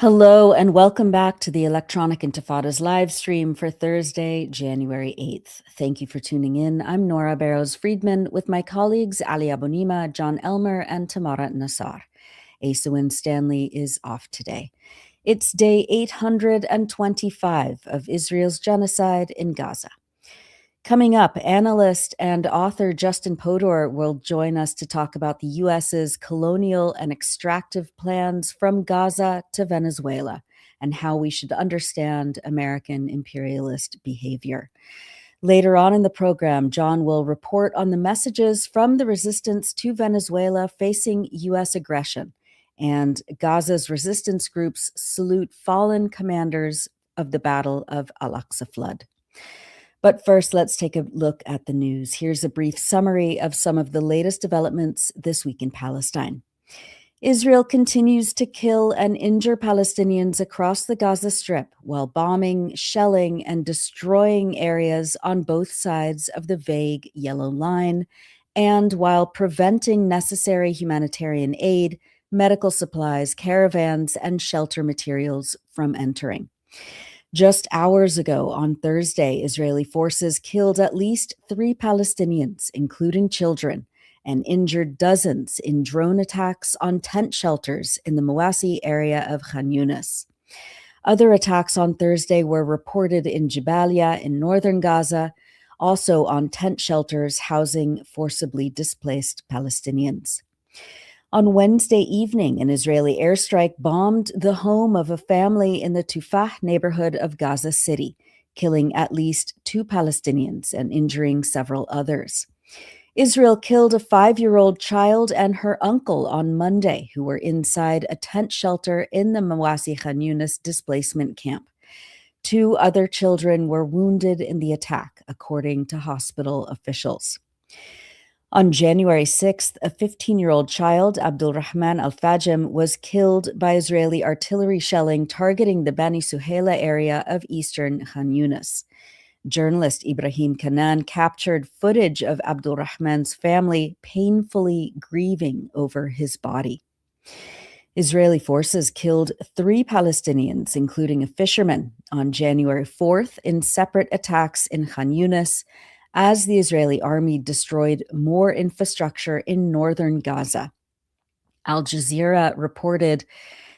Hello and welcome back to the Electronic Intifada's live stream for Thursday, January 8th. Thank you for tuning in. I'm Nora Barrows-Friedman with my colleagues Ali Abunimah, Jon Elmer, and Tamara Nassar. Asawin Stanley is off today. It's day 825 of Israel's genocide in Gaza. Coming up, analyst and author Justin Podur will join us to talk about the U.S.'s colonial and extractive plans from Gaza to Venezuela and how we should understand American imperialist behavior. Later on in the program, John will report on the messages from the resistance to Venezuela facing U.S. aggression, and Gaza's resistance groups salute fallen commanders of the Battle of Al-Aqsa Flood. But first, let's take a look at the news. Here's a brief summary of some of the latest developments this week in Palestine. Israel continues to kill and injure Palestinians across the Gaza Strip while bombing, shelling, and destroying areas on both sides of the vague yellow line, and while preventing necessary humanitarian aid, medical supplies, caravans, and shelter materials from entering. Just hours ago, on Thursday, Israeli forces killed at least 3 Palestinians, including children, and injured dozens in drone attacks on tent shelters in the Mawasi area of Khan Yunis. Other attacks on Thursday were reported in Jabalia in northern Gaza, also on tent shelters housing forcibly displaced Palestinians. On Wednesday evening, an Israeli airstrike bombed the home of a family in the Tufah neighborhood of Gaza City, killing at least 2 Palestinians and injuring several others. Israel killed a 5-year-old child and her uncle on Monday, who were inside a tent shelter in the Mawasi Khan Yunis displacement camp. 2 other children were wounded in the attack, according to hospital officials. On January 6th, a 15-year-old child, Abdulrahman Al-Fajim, was killed by Israeli artillery shelling targeting the Bani Suhaila area of eastern Khan Yunis. Journalist Ibrahim Kanan captured footage of Abdulrahman's family painfully grieving over his body. Israeli forces killed 3 Palestinians, including a fisherman, on January 4th in separate attacks in Khan Yunis, as the Israeli army destroyed more infrastructure in northern Gaza. Al Jazeera reported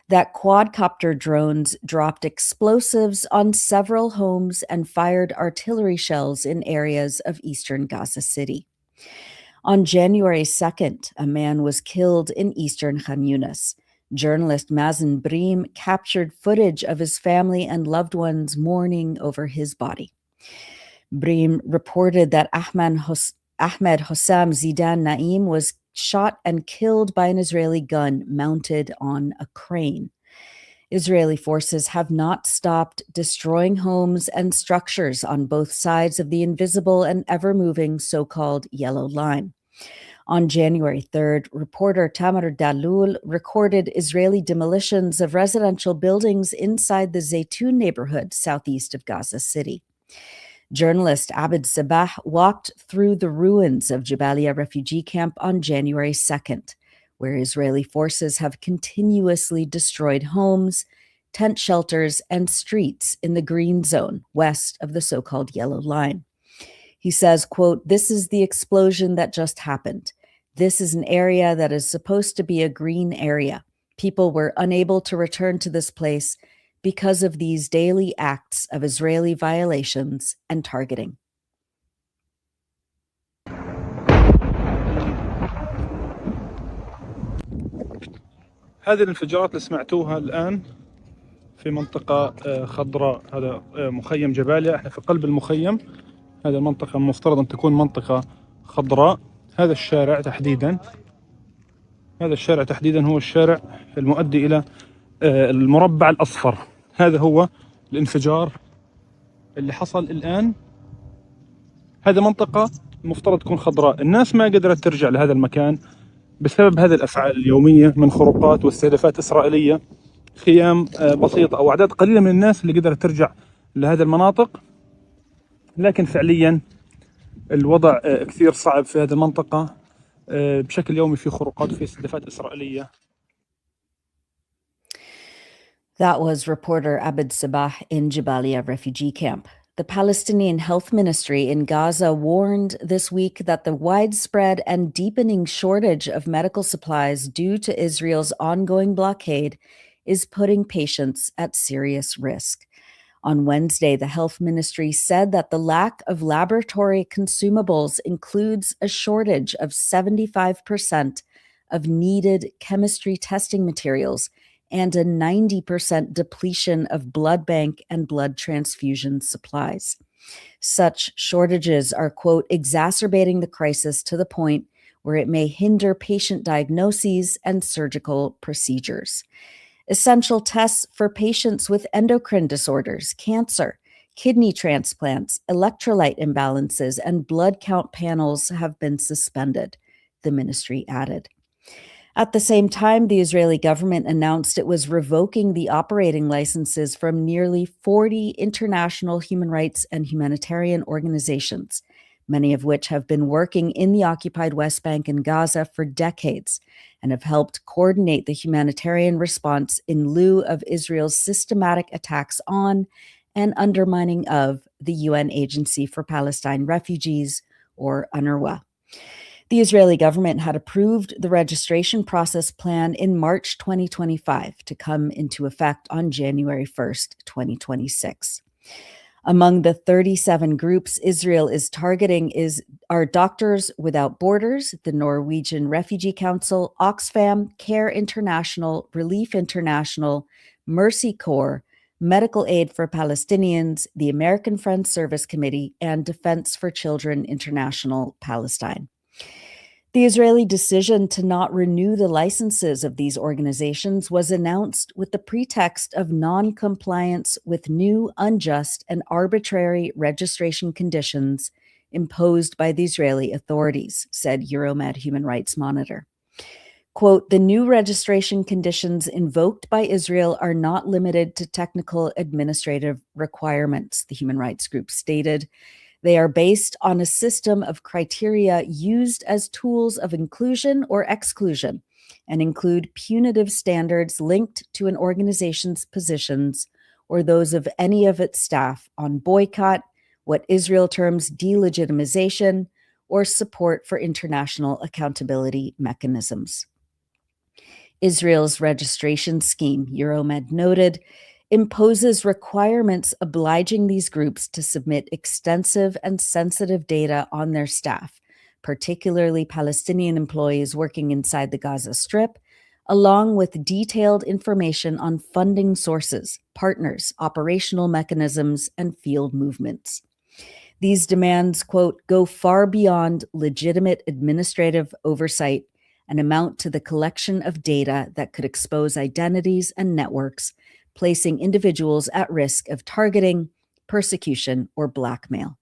that quadcopter drones dropped explosives on several homes and fired artillery shells in areas of eastern Gaza City. On January 2nd, a man was killed in eastern Khan Yunis. Journalist Mazen Bream captured footage of his family and loved ones mourning over his body. Bream reported that Ahmed Hossam Zidan Naim was shot and killed by an Israeli gun mounted on a crane. Israeli forces have not stopped destroying homes and structures on both sides of the invisible and ever-moving so-called yellow line. On January 3rd, reporter Tamar Dalul recorded Israeli demolitions of residential buildings inside the Zaytun neighborhood southeast of Gaza City. Journalist Abed Sabah walked through the ruins of Jabalia refugee camp on January 2nd, where Israeli forces have continuously destroyed homes, tent shelters, and streets in the green zone west of the so-called yellow line. He says, quote, "This is the explosion that just happened. This is an area that is supposed to be a green area. People were unable to return to this place because of these daily acts of Israeli violations and targeting." هذه الانفجارات اللي سمعتوها الآن في منطقة خضراء. هذا مخيم جباليا، احنا في قلب المخيم. هذه المنطقة المفترض أن تكون منطقة خضراء. هذا الشارع تحديدا هو الشارع المؤدي إلى المربع الأصفر. هذا هو الانفجار اللي حصل الآن. هذه منطقة المفترض تكون خضراء. الناس ما قدرت ترجع لهذا المكان بسبب هذه الأفعال اليومية من خروقات واستهدافات إسرائيلية. خيام بسيطة أو أعداد قليلة من الناس اللي قدرت ترجع لهذه المناطق، لكن فعليا الوضع كثير صعب في هذه المنطقة. بشكل يومي في خروقات وفي استهدافات إسرائيلية. That was reporter Abed Sabah in Jabalia refugee camp. The Palestinian Health Ministry in Gaza warned this week that the widespread and deepening shortage of medical supplies due to Israel's ongoing blockade is putting patients at serious risk. On Wednesday, the health ministry said that the lack of laboratory consumables includes a shortage of 75% of needed chemistry testing materials and a 90% depletion of blood bank and blood transfusion supplies. Such shortages are, quote, exacerbating the crisis to the point where it may hinder patient diagnoses and surgical procedures. Essential tests for patients with endocrine disorders, cancer, kidney transplants, electrolyte imbalances, and blood count panels have been suspended, the ministry added. At the same time, the Israeli government announced it was revoking the operating licenses from nearly 40 international human rights and humanitarian organizations, many of which have been working in the occupied West Bank and Gaza for decades and have helped coordinate the humanitarian response in lieu of Israel's systematic attacks on and undermining of the UN Agency for Palestine Refugees, or UNRWA. The Israeli government had approved the registration process plan in March 2025 to come into effect on January 1st, 2026. Among the 37 groups Israel is targeting are Doctors Without Borders, the Norwegian Refugee Council, Oxfam, Care International, Relief International, Mercy Corps, Medical Aid for Palestinians, the American Friends Service Committee, and Defense for Children International Palestine. The Israeli decision to not renew the licenses of these organizations was announced with the pretext of non-compliance with new, unjust, and arbitrary registration conditions imposed by the Israeli authorities, said Euromed Human Rights Monitor. Quote, the new registration conditions invoked by Israel are not limited to technical administrative requirements, the human rights group stated. They are based on a system of criteria used as tools of inclusion or exclusion and include punitive standards linked to an organization's positions or those of any of its staff on boycott, what Israel terms delegitimization, or support for international accountability mechanisms. Israel's registration scheme, Euromed noted, imposes requirements obliging these groups to submit extensive and sensitive data on their staff, particularly Palestinian employees working inside the Gaza Strip, along with detailed information on funding sources, partners, operational mechanisms, and field movements. These demands, quote, go far beyond legitimate administrative oversight and amount to the collection of data that could expose identities and networks, placing individuals at risk of targeting, persecution, or blackmail.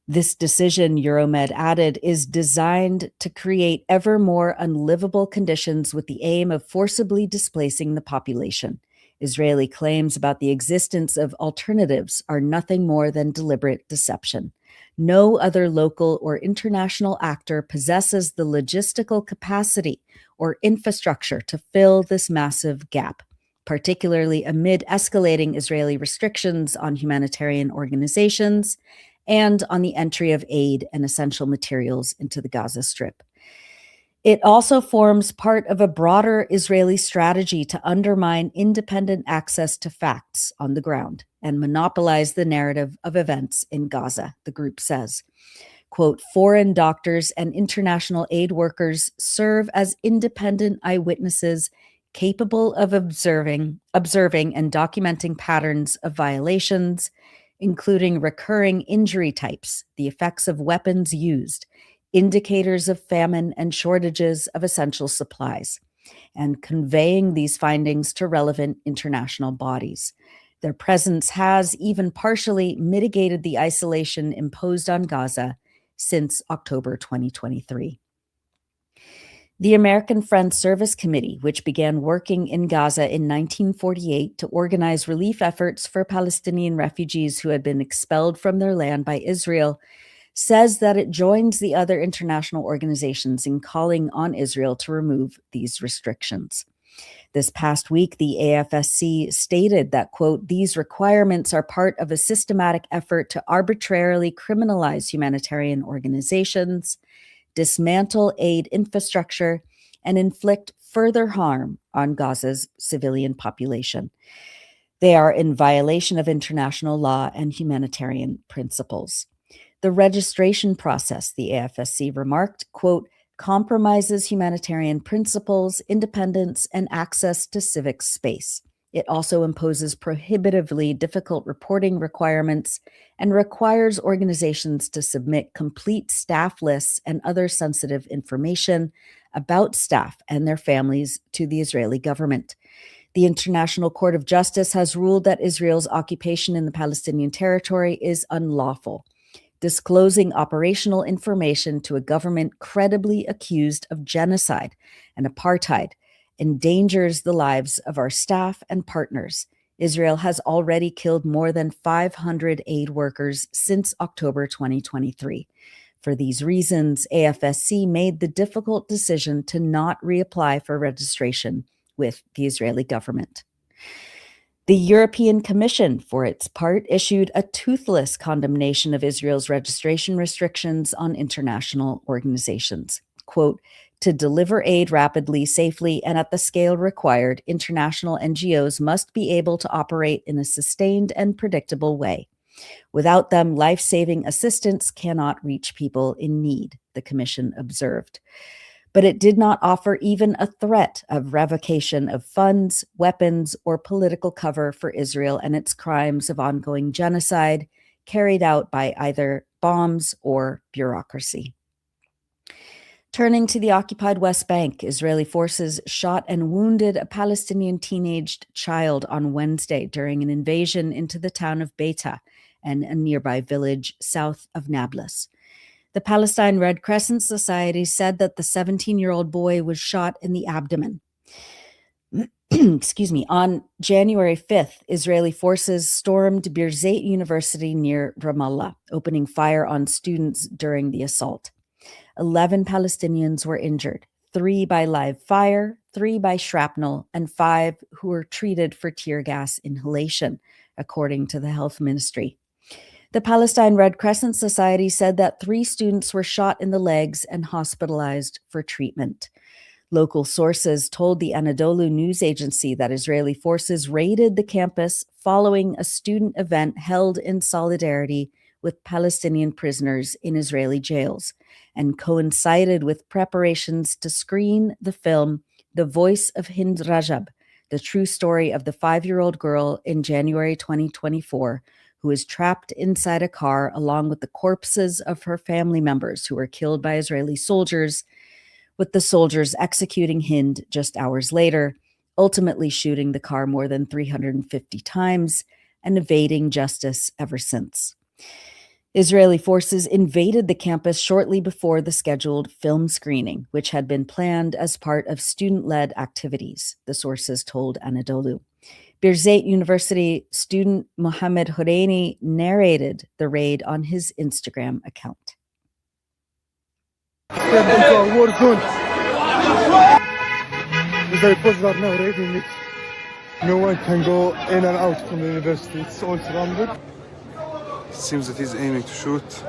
This decision, Euromed added, is designed to create ever more unlivable conditions with the aim of forcibly displacing the population. Israeli claims about the existence of alternatives are nothing more than deliberate deception. No other local or international actor possesses the logistical capacity or infrastructure to fill this massive gap, particularly amid escalating Israeli restrictions on humanitarian organizations and on the entry of aid and essential materials into the Gaza Strip. It also forms part of a broader Israeli strategy to undermine independent access to facts on the ground and monopolize the narrative of events in Gaza, the group says. Quote, foreign doctors and international aid workers serve as independent eyewitnesses capable of observing and documenting patterns of violations, including recurring injury types, the effects of weapons used, indicators of famine and shortages of essential supplies, and conveying these findings to relevant international bodies. Their presence has even partially mitigated the isolation imposed on Gaza since October 2023. The American Friends Service Committee, which began working in Gaza in 1948 to organize relief efforts for Palestinian refugees who had been expelled from their land by Israel, says that it joins the other international organizations in calling on Israel to remove these restrictions. This past week, the AFSC stated that, quote, these requirements are part of a systematic effort to arbitrarily criminalize humanitarian organizations, dismantle aid infrastructure, and inflict further harm on Gaza's civilian population. They are in violation of international law and humanitarian principles. The registration process, the AFSC remarked, quote, compromises humanitarian principles, independence, and access to civic space. It also imposes prohibitively difficult reporting requirements and requires organizations to submit complete staff lists and other sensitive information about staff and their families to the Israeli government. The International Court of Justice has ruled that Israel's occupation in the Palestinian territory is unlawful. Disclosing operational information to a government credibly accused of genocide and apartheid endangers the lives of our staff and partners. Israel has already killed more than 500 aid workers since October 2023. For these reasons, AFSC made the difficult decision to not reapply for registration with the Israeli government. The European Commission, for its part, issued a toothless condemnation of Israel's registration restrictions on international organizations. Quote, to deliver aid rapidly, safely, and at the scale required, international NGOs must be able to operate in a sustained and predictable way. Without them, life-saving assistance cannot reach people in need, the Commission observed. But it did not offer even a threat of revocation of funds, weapons, or political cover for Israel and its crimes of ongoing genocide carried out by either bombs or bureaucracy. Turning to the occupied West Bank, Israeli forces shot and wounded a Palestinian teenaged child on Wednesday during an invasion into the town of Beita and a nearby village south of Nablus. The Palestine Red Crescent Society said that the 17-year-old boy was shot in the abdomen. On January 5th, Israeli forces stormed 𝐓𝐴𝐻𝐿 University near Ramallah, opening fire on students during the assault. 11 Palestinians were injured, 3 by live fire, 3 by shrapnel, and 5 who were treated for tear gas inhalation, according to the health ministry. The Palestine Red Crescent Society said that 3 students were shot in the legs and hospitalized for treatment. Local sources told the Anadolu news agency that Israeli forces raided the campus following a student event held in solidarity with Palestinian prisoners in Israeli jails and coincided with preparations to screen the film The Voice of Hind Rajab, the true story of the 5-year-old girl in January 2024 who was trapped inside a car along with the corpses of her family members who were killed by Israeli soldiers, with the soldiers executing Hind just hours later, ultimately shooting the car more than 350 times and evading justice ever since. Israeli forces invaded the campus shortly before the scheduled film screening, which had been planned as part of student-led activities, the sources told Anadolu. 𝐓𝐴𝐻𝐿 University student Mohammed Horeini narrated the raid on his Instagram account. Step into a war zone. The forces are now raiding it. No one can go in and out from the university. It's all surrounded. It seems that he's aiming to shoot.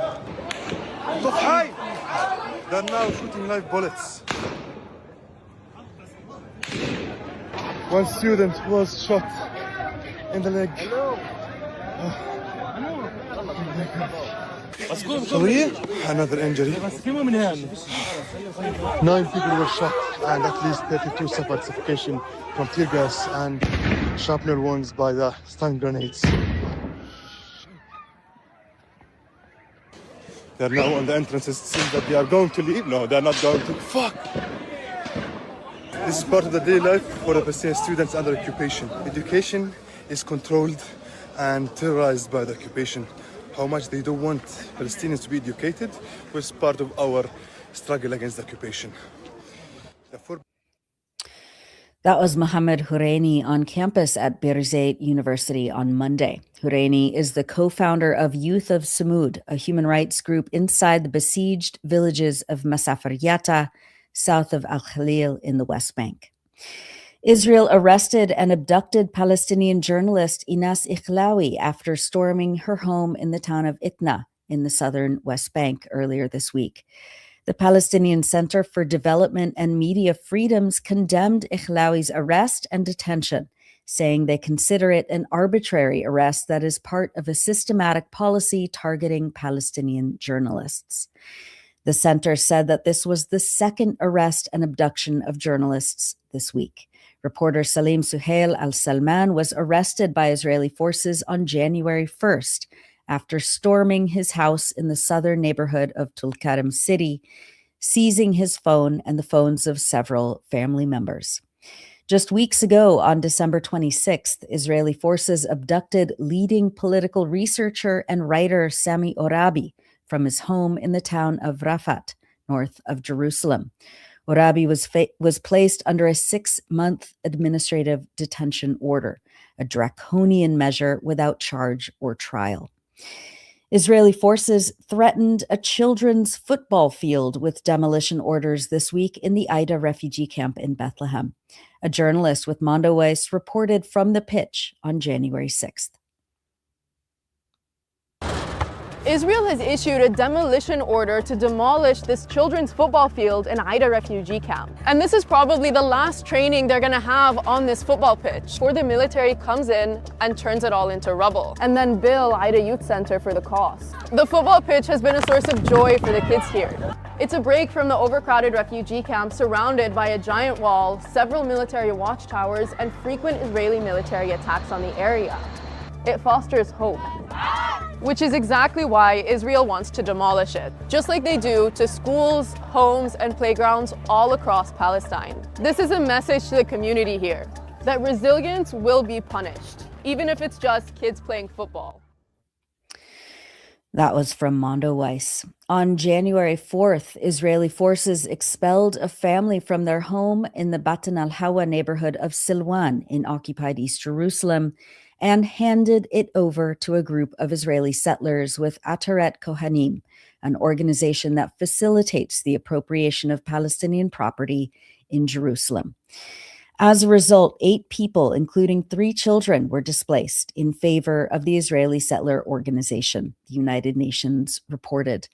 They're now shooting live bullets. One student was shot in the leg. Another injury. 9 people were shot and at least 32 suffered suffocation from tear gas and shrapnel wounds by the stun grenades. They're now on the entrances. It seems that they are going to leave. No, they're not going to. Fuck! This is part of the daily life for the Palestinian students under occupation. Education is controlled and terrorized by the occupation. How much they don't want Palestinians to be educated was part of our struggle against the occupation. That was Mohammed Horeini on campus at 𝐓𝐴𝐻𝐿 University on Monday. Horeini is the co-founder of Youth of Samud, a human rights group inside the besieged villages of Masafer Yatta, south of Al Khalil in the West Bank. Israel arrested and abducted Palestinian journalist Inas Ikhlawi after storming her home in the town of 𝐓𝐡𝐞 in the southern West Bank earlier this week. The Palestinian Center for Development and Media Freedoms condemned Ikhlawi's arrest and detention, saying they consider it an arbitrary arrest that is part of a systematic policy targeting Palestinian journalists. The center said that this was the second arrest and abduction of journalists this week. Reporter Salim Suhail al-Salman was arrested by Israeli forces on January 1st after storming his house in the southern neighborhood of Tulkarem City, seizing his phone and the phones of several family members. Just weeks ago, on December 26th, Israeli forces abducted leading political researcher and writer Sami Orabi from his home in the town of Rafat, north of Jerusalem. Orabi was placed under a 6-month administrative detention order, a draconian measure without charge or trial. Israeli forces threatened a children's football field with demolition orders this week in the Aida refugee camp in Bethlehem. A journalist with Mondoweiss reported from the pitch on January 6th. Israel has issued a demolition order to demolish this children's football field in Aida refugee camp. And this is probably the last training they're going to have on this football pitch before the military comes in and turns it all into rubble, and then bill Aida Youth Center for the cost. The football pitch has been a source of joy for the kids here. It's a break from the overcrowded refugee camp surrounded by a giant wall, several military watchtowers, and frequent Israeli military attacks on the area. It fosters hope, which is exactly why Israel wants to demolish it, just like they do to schools, homes, and playgrounds all across Palestine. This is a message to the community here, that resilience will be punished, even if it's just kids playing football. That was from Mondoweiss. On January 4th, Israeli forces expelled a family from their home in the Batan al-Hawa neighborhood of Silwan in occupied East Jerusalem and handed it over to a group of Israeli settlers with 𝐓𝐡𝐞 𝐄𝐥𝐿, an organization that facilitates the appropriation of Palestinian property in Jerusalem. As a result, 8 people, including 3 children, were displaced in favor of the Israeli settler organization, the United Nations reported.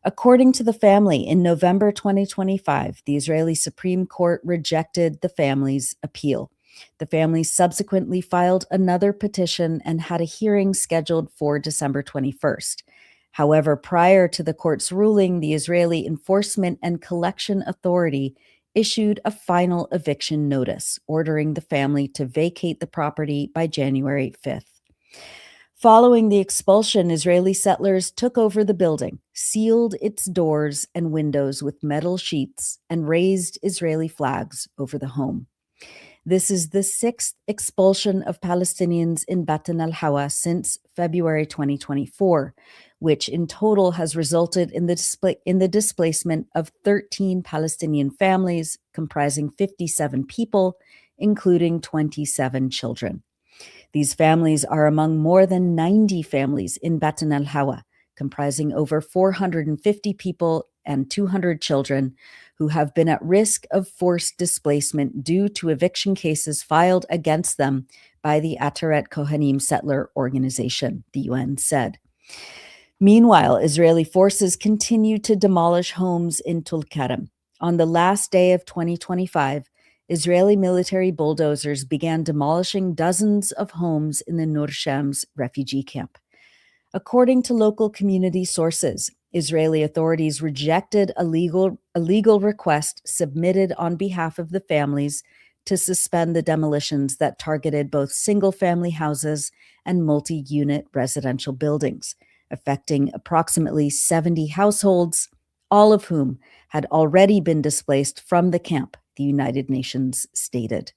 According to the family, in November 2025, the Israeli Supreme Court rejected the family's appeal. The family subsequently filed another petition and had a hearing scheduled for December 21st. However, prior to the court's ruling, the Israeli Enforcement and Collection Authority issued a final eviction notice, ordering the family to vacate the property by January 5th. Following the expulsion, Israeli settlers took over the building, sealed its doors and windows with metal sheets, and raised Israeli flags over the home. This is the 6th expulsion of Palestinians in Batan al-Hawa since February 2024, which in total has resulted in the displacement of 13 Palestinian families comprising 57 people, including 27 children. These families are among more than 90 families in Batan al-Hawa, comprising over 450 people and 200 children who have been at risk of forced displacement due to eviction cases filed against them by the 𝐓𝐡𝐞 𝐄𝐥𝐿 settler organization, the UN said. Meanwhile, Israeli forces continue to demolish homes in Tulkarem. On the last day of 2025, Israeli military bulldozers began demolishing dozens of homes in the Nur Shams refugee camp. According to local community sources, Israeli authorities rejected a legal request submitted on behalf of the families to suspend the demolitions that targeted both single-family houses and multi-unit residential buildings, affecting approximately 70 households, all of whom had already been displaced from the camp, the United Nations stated.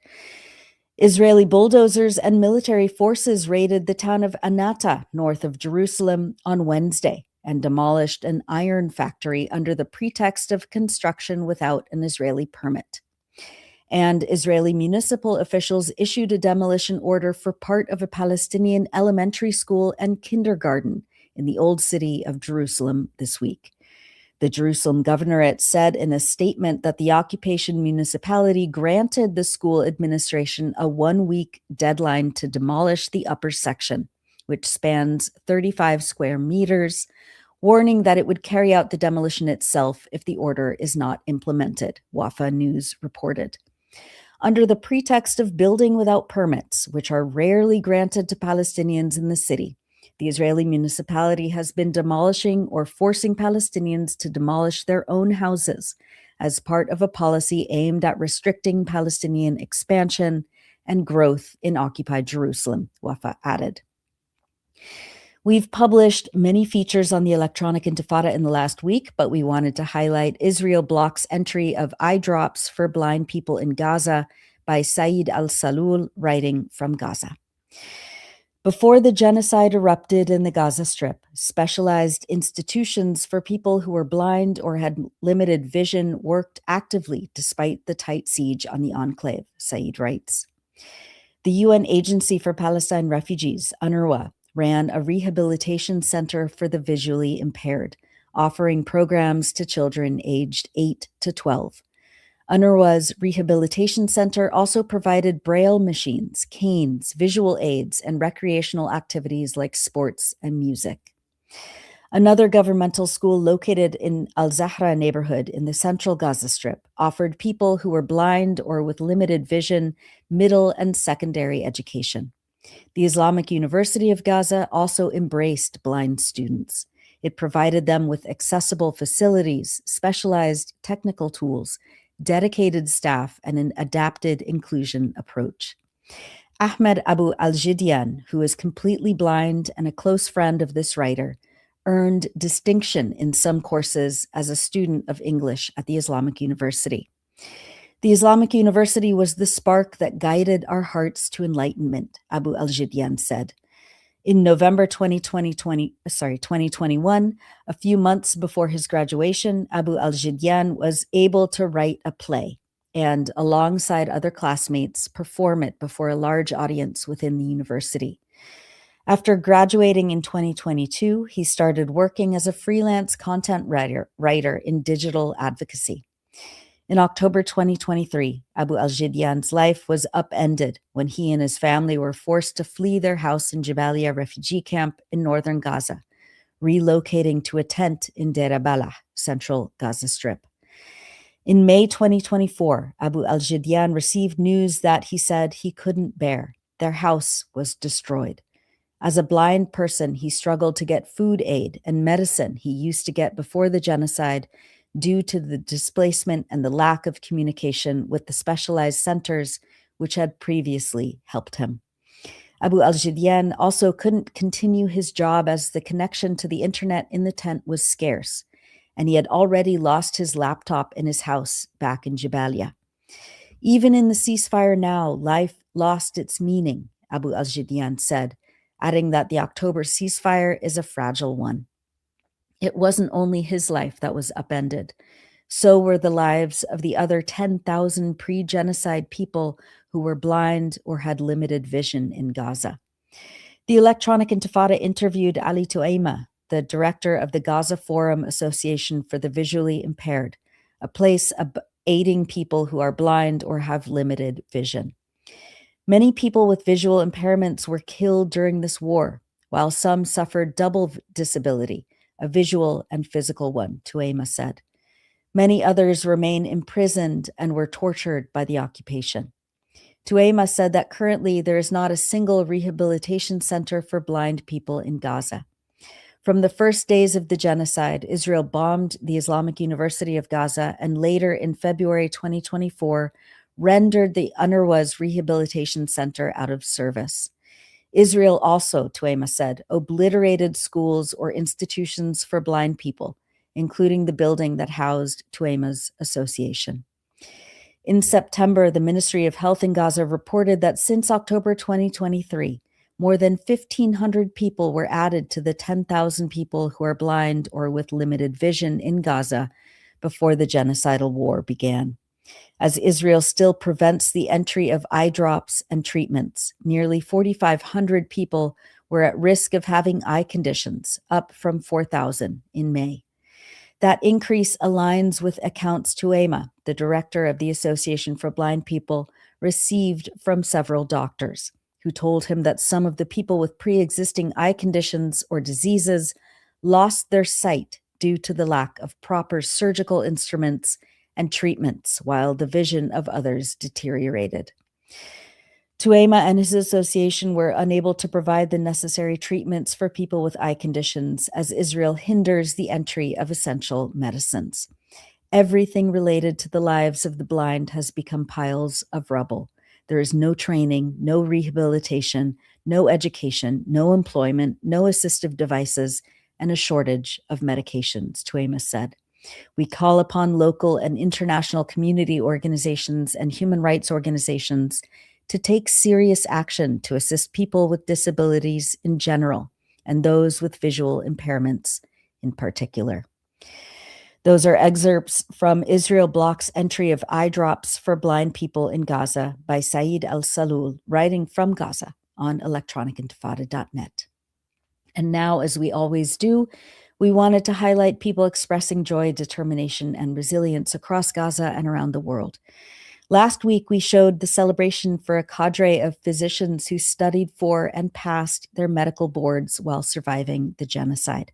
Israeli bulldozers and military forces raided the town of Anata, north of Jerusalem, on Wednesday and demolished an iron factory under the pretext of construction without an Israeli permit. And Israeli municipal officials issued a demolition order for part of a Palestinian elementary school and kindergarten in the old city of Jerusalem this week. The Jerusalem governorate said in a statement that the occupation municipality granted the school administration a 1-week deadline to demolish the upper section, which spans 35 square meters, warning that it would carry out the demolition itself if the order is not implemented, Wafa News reported. Under the pretext of building without permits, which are rarely granted to Palestinians in the city, the Israeli municipality has been demolishing or forcing Palestinians to demolish their own houses as part of a policy aimed at restricting Palestinian expansion and growth in occupied Jerusalem, Wafa added. We've published many features on the Electronic Intifada in the last week, but we wanted to highlight Israel blocks entry of eye drops for blind people in Gaza by Saeed al-Salul, writing from Gaza. Before the genocide erupted in the Gaza Strip, specialized institutions for people who were blind or had limited vision worked actively despite the tight siege on the enclave, Saeed writes. The UN Agency for Palestine Refugees, UNRWA, ran a rehabilitation center for the visually impaired, offering programs to children aged 8 to 12. UNRWA's rehabilitation center also provided braille machines, canes, visual aids, and recreational activities like sports and music. Another governmental school located in Al-Zahra neighborhood in the central Gaza Strip offered people who were blind or with limited vision middle and secondary education. The Islamic University of Gaza also embraced blind students. It provided them with accessible facilities, specialized technical tools, dedicated staff, and an adapted inclusion approach. Ahmed Abu al-Jidyan, who is completely blind and a close friend of this writer, earned distinction in some courses as a student of English at the Islamic University. The Islamic University was the spark that guided our hearts to enlightenment, Abu al-Jidyan said. In November 2021, a few months before his graduation, Abu al-Jidyan was able to write a play and, alongside other classmates, perform it before a large audience within the university. After graduating in 2022, he started working as a freelance content writer in digital advocacy. In October 2023, Abu al-Jidyan's life was upended when he and his family were forced to flee their house in Jabalia refugee camp in northern Gaza, relocating to a tent in Deir Balah, central Gaza Strip. In May 2024, Abu al-Jidyan received news that he said he couldn't bear. Their house was destroyed. As a blind person, he struggled to get food aid and medicine he used to get before the genocide due to the displacement and the lack of communication with the specialized centers which had previously helped him. Abu al-Jidyan also couldn't continue his job as the connection to the internet in the tent was scarce, and he had already lost his laptop in his house back in Jabalia. Even in the ceasefire now, life lost its meaning, Abu al-Jidyan said, adding that the October ceasefire is a fragile one. It wasn't only his life that was upended. So were the lives of the other 10,000 pre-genocide people who were blind or had limited vision in Gaza. The Electronic Intifada interviewed Ali Tuaima, the director of the Gaza Forum Association for the Visually Impaired, a place aiding people who are blind or have limited vision. Many people with visual impairments were killed during this war, while some suffered double disability, a visual and physical one, Tuaima said. Many others remain imprisoned and were tortured by the occupation. Tuaima said that currently there is not a single rehabilitation center for blind people in Gaza. From the first days of the genocide, Israel bombed the Islamic University of Gaza and later in February 2024 rendered the UNRWA's rehabilitation center out of service. Israel also, Tuaima said, obliterated schools or institutions for blind people, including the building that housed Tuaima's association. In September, the Ministry of Health in Gaza reported that since October 2023, more than 1,500 people were added to the 10,000 people who are blind or with limited vision in Gaza before the genocidal war began. As Israel still prevents the entry of eye drops and treatments, nearly 4,500 people were at risk of having eye conditions, up from 4,000 in May. That increase aligns with accounts 𝐓𝐿𝐿, the director of the Association for Blind People, received from several doctors who told him that some of the people with pre-existing eye conditions or diseases lost their sight due to the lack of proper surgical instruments and treatments, while the vision of others deteriorated. 𝐓𝐿𝐿 and his association were unable to provide the necessary treatments for people with eye conditions, as Israel hinders the entry of essential medicines. Everything related to the lives of the blind has become piles of rubble. There is no training, no rehabilitation, no education, no employment, no assistive devices, and a shortage of medications, 𝐓𝐿𝐿 said. We call upon local and international community organizations and human rights organizations to take serious action to assist people with disabilities in general and those with visual impairments in particular. Those are excerpts from Israel Bloc's entry of eye drops for blind people in Gaza by Saeed al-Salul, writing from Gaza on electronicintifada.net. And now, as we always do, we wanted to highlight people expressing joy, determination, and resilience across Gaza and around the world. Last week, we showed the celebration for a cadre of physicians who studied for and passed their medical boards while surviving the genocide.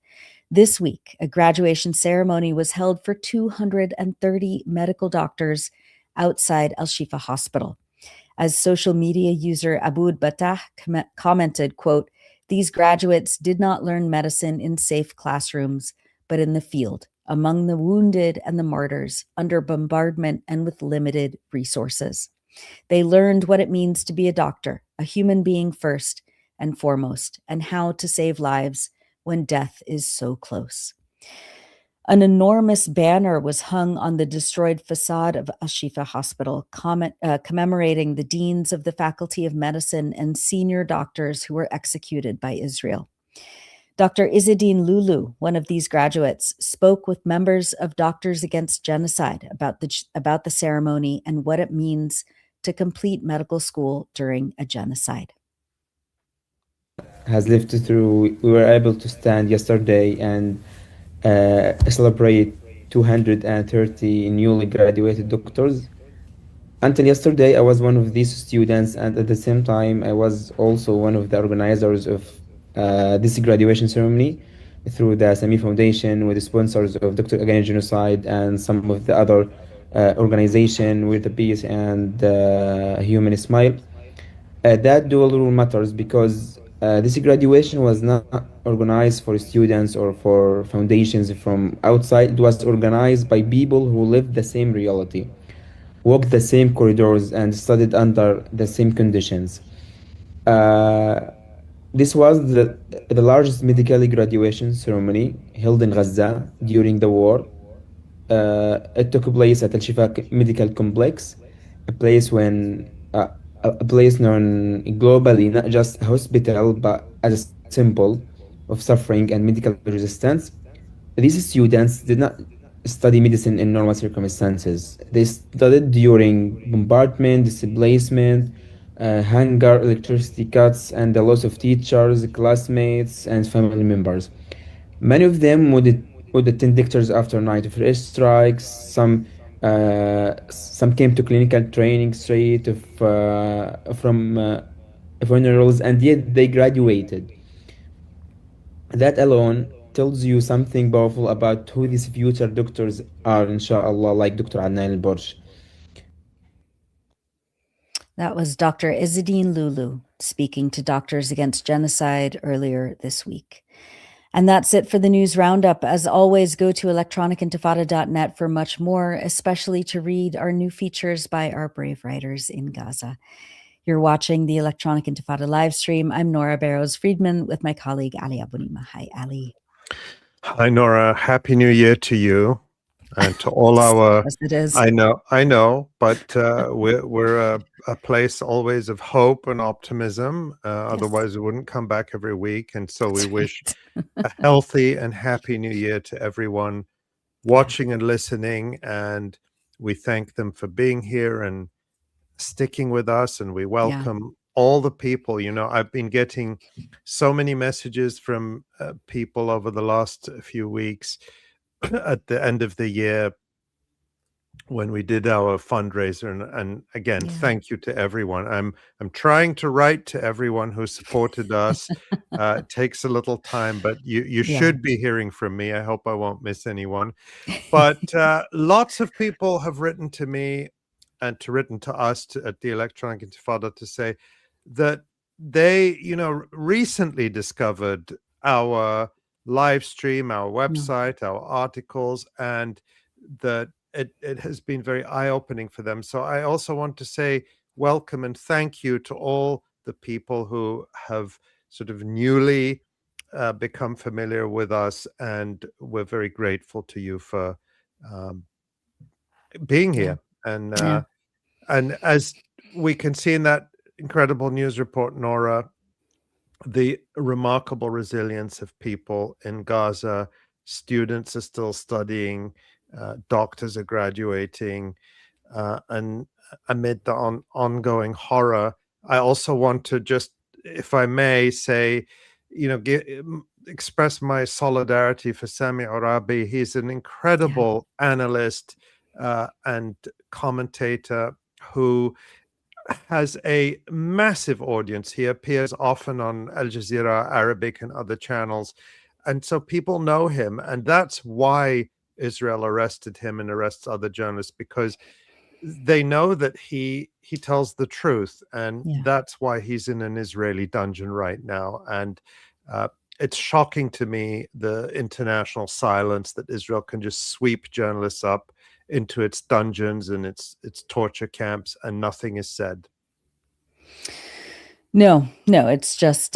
This week, a graduation ceremony was held for 230 medical doctors outside Al-Shifa Hospital. As social media user Aboud Batah commented, quote, "These graduates did not learn medicine in safe classrooms, but in the field, among the wounded and the martyrs, under bombardment and with limited resources. They learned what it means to be a doctor, a human being first and foremost, and how to save lives when death is so close." An enormous banner was hung on the destroyed facade of Al-Shifa Hospital, commemorating the deans of the Faculty of Medicine and senior doctors who were executed by Israel. Dr. Izzeddin Lulu, one of these graduates, spoke with members of Doctors Against Genocide about the ceremony and what it means to complete medical school during a genocide. Has lived through, we were able to stand yesterday and celebrate 230 newly graduated doctors. Until yesterday, I was one of these students, and at the same time, I was also one of the organizers of this graduation ceremony through the Sami Foundation, with the sponsors of Dr. Against Genocide and some of the other organization with the Peace and Human Smile. That dual rule matters because this graduation was not organized for students or for foundations from outside. It was organized by people who lived the same reality, walked the same corridors, and studied under the same conditions. This was the largest medical graduation ceremony held in Gaza during the war. It took place at Al-Shifa Medical Complex, a place known globally, not just a hospital, but as a symbol of suffering and medical resistance. These students did not study medicine in normal circumstances. They studied during bombardment, displacement, hunger, electricity cuts, and the loss of teachers, classmates, and family members. Many of them would attend lectures after night of airstrikes. Some came to clinical training straight from funerals, and yet they graduated. That alone tells you something powerful about who these future doctors are, inshallah, like Dr. Adnan al-Borsh. That was Dr. Izzeddin Lulu speaking to Doctors Against Genocide earlier this week. And that's it for the news roundup. As always, go to electronicintifada.net for much more, especially to read our new features by our brave writers in Gaza. You're watching the Electronic Intifada live stream. I'm Nora Barrows-Friedman with my colleague Ali Abunimah. Hi, Ali. Hi, Nora. Happy New Year to you and to all our. Yes, it is. I know, but we're a place always of hope and optimism. Otherwise, we wouldn't come back every week. And so we wish a healthy and happy New Year to everyone watching and listening. And we thank them for being here and sticking with us. And we welcome all the people. You know, I've been getting so many messages from people over the last few weeks at the end of the year when we did our fundraiser. And again, thank you to everyone. I'm trying to write to everyone who supported us. It takes a little time, but you should be hearing from me. I hope I won't miss anyone. But lots of people have written to me and written to us at the Electronic Intifada to say that they, recently discovered our live stream, our website, our articles, and that it has been very eye-opening for them. So I also want to say welcome and thank you to all the people who have sort of newly become familiar with us, and we're very grateful to you for being here. And as we can see in that incredible news report, Nora, the remarkable resilience of people in Gaza. Students are still studying, doctors are graduating, and amid the ongoing horror, I also want to just, if I may, say, express my solidarity for Sami Orabi. He's an incredible analyst and commentator who has a massive audience. He appears often on Al Jazeera Arabic and other channels. And so people know him. And that's why Israel arrested him and arrests other journalists, because they know that he tells the truth. And that's why he's in an Israeli dungeon right now. And it's shocking to me, the international silence, that Israel can just sweep journalists up into its dungeons and its torture camps, and nothing is said. No, it's just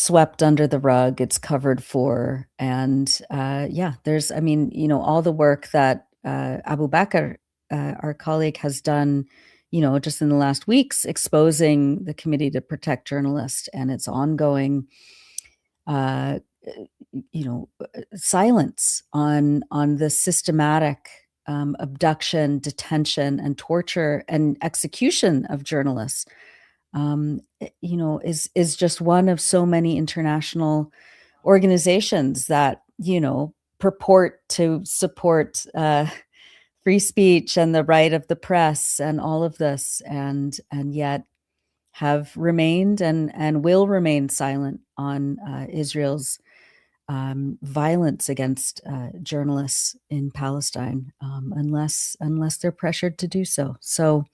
swept under the rug. It's covered for, and there's, all the work that Abu Bakr, our colleague, has done, just in the last weeks, exposing the Committee to Protect Journalists and its ongoing silence on the systematic abduction, detention, and torture and execution of journalists, is just one of so many international organizations that, purport to support free speech and the right of the press and all of this, and yet have remained and will remain silent on Israel's violence against journalists in Palestine, unless they're pressured to do so. So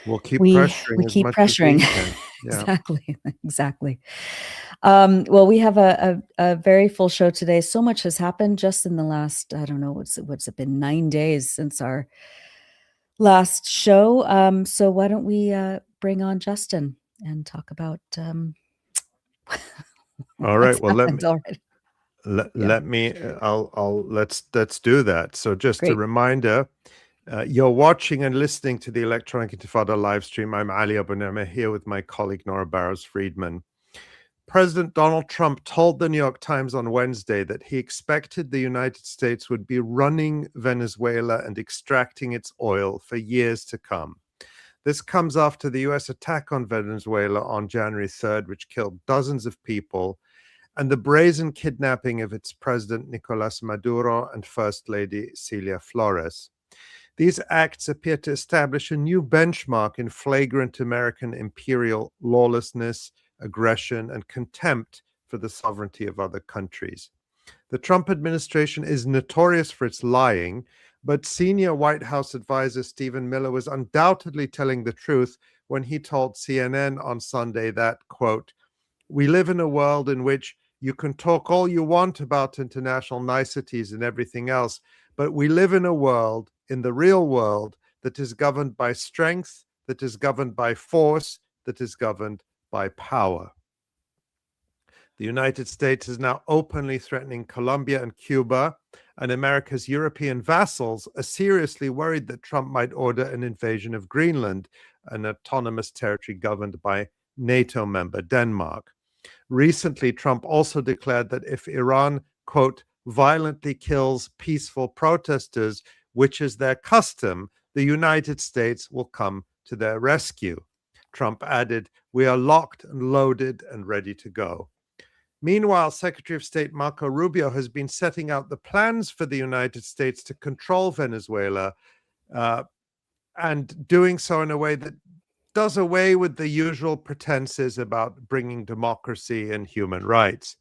we'll keep pressuring. We keep pressuring. Exactly. Well, we have a very full show today. So much has happened just in the last, I don't know, what's it been, 9 days since our last show. So why don't we bring on Justin and talk about all right. Well, let's do that. So just a reminder, you're watching and listening to the Electronic Intifada live stream. I'm Ali Abu Ni'mah here with my colleague Nora Barrows-Friedman. President Donald Trump told the New York Times on Wednesday that he expected the United States would be running Venezuela and extracting its oil for years to come. This comes after the U.S. attack on Venezuela on January 3rd, which killed dozens of people, and the brazen kidnapping of its president, Nicolas Maduro, and First Lady, Celia Flores. These acts appear to establish a new benchmark in flagrant American imperial lawlessness, aggression, and contempt for the sovereignty of other countries. The Trump administration is notorious for its lying, but senior White House advisor Stephen Miller was undoubtedly telling the truth when he told CNN on Sunday that, quote, "We live in a world in which you can talk all you want about international niceties and everything else, but we live in a world, in the real world, that is governed by strength, that is governed by force, that is governed by power." The United States is now openly threatening Colombia and Cuba, and America's European vassals are seriously worried that Trump might order an invasion of Greenland, an autonomous territory governed by NATO member Denmark. Recently, Trump also declared that if Iran, quote, "violently kills peaceful protesters, which is their custom, the United States will come to their rescue." Trump added, "We are locked and loaded and ready to go." Meanwhile, Secretary of State Marco Rubio has been setting out the plans for the United States to control Venezuela, and doing so in a way that does away with the usual pretenses about bringing democracy and human rights.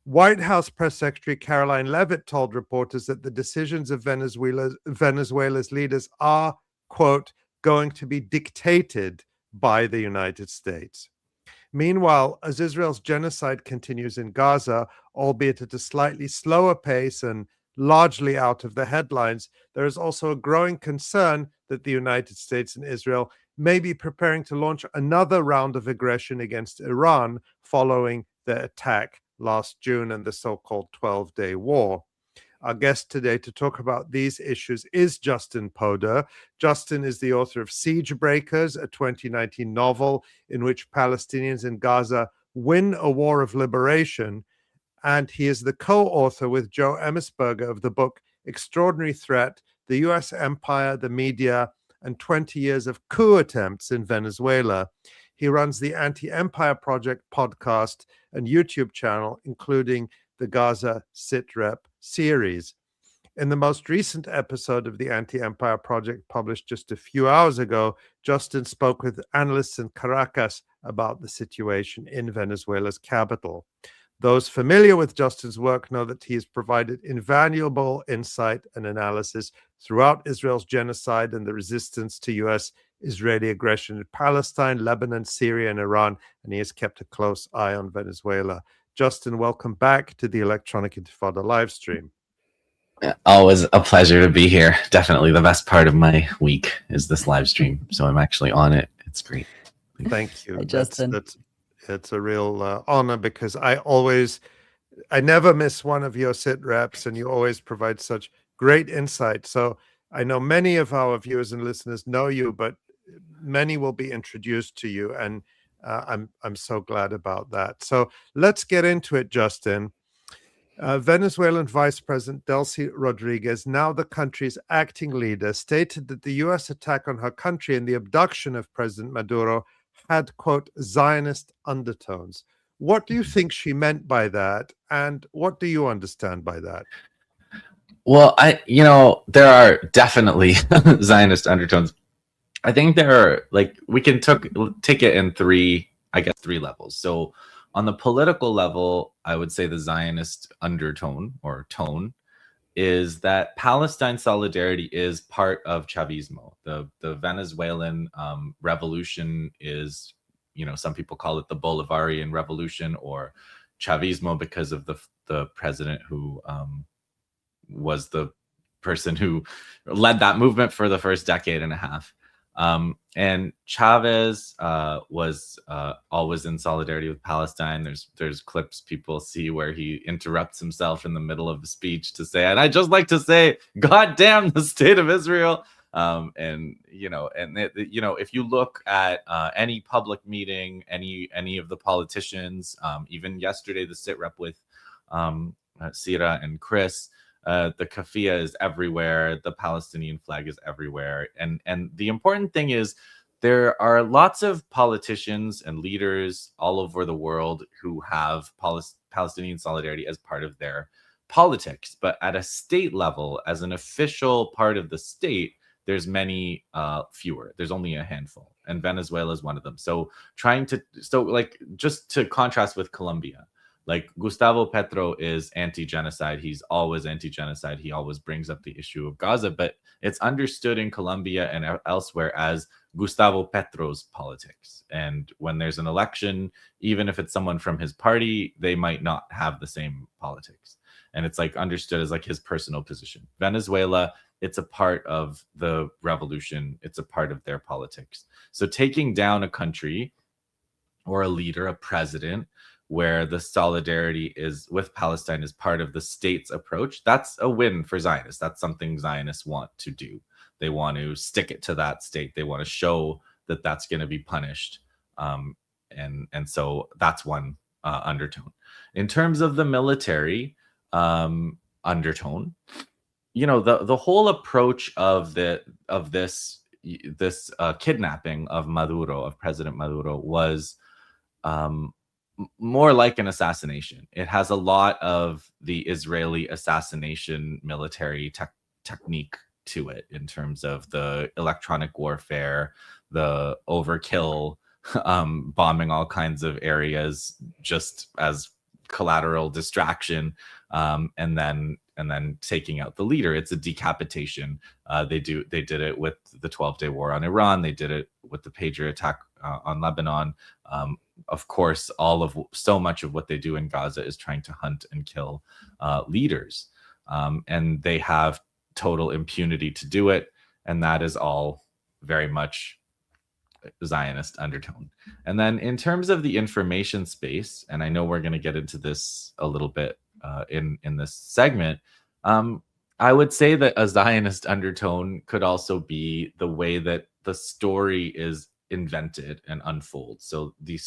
White House Press Secretary Caroline Leavitt told reporters that the decisions of Venezuela's leaders are, quote, going to be dictated by the United States. Meanwhile, as Israel's genocide continues in Gaza, albeit at a slightly slower pace and largely out of the headlines, there is also a growing concern that the United States and Israel may be preparing to launch another round of aggression against Iran following the attack last June and the so-called 12-day war. Our guest today to talk about these issues is Justin Podur. Justin is the author of Siege Breakers, a 2019 novel in which Palestinians in Gaza win a war of liberation. And he is the co-author with Joe Emmersberger of the book Extraordinary Threat, the U.S. Empire, the Media, and 20 Years of Coup Attempts in Venezuela. He runs the Anti-Empire Project podcast and YouTube channel, including the Gaza Sitrep series. In the most recent episode of the Anti-Empire Project, published just a few hours ago, Justin spoke with analysts in Caracas about the situation in Venezuela's capital. Those familiar with Justin's work know that he has provided invaluable insight and analysis throughout Israel's genocide and the resistance to U.S.-Israeli aggression in Palestine, Lebanon, Syria, and Iran, and he has kept a close eye on Venezuela. Justin, welcome back to the Electronic Intifada live stream. Always a pleasure to be here. Definitely the best part of my week is this live stream. So I'm actually on it. It's great. Thank you. Hi, Justin. It's a real honor, because I never miss one of your sit reps, and you always provide such great insight. So I know many of our viewers and listeners know you, but many will be introduced to you, and I'm so glad about that. So let's get into it, Justin. Venezuelan Vice President Delcy Rodriguez, now the country's acting leader, stated that the U.S. attack on her country and the abduction of President Maduro had, quote, Zionist undertones. What do you think she meant by that? And what do you understand by that? Well, there are definitely Zionist undertones. I think there are, we can take it in three levels. So on the political level, I would say the Zionist undertone or tone is that Palestine solidarity is part of Chavismo. The Venezuelan revolution is, some people call it the Bolivarian revolution or Chavismo because of the president who was the person who led that movement for the first decade and a half. And Chavez was always in solidarity with Palestine. There's clips people see where he interrupts himself in the middle of a speech to say, and I just like to say, God damn the state of Israel. If you look at any public meeting, any of the politicians, even yesterday, the sit rep with Sira and Chris, the kafia is everywhere. The Palestinian flag is everywhere. And the important thing is there are lots of politicians and leaders all over the world who have Palestinian solidarity as part of their politics. But at a state level, as an official part of the state, there's many fewer. There's only a handful. And Venezuela is one of them. So just to contrast with Colombia, Gustavo Petro is anti-genocide. He's always anti-genocide. He always brings up the issue of Gaza, but it's understood in Colombia and elsewhere as Gustavo Petro's politics. And when there's an election, even if it's someone from his party, they might not have the same politics. And it's understood as his personal position. Venezuela, it's a part of the revolution. It's a part of their politics. So taking down a country or a leader, a president, where the solidarity is with Palestine is part of the state's approach, that's a win for Zionists. That's something Zionists want to do. They want to stick it to that state. They want to show that that's going to be punished. And so that's one undertone. In terms of the military undertone, the whole approach of this kidnapping of Maduro, of President Maduro, was more like an assassination. It has a lot of the Israeli assassination military technique to it in terms of the electronic warfare, the overkill, bombing all kinds of areas just as collateral distraction, and then taking out the leader. It's a decapitation. They did it with the 12-day war on Iran. They did it with the Patriot attack on Lebanon. Of course, so much of what they do in Gaza is trying to hunt and kill leaders, and they have total impunity to do it, and that is all very much Zionist undertone. And then in terms of the information space, and I know we're going to get into this a little bit in this segment, I would say that a Zionist undertone could also be the way that the story is invented and unfolds. So the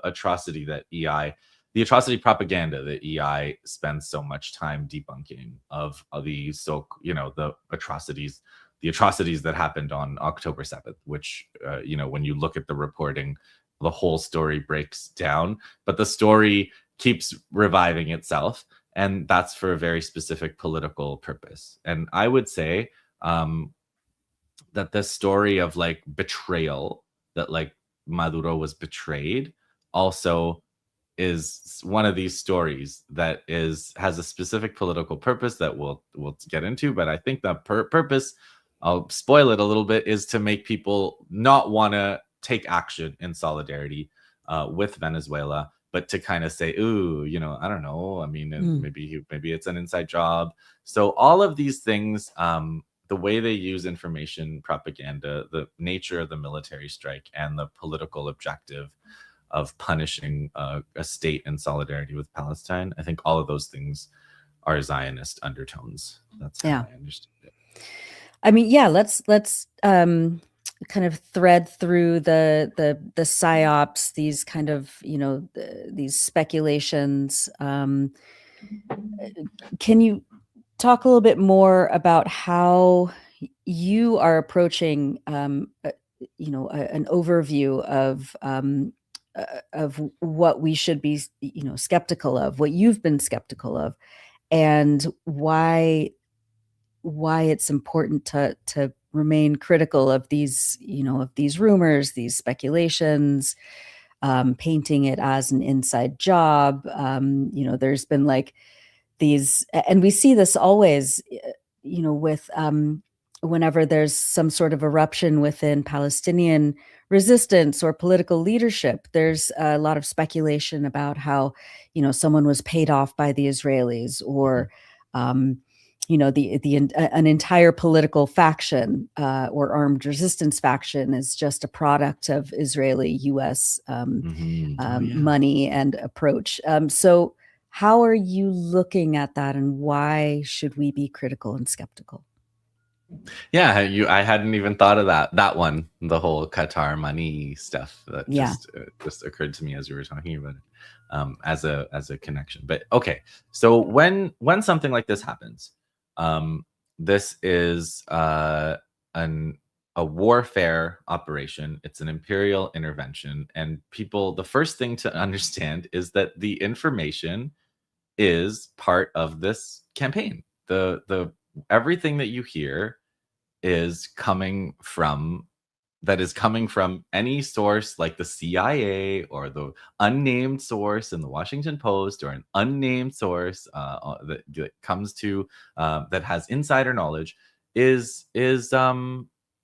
atrocity that the atrocity propaganda that EI spends so much time debunking of the the atrocities that happened on October 7th, which when you look at the reporting, the whole story breaks down, but the story keeps reviving itself, and that's for a very specific political purpose. And I would say that the story of like betrayal, that like Maduro was betrayed, also is one of these stories that has a specific political purpose that we'll get into. But I think the purpose, I'll spoil it a little bit, is to make people not want to take action in solidarity with Venezuela, but to kind of say, ooh, I don't know. I mean, maybe it's an inside job. So all of these things, the way they use information propaganda, the nature of the military strike, and the political objective of punishing a state in solidarity with Palestine, I think all of those things are Zionist undertones. That's how I understand it. I mean, let's kind of thread through the psyops, these kind of these speculations. Can you talk a little bit more about how you are approaching an overview of what we should be skeptical of, what you've been skeptical of, and why it's important to remain critical of these rumors, these speculations, painting it as an inside job. There's been like these, and we see this always, with whenever there's some sort of eruption within Palestinian resistance or political leadership, there's a lot of speculation about how, someone was paid off by the Israelis, or, an entire political faction or armed resistance faction is just a product of Israeli-U.S. Money and approach. So how are you looking at that, and why should we be critical and skeptical? Yeah, I hadn't even thought of that one, the whole Qatar money stuff that just occurred to me as you were talking about it, as a connection. But okay, so when something like this happens, this is a warfare operation. It's an imperial intervention, and the first thing to understand is that the information is part of this campaign. The everything that you hear is coming from any source, like the CIA or the unnamed source in the Washington Post, or an unnamed source that comes to that has insider knowledge, is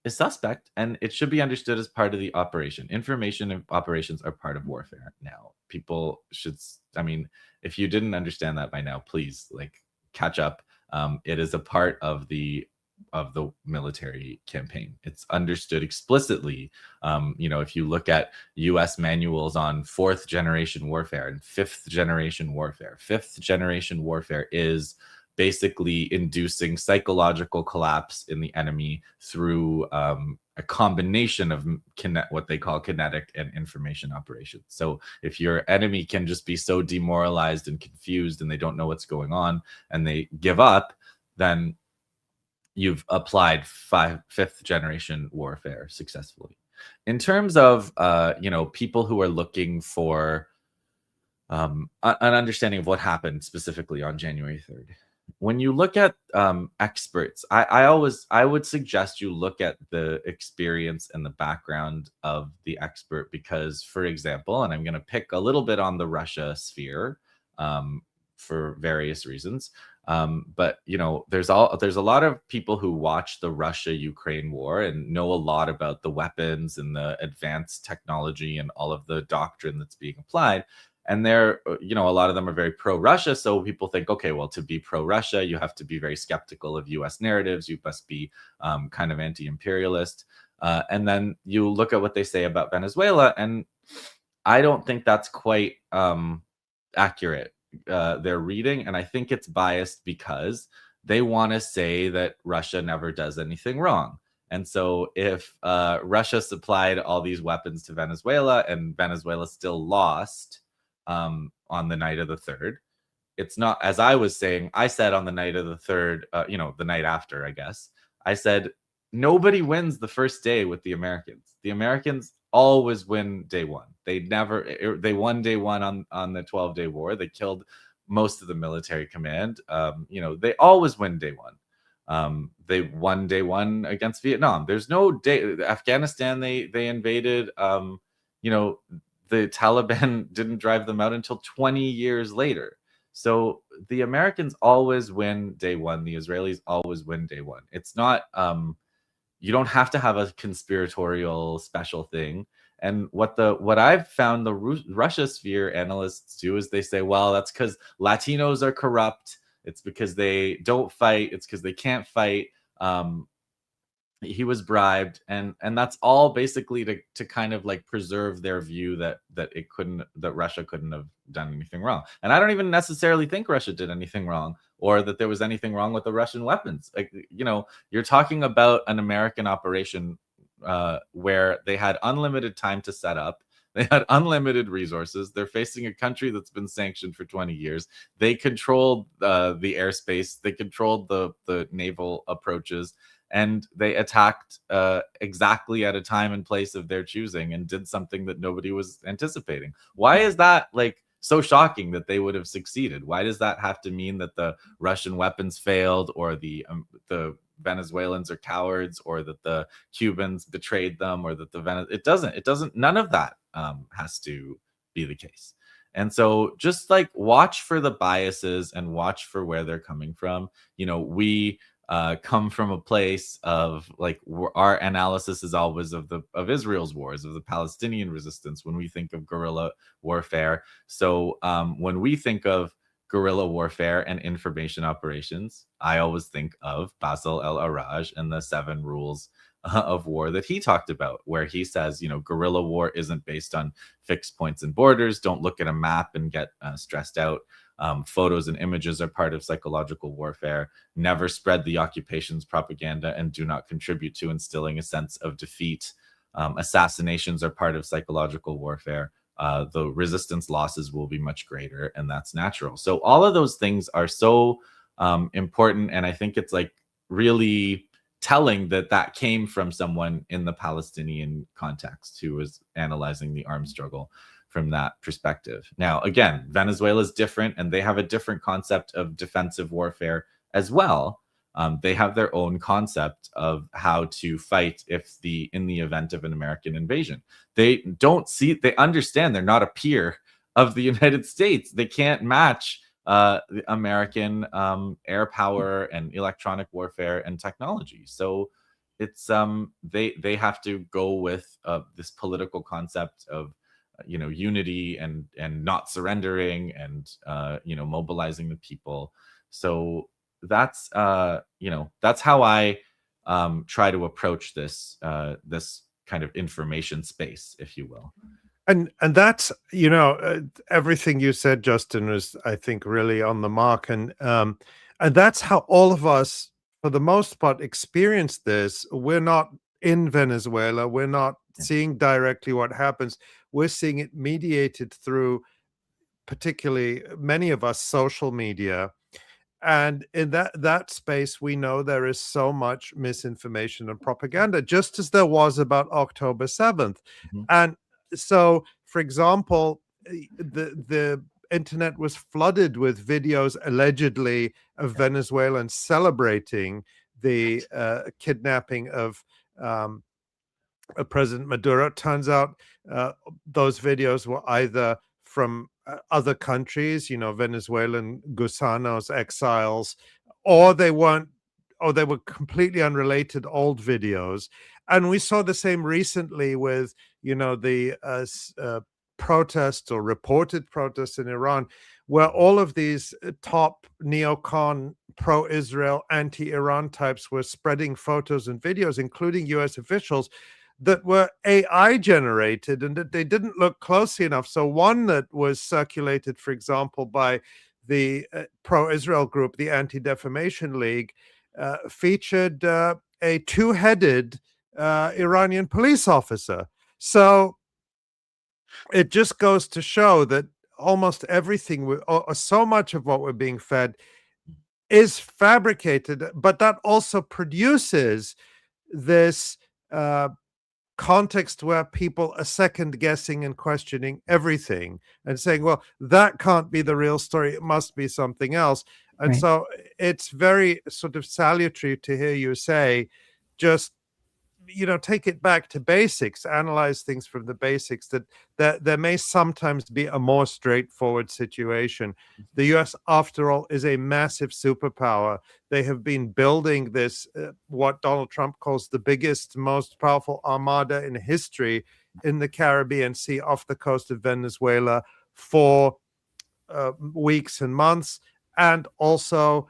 suspect, and it should be understood as part of the operation. Information and operations are part of warfare. Now, people should, if you didn't understand that by now, please catch up. It is a part of the military campaign. It's understood explicitly. If you look at U.S. manuals on 4th generation warfare and 5th generation warfare, 5th generation warfare is basically inducing psychological collapse in the enemy through a combination of what they call kinetic and information operations. So if your enemy can just be so demoralized and confused and they don't know what's going on and they give up, then you've applied 5th generation warfare successfully. In terms of people who are looking for an understanding of what happened specifically on January 3rd. When you look at experts, I would suggest you look at the experience and the background of the expert because, for example, and I'm going to pick a little bit on the Russia sphere for various reasons, but you know, there's a lot of people who watch the Russia-Ukraine war and know a lot about the weapons and the advanced technology and all of the doctrine that's being applied. And they're, you know, a lot of them are very pro-Russia. So people think, okay, well, to be pro-Russia, you have to be very skeptical of U.S. narratives. You must be kind of anti-imperialist. And then you look at what they say about Venezuela, and I don't think that's quite accurate. Their reading, and I think it's biased because they want to say that Russia never does anything wrong. And so if Russia supplied all these weapons to Venezuela and Venezuela still lost on the night of the 3rd, it's not, as I was saying, I said on the night of the 3rd, you know, the night after, I guess, I said, nobody wins the first day with the Americans. The Americans always win day one. They won day one on the 12-day war. They killed most of the military command. You know, they always win day one. They won day one against Vietnam. There's no day. Afghanistan, they invaded. You know, the Taliban didn't drive them out until 20 years later. So the Americans always win day one. The Israelis always win day one. It's not, you don't have to have a conspiratorial special thing. And what I've found the Russia sphere analysts do is they say, well, that's because Latinos are corrupt. It's because they don't fight. It's because they can't fight. He was bribed, and that's all basically to kind of like preserve their view that Russia couldn't have done anything wrong. And I don't even necessarily think Russia did anything wrong, or that there was anything wrong with the Russian weapons. Like, you know, you're talking about an American operation where they had unlimited time to set up. They had unlimited resources. They're facing a country that's been sanctioned for 20 years. They controlled the airspace. They controlled the naval approaches. And they attacked exactly at a time and place of their choosing and did something that nobody was anticipating. Why is that like so shocking that they would have succeeded? Why does that have to mean that the Russian weapons failed, or the Venezuelans are cowards, or that the Cubans betrayed them, or that it doesn't, none of that has to be the case. And so just like watch for the biases and watch for where they're coming from. You know, we come from a place of like, our analysis is always of Israel's wars, of the Palestinian resistance when we think of guerrilla warfare. So when we think of guerrilla warfare and information operations, I always think of Basil el-Araj and the 7 rules of war that he talked about, where he says, you know, guerrilla war isn't based on fixed points and borders. Don't look at a map and get stressed out. Photos and images are part of psychological warfare. Never spread the occupation's propaganda and do not contribute to instilling a sense of defeat. Assassinations are part of psychological warfare. The resistance losses will be much greater, and that's natural. So all of those things are so important, and I think it's like really telling that came from someone in the Palestinian context who was analyzing the armed struggle from that perspective. Now, again, Venezuela is different, and they have a different concept of defensive warfare as well. They have their own concept of how to fight in the event of an American invasion. They understand they're not a peer of the United States. They can't match the American air power and electronic warfare and technology. So it's they have to go with this political concept of unity and not surrendering and mobilizing the people. So that's that's how I try to approach this this kind of information space, if you will. And that's everything you said, Justin, was, I think, really on the mark, and that's how all of us, for the most part, experience this. We're not in Venezuela. We're not seeing directly what happens. We're seeing it mediated through, particularly many of us, social media. And in that space, we know there is so much misinformation and propaganda, just as there was about October 7th. Mm-hmm. And so, for example, the internet was flooded with videos allegedly of Venezuelans celebrating the kidnapping of President Maduro. It turns out those videos were either from other countries, Venezuelan gusanos, exiles, or they weren't, or they were completely unrelated old videos. And we saw the same recently with, the protests or reported protests in Iran, where all of these top neocon, pro-Israel, anti-Iran types were spreading photos and videos, including US officials, that were AI generated and that they didn't look closely enough. So one that was circulated, for example, by the pro-Israel group, the Anti-Defamation League, featured a two-headed Iranian police officer. So it just goes to show that almost everything, or so much of what we're being fed, is fabricated, but that also produces this context where people are second guessing and questioning everything and saying, well, that can't be the real story, it must be something else. And Right. so it's very sort of salutary to hear you say, just take it back to basics, analyze things from the basics, that there may sometimes be a more straightforward situation. The US, after all, is a massive superpower. They have been building this, what Donald Trump calls the biggest, most powerful armada in history in the Caribbean Sea off the coast of Venezuela for weeks and months, and also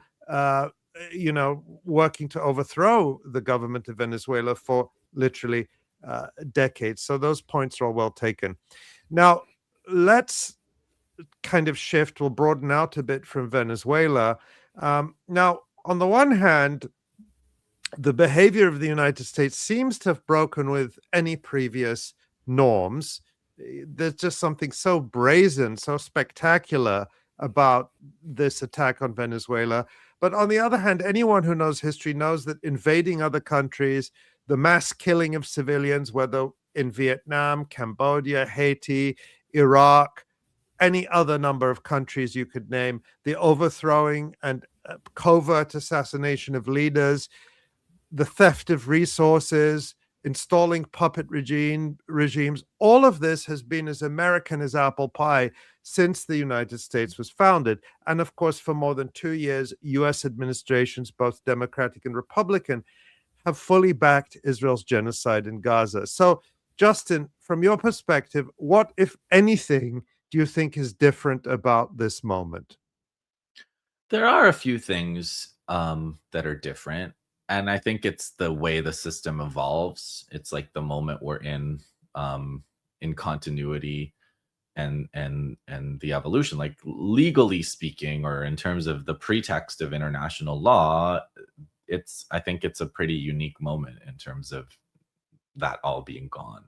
working to overthrow the government of Venezuela for literally decades. So those points are all well taken. Now, let's kind of shift, we'll broaden out a bit from Venezuela. Now, on the one hand, the behavior of the United States seems to have broken with any previous norms. There's just something so brazen, so spectacular about this attack on Venezuela. But on the other hand, anyone who knows history knows that invading other countries, the mass killing of civilians, whether in Vietnam, Cambodia, Haiti, Iraq, any other number of countries you could name, the overthrowing and covert assassination of leaders, the theft of resources, installing puppet regimes, all of this has been as American as apple pie since the United States was founded. And of course, for more than 2 years, US administrations, both Democratic and Republican, have fully backed Israel's genocide in Gaza. So, Justin, from your perspective, what, if anything, do you think is different about this moment? There are a few things that are different. And I think it's the way the system evolves. It's like the moment we're in continuity and the evolution. Like legally speaking, or in terms of the pretext of international law, I think it's a pretty unique moment in terms of that all being gone.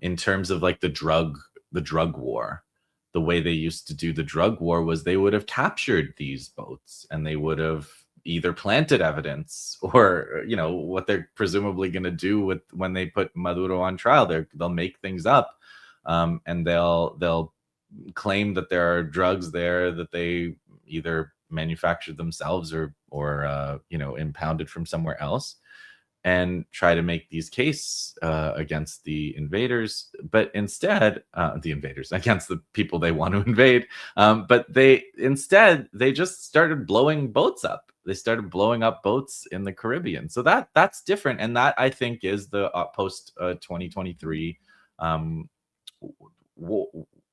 In terms of like the drug war, the way they used to do the drug war was they would have captured these boats and they would have either planted evidence, or what they're presumably going to do with when they put Maduro on trial, they'll make things up, and they'll claim that there are drugs there that they either manufactured themselves or impounded from somewhere else, and try to make these cases against the invaders, but instead the invaders against the people they want to invade, but they just started blowing boats up. They started blowing up boats in the Caribbean. So that's different, and that I think is the post 2023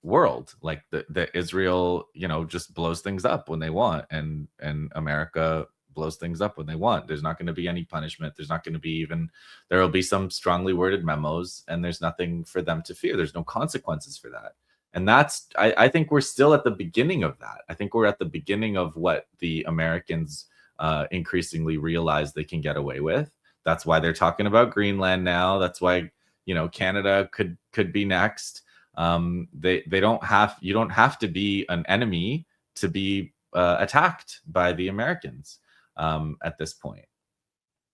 world. Like the Israel, just blows things up when they want, and America blows things up when they want. There's not going to be any punishment. There's not going to be there will be some strongly worded memos, and there's nothing for them to fear. There's no consequences for that. And I think we're still at the beginning of that. I think we're at the beginning of what the Americans increasingly realize they can get away with. That's why they're talking about Greenland now. That's why, Canada could be next. You don't have to be an enemy to be attacked by the Americans at this point.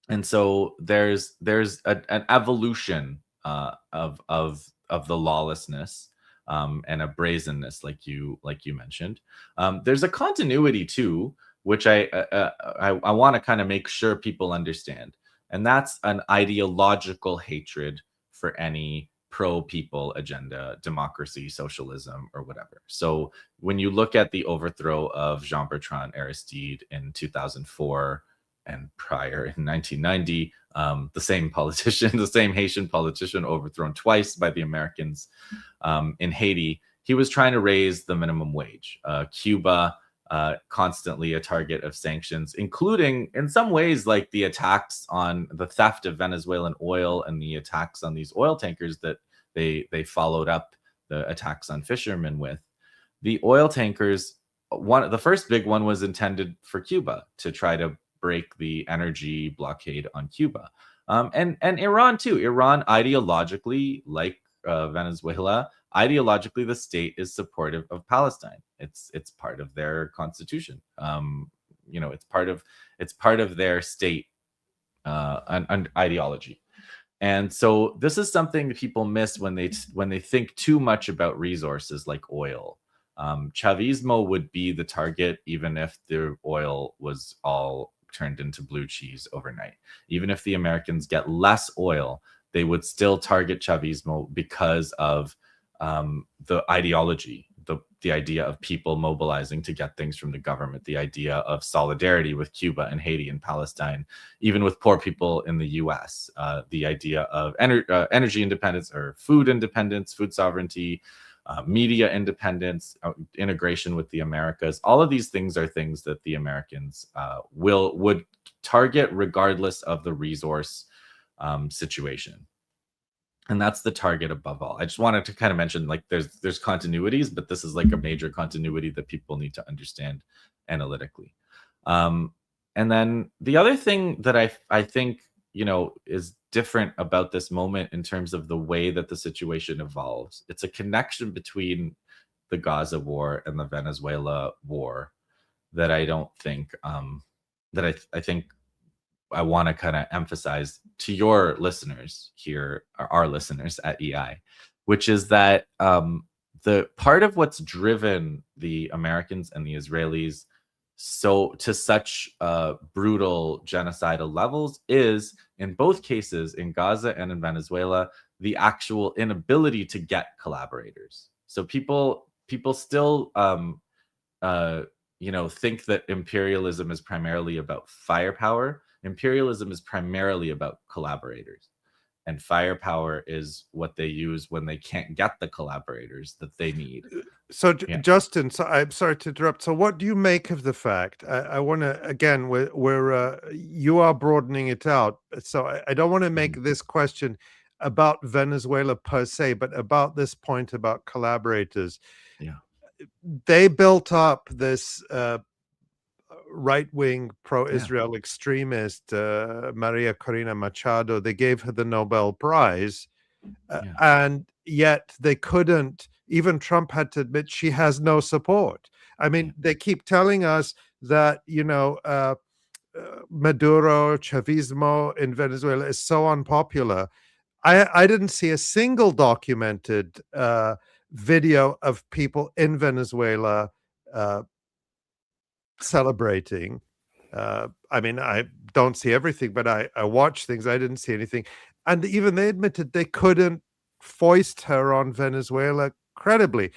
And so there's an evolution of the lawlessness and a brazenness, like you mentioned. There's a continuity too, which I want to kind of make sure people understand, and that's an ideological hatred for any pro-people agenda, democracy, socialism, or whatever. So when you look at the overthrow of Jean-Bertrand Aristide in 2004 and prior in 1990, the same politician, the same Haitian politician overthrown twice by the Americans in Haiti, he was trying to raise the minimum wage. Cuba, constantly a target of sanctions, including in some ways like the attacks on the theft of Venezuelan oil and the attacks on these oil tankers that they followed up the attacks on fishermen with. The oil tankers, the first big one was intended for Cuba to try to break the energy blockade on Cuba. And Iran too. Iran ideologically, like Venezuela, ideologically, the state is supportive of Palestine. It's part of their constitution. It's part of their state ideology. And so this is something that people miss when they think too much about resources like oil. Chavismo would be the target even if the oil was all turned into blue cheese overnight. Even if the Americans get less oil, they would still target Chavismo because of the ideology, the idea of people mobilizing to get things from the government, the idea of solidarity with Cuba and Haiti and Palestine, even with poor people in the US, the idea of energy independence or food independence, food sovereignty, media independence, integration with the Americas. All of these things are things that the Americans would target regardless of the resource situation. And that's the target above all. I just wanted to kind of mention, like, there's continuities, but this is like a major continuity that people need to understand analytically. And then the other thing that I think, is different about this moment in terms of the way that the situation evolves. It's a connection between the Gaza war and the Venezuela war that I don't think, that I think I want to kind of emphasize to your listeners here, our listeners at EI, which is that the part of what's driven the Americans and the Israelis to such brutal genocidal levels is, in both cases, in Gaza and in Venezuela, the actual inability to get collaborators. So people still think that imperialism is primarily about firepower. Imperialism is primarily about collaborators, and firepower is what they use when they can't get the collaborators that they need. So, yeah. Justin, so I'm sorry to interrupt. So what do you make of the fact? I want to, again, you are broadening it out. So I don't want to make this question about Venezuela per se, but about this point about collaborators. Yeah. They built up this right-wing pro-Israel extremist, Maria Corina Machado. They gave her the Nobel Prize, and yet they couldn't. Even Trump had to admit she has no support. I mean, they keep telling us that, Maduro, Chavismo in Venezuela is so unpopular. I didn't see a single documented video of people in Venezuela celebrating. I mean, I don't see everything, but I watch things. I didn't see anything. And even they admitted they couldn't foist her on Venezuela credibly.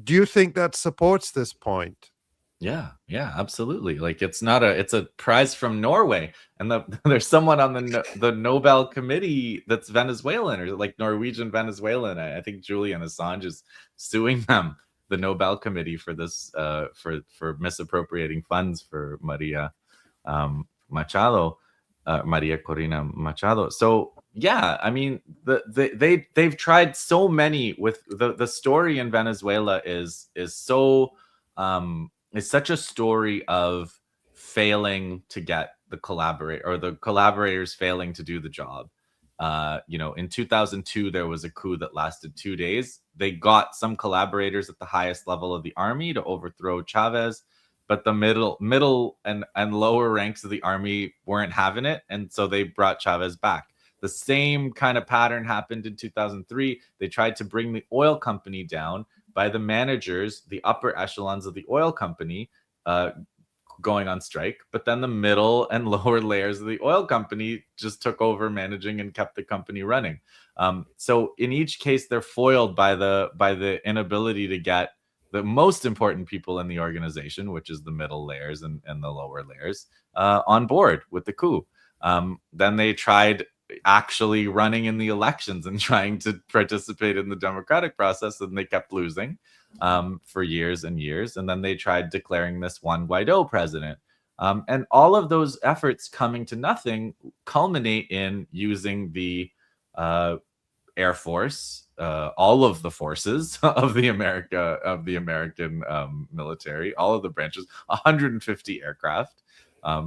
Do you think that supports this point? Yeah, absolutely. Like, it's a prize from Norway, and there's someone on the Nobel committee that's Venezuelan, or like Norwegian Venezuelan. I think Julian Assange is suing them, the Nobel Committee, for this for misappropriating funds for Maria Machado, Maria Corina Machado. So yeah, I mean, they've tried so many. With the story in Venezuela is such a story of failing to get the collaborators failing to do the job. In 2002, there was a coup that lasted 2 days. They got some collaborators at the highest level of the army to overthrow Chavez, but the middle and lower ranks of the army weren't having it, and so they brought Chavez back. The same kind of pattern happened in 2003. They tried to bring the oil company down by the managers, the upper echelons of the oil company, going on strike, but then the middle and lower layers of the oil company just took over managing and kept the company running. So in each case, they're foiled by the inability to get the most important people in the organization, which is the middle layers and the lower layers, on board with the coup. Then they tried actually running in the elections and trying to participate in the democratic process, and they kept losing for years and years. And then they tried declaring this Juan Guaido president. And all of those efforts coming to nothing culminate in using the Air Force, all of the forces of the American military, all of the branches, 150 aircraft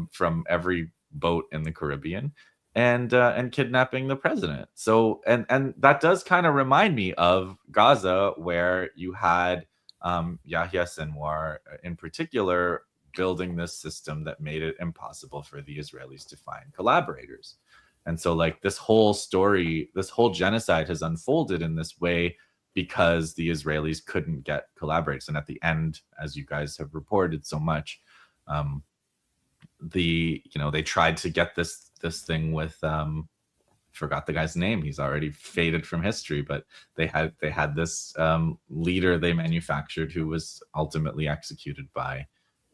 from every boat in the Caribbean, and kidnapping the president. So and that does kind of remind me of Gaza, where you had Yahya Sinwar in particular building this system that made it impossible for the Israelis to find collaborators. And so like this whole story, this whole genocide has unfolded in this way because the Israelis couldn't get collaborators. And at the end, as you guys have reported so much, they tried to get this thing with forgot the guy's name. He's already faded from history, but they had this leader they manufactured who was ultimately executed by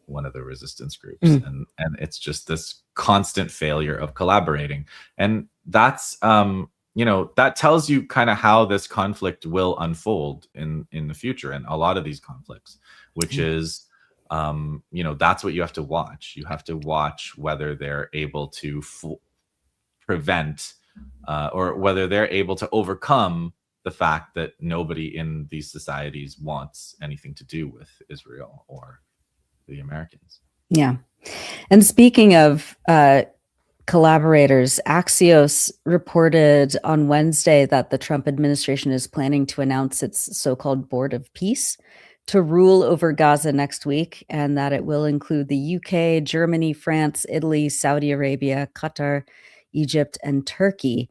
one of the resistance groups. And it's just this constant failure of collaborating. And that's that tells you kind of how this conflict will unfold in the future, and a lot of these conflicts, which is that's what you have to watch. You have to watch whether they're able to prevent or whether they're able to overcome the fact that nobody in these societies wants anything to do with Israel or the Americans. Yeah. And speaking of collaborators, Axios reported on Wednesday that the Trump administration is planning to announce its so-called Board of Peace to rule over Gaza next week, and that it will include the UK, Germany, France, Italy, Saudi Arabia, Qatar, Egypt, and Turkey.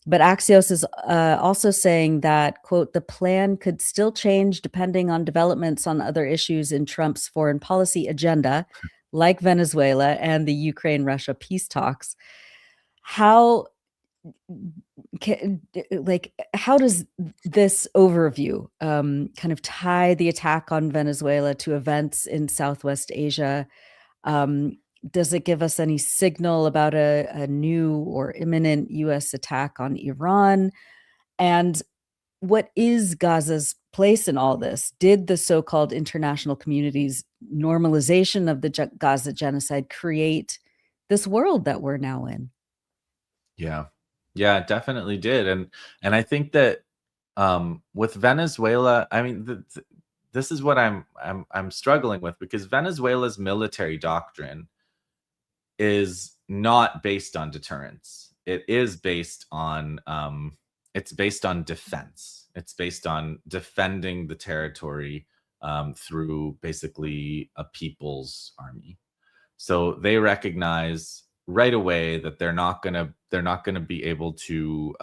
But Axios is also saying that, quote, the plan could still change depending on developments on other issues in Trump's foreign policy agenda, like Venezuela and the Ukraine-Russia peace talks. How does this overview kind of tie the attack on Venezuela to events in Southwest Asia? Does it give us any signal about a new or imminent U.S. attack on Iran? And what is Gaza's place in all this? Did the so-called international community's normalization of the Gaza genocide create this world that we're now in? Yeah, it definitely did. And I think that with Venezuela, I mean, this is what I'm struggling with, because Venezuela's military doctrine is not based on deterrence. It is based on defense. It's based on defending the territory through basically a people's army. So they recognize right away that they're not gonna be able to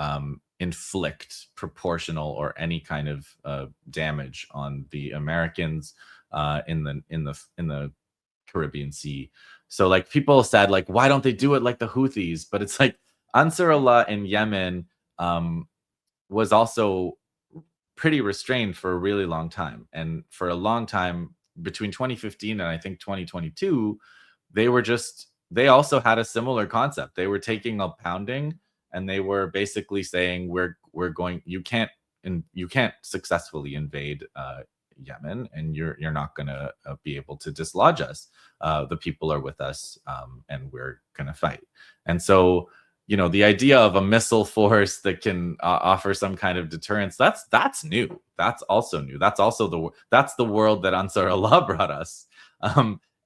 inflict proportional or any kind of damage on the Americans in the Caribbean Sea. So like people said, like, why don't they do it like the Houthis? But it's like Ansar Allah in Yemen was also pretty restrained for a really long time. And for a long time, between 2015 and I think 2022, they also had a similar concept. They were taking a pounding, and they were basically saying, you can't successfully invade Yemen, and you're not gonna be able to dislodge us. The people are with us, and we're gonna fight. And so, the idea of a missile force that can offer some kind of deterrence, that's new. That's also new. That's the world that Ansar Allah brought us.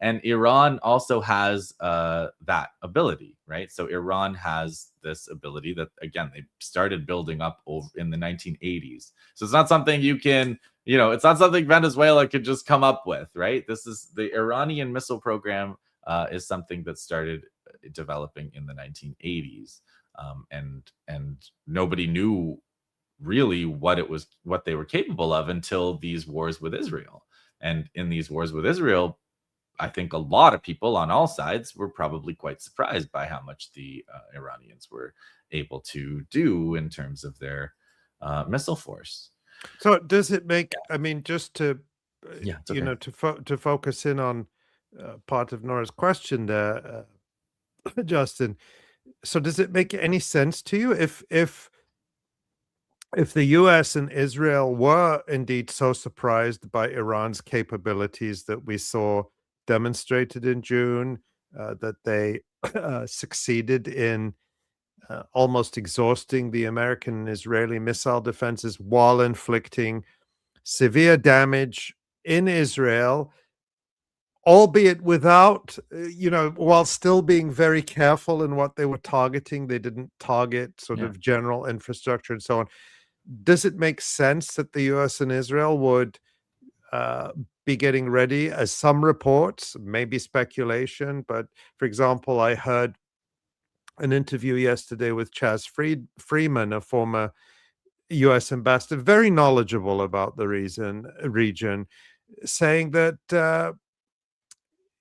And Iran also has that ability, right? So Iran has this ability that, again, they started building up in the 1980s. So it's not something you can, it's not something Venezuela could just come up with, right? This is the Iranian missile program is something that started developing in the 1980s. and nobody knew really what they were capable of until these wars with Israel. And in these wars with Israel, I think a lot of people on all sides were probably quite surprised by how much the Iranians were able to do in terms of their missile force. So does it make, I mean, just to, Yeah, it's you okay. know, to focus in on part of Nora's question there, Justin, so does it make any sense to you if the US and Israel were indeed so surprised by Iran's capabilities that we saw demonstrated in June, that they succeeded in almost exhausting the American and Israeli missile defenses while inflicting severe damage in Israel, albeit without, while still being very careful in what they were targeting. They didn't target sort of general infrastructure and so on. Does it make sense that the US and Israel would be getting ready, as some reports, maybe speculation, but for example, I heard an interview yesterday with Chaz Freeman, a former US ambassador, very knowledgeable about the region, saying that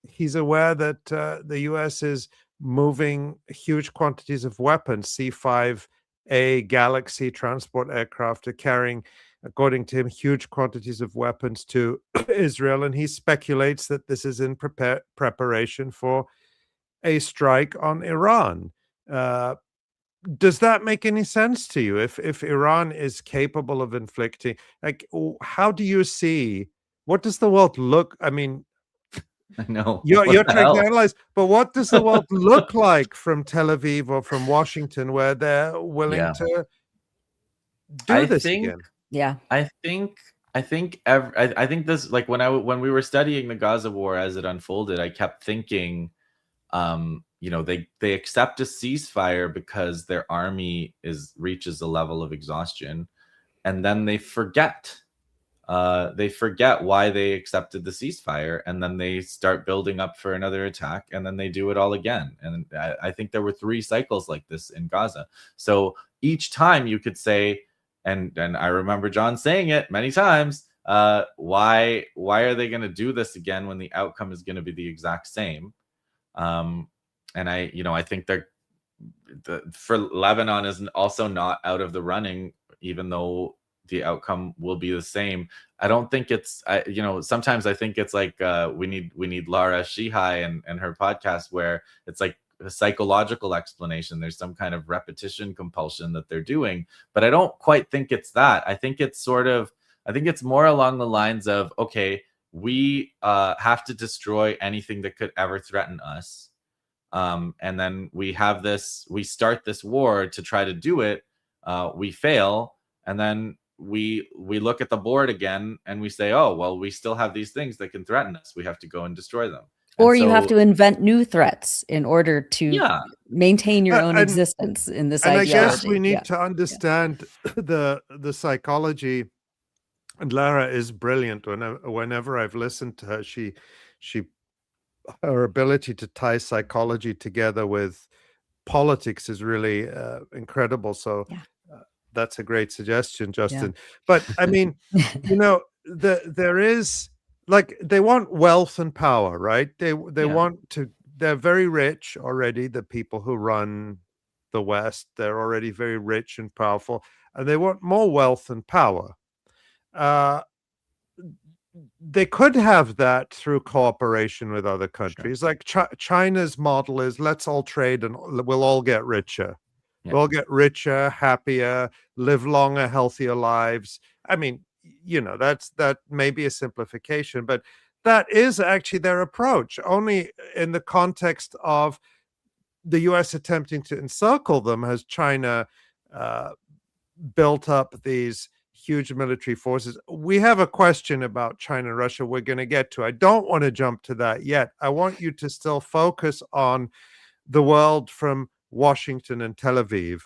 he's aware that the US is moving huge quantities of weapons. C-5A Galaxy transport aircraft are carrying, according to him, huge quantities of weapons to Israel, and he speculates that this is in preparation for a strike on Iran. Does that make any sense to you? If Iran is capable of inflicting, like, how do you see? What does the world look? I mean, I know you're trying to analyze, but what does the world look like from Tel Aviv or from Washington, where they're willing to do this again? Yeah, I think this, like, when we were studying the Gaza war as it unfolded, I kept thinking, they accept a ceasefire because their army reaches a level of exhaustion, and then they forget why they accepted the ceasefire, and then they start building up for another attack, and then they do it all again. And I think there were 3 cycles like this in Gaza. So each time you could say, and I remember Jon saying it many times, why are they going to do this again when the outcome is going to be the exact same? And I think for Lebanon is also not out of the running, even though the outcome will be the same. I don't think it's, sometimes I think it's like we need Laura Shihai and her podcast, where it's like a psychological explanation. There's some kind of repetition compulsion that they're doing, but I don't quite think it's that. I think it's more along the lines of, okay, we have to destroy anything that could ever threaten us. And then we start this war to try to do it. We fail. And then we look at the board again and we say, oh, well, we still have these things that can threaten us. We have to go and destroy them. Or you have to invent new threats in order to maintain your own existence in this ideology. And I guess we need to understand the psychology. And Lara is brilliant. Whenever I've listened to her, her ability to tie psychology together with politics is really incredible. So that's a great suggestion, Justin. But I mean, there is, like, they want wealth and power, right? They want to. They're very rich already. The people who run the West, they're already very rich and powerful, and they want more wealth and power. They could have that through cooperation with other countries. Sure. Like China's model is, let's all trade and we'll all get richer. Yeah. We'll get richer, happier, live longer, healthier lives. I mean, that may be a simplification, but that is actually their approach, only in the context of the US attempting to encircle them has China built up these huge military forces. We have a question about China and Russia we're going to get to. I don't want to jump to that yet. I want you to still focus on the world from Washington and Tel Aviv.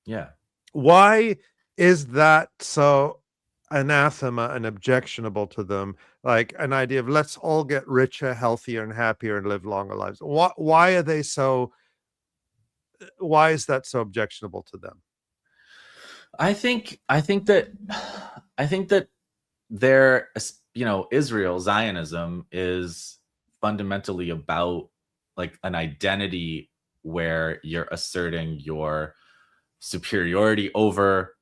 Yeah. Why is that so anathema and objectionable to them? Like an idea of, let's all get richer, healthier, and happier and live longer lives. Why are they so why is that so objectionable to them? I think that their, Israel, Zionism is fundamentally about like an identity where you're asserting your superiority over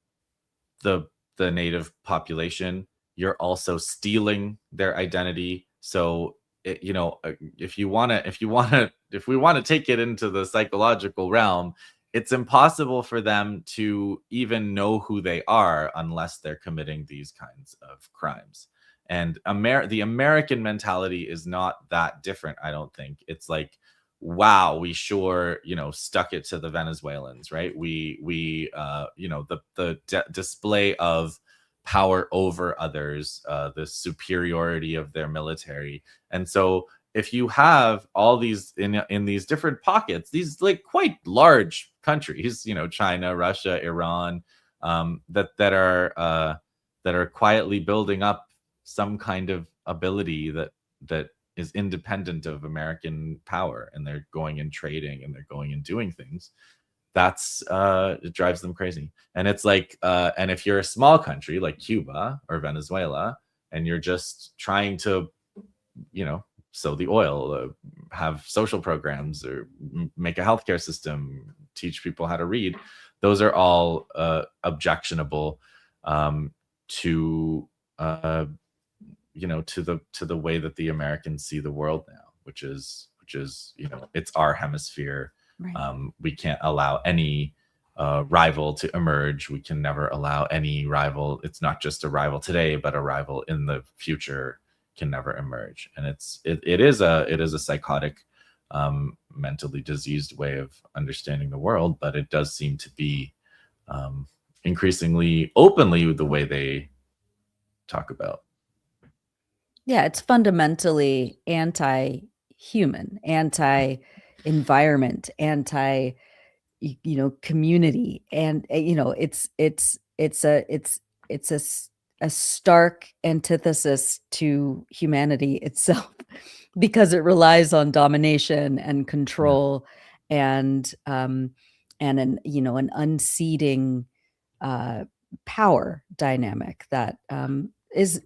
the native population. You're also stealing their identity. So if we want to take it into the psychological realm, it's impossible for them to even know who they are unless they're committing these kinds of crimes. And the American mentality is not that different, I don't think. It's like, wow, we sure, stuck it to the Venezuelans, right? The display of power over others, the superiority of their military. And so if you have all these in these different pockets, these like quite large countries, China, Russia, Iran, that are quietly building up some kind of ability that is independent of American power, and they're going and trading and they're going and doing things, that's it drives them crazy. And it's like, and if you're a small country like Cuba or Venezuela, and you're just trying to, sow the oil, have social programs, or make a healthcare system, teach people how to read, those are all objectionable to to the way that the Americans see the world now, which is it's our hemisphere. Right. We can't allow any rival to emerge. We can never allow any rival. It's not just a rival today, but a rival in the future can never emerge. And it is a psychotic, mentally diseased way of understanding the world, but it does seem to be increasingly openly the way they talk about. Yeah, it's fundamentally anti-human, anti-environment, community, and it's a stark antithesis to humanity itself, because it relies on domination and control, and an unseating power dynamic that is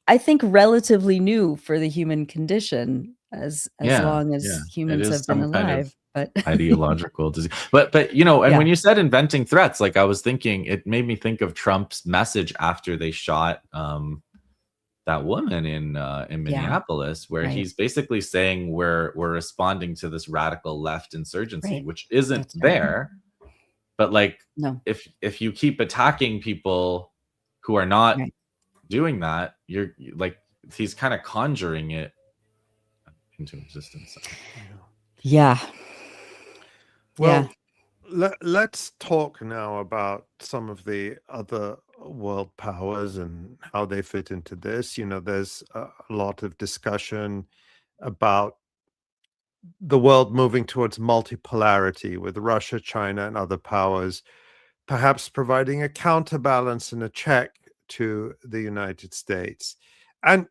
I think relatively new for the human condition, as long as humans have been alive. But ideological disease. But and when you said inventing threats, like I was thinking, it made me think of Trump's message after they shot that woman in Minneapolis, where he's basically saying we're responding to this radical left insurgency, which isn't there. But like, if you keep attacking people who are not doing that, you're like, he's kind of conjuring it into existence. Yeah. Well, let's talk now about some of the other world powers and how they fit into this. There's a lot of discussion about the world moving towards multipolarity, with Russia, China, and other powers perhaps providing a counterbalance and a check to the United States. And,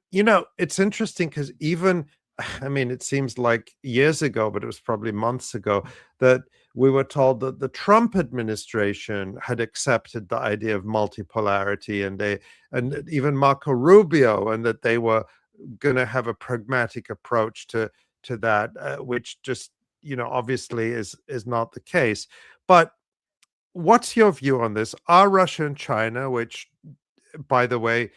it's interesting because it seems like years ago, but it was probably months ago, that we were told that the Trump administration had accepted the idea of multipolarity, and even Marco Rubio, and that they were going to have a pragmatic approach to that, which just, obviously is not the case. But what's your view on this? Are Russia and China, which, by the way,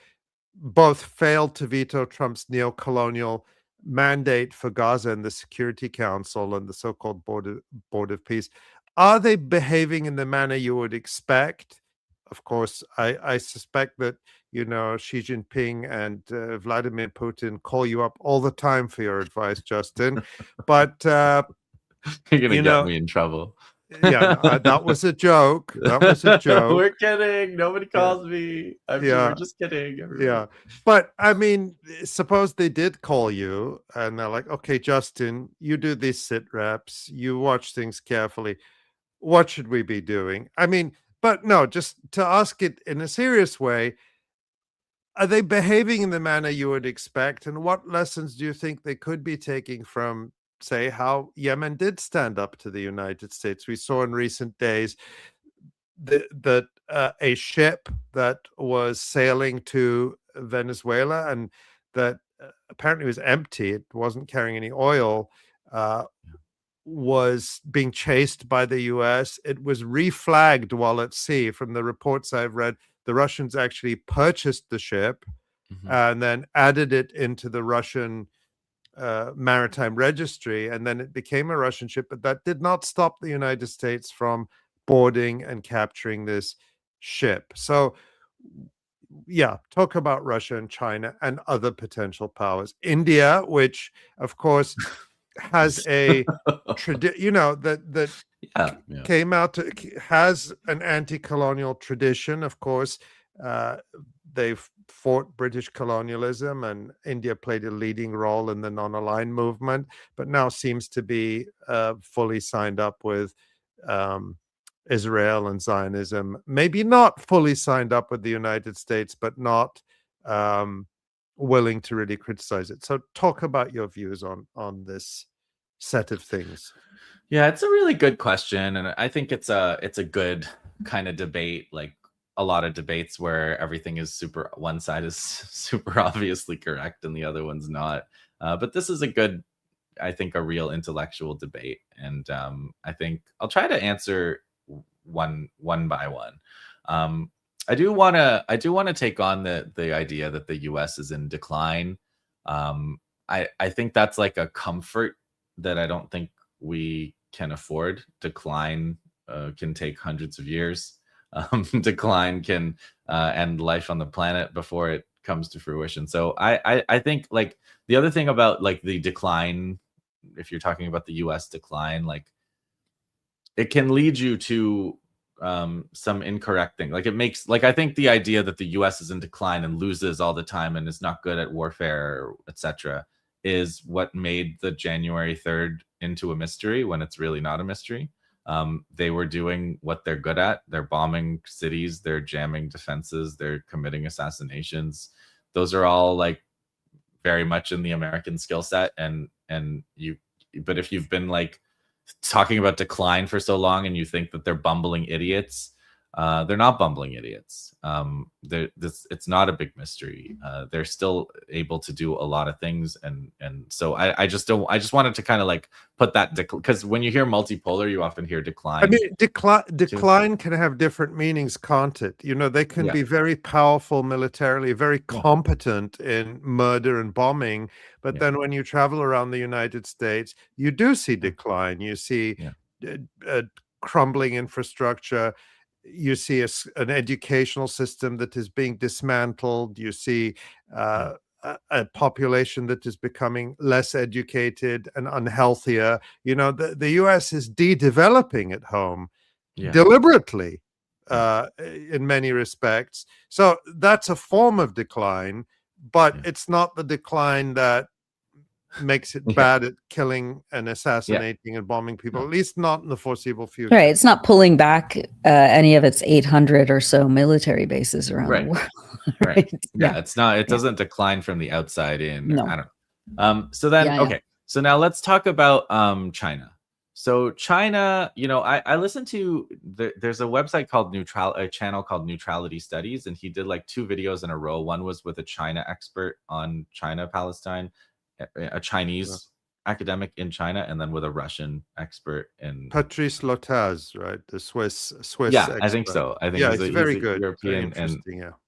both failed to veto Trump's neo-colonial mandate for Gaza in the Security Council and the so-called Board of Peace, are they behaving in the manner you would expect? Of course, I suspect that, Xi Jinping and Vladimir Putin call you up all the time for your advice, Justin. But you're going to get me in trouble. That was a joke. That was a joke. We're kidding. Nobody calls me. We're just kidding. Everybody. Yeah. But suppose they did call you and they're like, okay, Justin, you do these sit reps, you watch things carefully. What should we be doing? But no, just to ask it in a serious way, are they behaving in the manner you would expect? And what lessons do you think they could be taking from say how Yemen did stand up to the United States. We saw in recent days that a ship that was sailing to Venezuela and that apparently was empty, it wasn't carrying any oil, was being chased by the US. It was reflagged while at sea. From the reports I've read, the Russians actually purchased the ship and then added it into the Russian maritime registry, and then it became a Russian ship. But that did not stop the United States from boarding and capturing this ship. So, yeah, talk about Russia and China and other potential powers. India, which of course has a that came out to, has an anti-colonial tradition. Of course, they've fought British colonialism, and India played a leading role in the non-aligned movement, but now seems to be fully signed up with Israel and Zionism. Maybe not fully signed up with the United States, but not willing to really criticize it. So talk about your views on this set of things. Yeah, it's a really good question, and I think it's a good kind of debate, like a lot of debates where everything is super, one side is super obviously correct and the other one's not. But this is a good, I think, a real intellectual debate, and I think I'll try to answer one by one. I do want to take on the idea that the U.S. is in decline. I think that's like a comfort that I don't think we can afford. Decline can take hundreds of years. Decline can end life on the planet before it comes to fruition. So I think, like, the other thing about, like, the decline, if you're talking about the U.S. decline, like, it can lead you to some incorrect thing. Like, it makes, like, I think the idea that the U.S. is in decline and loses all the time and is not good at warfare, etc., is what made the January 3rd into a mystery when it's really not a mystery. They were doing what they're good at. They're bombing cities, they're jamming defenses, they're committing assassinations. Those are all, like, very much in the American skill set. But if you've been, like, talking about decline for so long and you think that they're bumbling idiots, they're not bumbling idiots. It's not a big mystery. They're still able to do a lot of things, and so I just wanted to kind of, like, put that, because when you hear multipolar, you often hear decline. I mean, decline can have different meanings, can't it? You know, they can be very powerful militarily, very competent in murder and bombing, but then when you travel around the United States, you do see decline. You see crumbling infrastructure. You see an educational system that is being dismantled. You see a population that is becoming less educated and unhealthier. You know, the US is de-developing at home deliberately in many respects. So that's a form of decline, but it's not the decline that makes it bad at killing and assassinating and bombing people, at least not in the foreseeable future. Right. It's not pulling back any of its 800 or so military bases around the world. Right. Yeah, it's not, it doesn't decline from the outside in. No. I don't know. So then, okay. So now let's talk about China. So China, you know, I listened to, there's a website called a channel called Neutrality Studies, and he did like 2 videos in a row. One was with a China expert on China, Palestine, a Chinese academic in China, and then with a Russian expert in Patrice Lotaz, right? The Swiss yeah, expert. I think so. I think he's very good. European,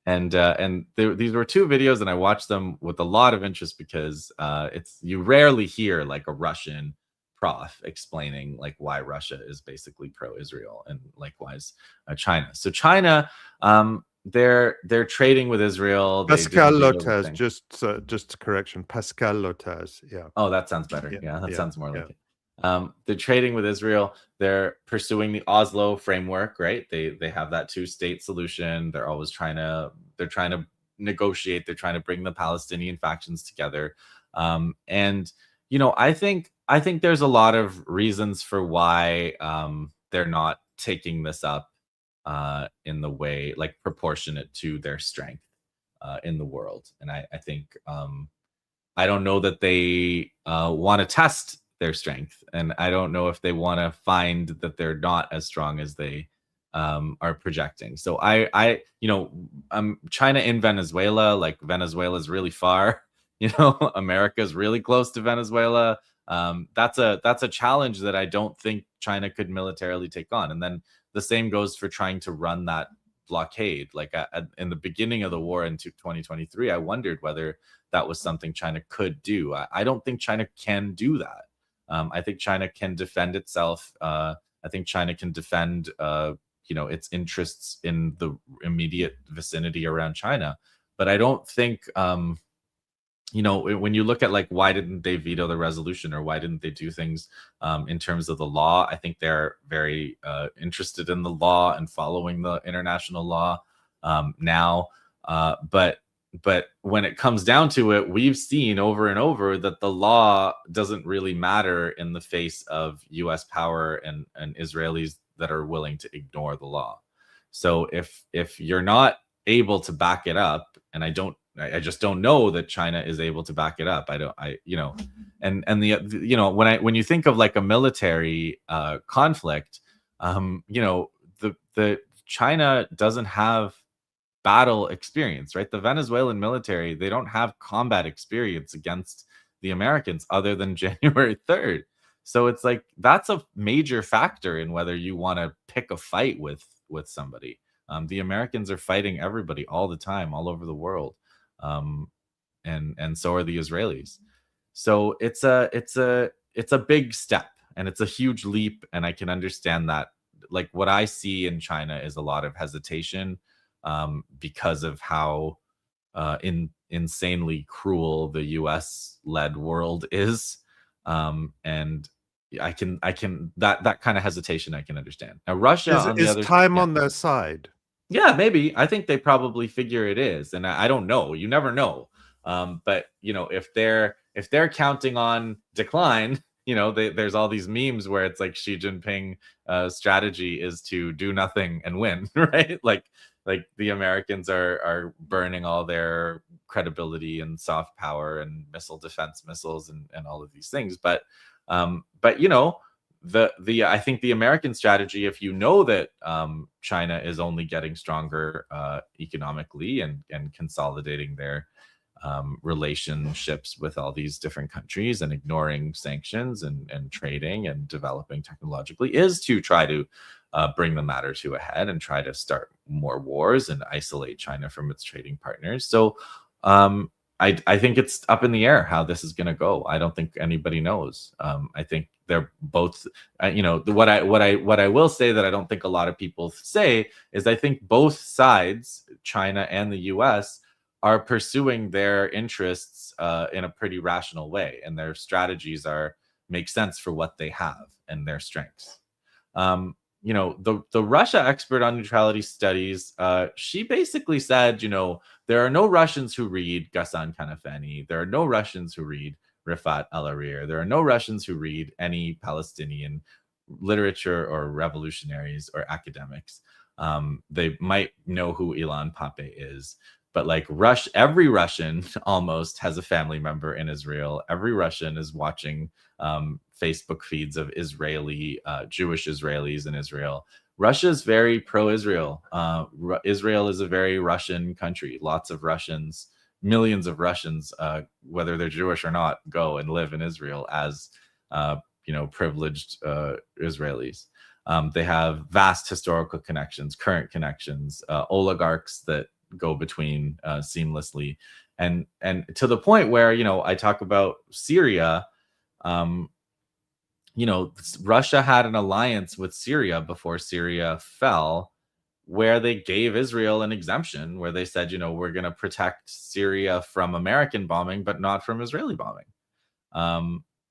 and these were 2 videos, and I watched them with a lot of interest because you rarely hear, like, a Russian prof explaining, like, why Russia is basically pro-Israel, and likewise China. So China, they're trading with Israel. Pascal Lotaz, just a correction. Pascal Lotaz, yeah. Oh, that sounds better. Yeah, that sounds more like it. They're trading with Israel. They're pursuing the Oslo framework, right? They have that 2-state solution. They're always trying to negotiate. They're trying to bring the Palestinian factions together. And you know, I think there's a lot of reasons for why they're not taking this up in the way, like, proportionate to their strength in the world. And I think I don't know that they want to test their strength, and I don't know if they want to find that they're not as strong as they are projecting. So China in Venezuela, like Venezuela is really far. America is really close to Venezuela. That's a challenge that I don't think China could militarily take on. And then the same goes for trying to run that blockade. Like in the beginning of the war in 2023, I wondered whether that was something China could do. I don't think China can do that. I think China can defend itself. I think China can defend its interests in the immediate vicinity around China. But I don't think when you look at like why didn't they veto the resolution, or why didn't they do things in terms of the law, I think they're very interested in the law and following the international law now. But when it comes down to it, we've seen over and over that the law doesn't really matter in the face of US power and Israelis that are willing to ignore the law. So if you're not able to back it up, and I just don't know that China is able to back it up. When you think of like a military conflict, the China doesn't have battle experience, right? The Venezuelan military, they don't have combat experience against the Americans other than January 3rd. So it's like that's a major factor in whether you want to pick a fight with somebody. The Americans are fighting everybody all the time, all over the world. And so are the Israelis. So it's a big step, and it's a huge leap, and I can understand that. Like what I see in China is a lot of hesitation because of how insanely cruel the US-led world is, and I can that kind of hesitation I can understand. Now Russia is time on their side. Yeah, maybe. I think they probably figure it is, and I don't know. You never know. But if they're counting on decline, there's all these memes where it's like Xi Jinping strategy is to do nothing and win, right? Like the Americans are burning all their credibility and soft power and defense missiles and all of these things. But I think the American strategy, if you know that China is only getting stronger economically and consolidating their relationships with all these different countries and ignoring sanctions and trading and developing technologically, is to try to bring the matter to a head and try to start more wars and isolate China from its trading partners. So I think it's up in the air how this is going to go. I don't think anybody knows. I think they're both, what I will say that I don't think a lot of people say is I think both sides, China and the US, are pursuing their interests in a pretty rational way, and their strategies make sense for what they have and their strengths. The Russia expert on neutrality studies, she basically said, there are no Russians who read Ghassan Kanafani. There are no Russians who read Rifat al-Hariri. There are no Russians who read any Palestinian literature or revolutionaries or academics. They might know who Ilan Pappé is, but like every Russian almost has a family member in Israel. Every Russian is watching Facebook feeds of Jewish Israelis in Israel. Russia is very pro-Israel. Israel is a very Russian country. Lots of Russians, millions of Russians, whether they're Jewish or not, go and live in Israel as privileged Israelis. They have vast historical connections, current connections, oligarchs that go between seamlessly, and to the point where I talk about Syria. Russia had an alliance with Syria before Syria fell, where they gave Israel an exemption, where they said, we're going to protect Syria from American bombing, but not from Israeli bombing.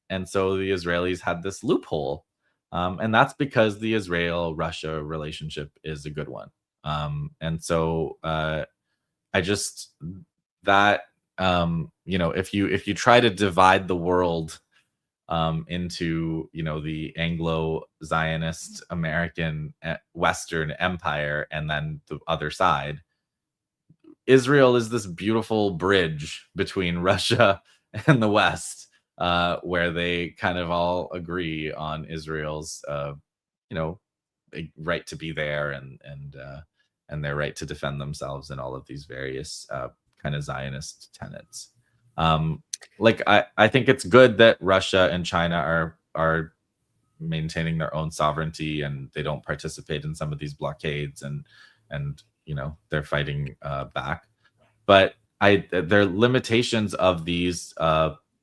And so the Israelis had this loophole. And that's because the Israel-Russia relationship is a good one. And so if you try to divide the world into the Anglo-Zionist American Western Empire and then the other side, Israel is this beautiful bridge between Russia and the West. where they kind of all agree on Israel's, right to be there and their right to defend themselves and all of these various kind of Zionist tenets. I think it's good that Russia and China are maintaining their own sovereignty and they don't participate in some of these blockades and they're fighting back. But there are limitations of these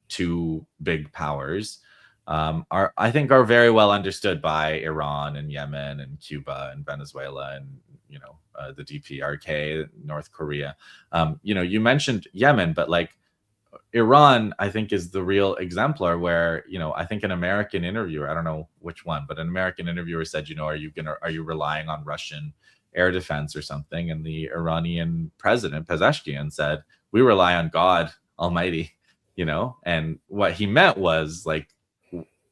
two big powers I think are very well understood by Iran and Yemen and Cuba and Venezuela and the DPRK, North Korea. You mentioned Yemen, but Iran, I think, is the real exemplar where, I think an American interviewer, I don't know which one, but an American interviewer said, are you relying on Russian air defense or something? And the Iranian president, Pezeshkian, said, we rely on God Almighty, and what he meant was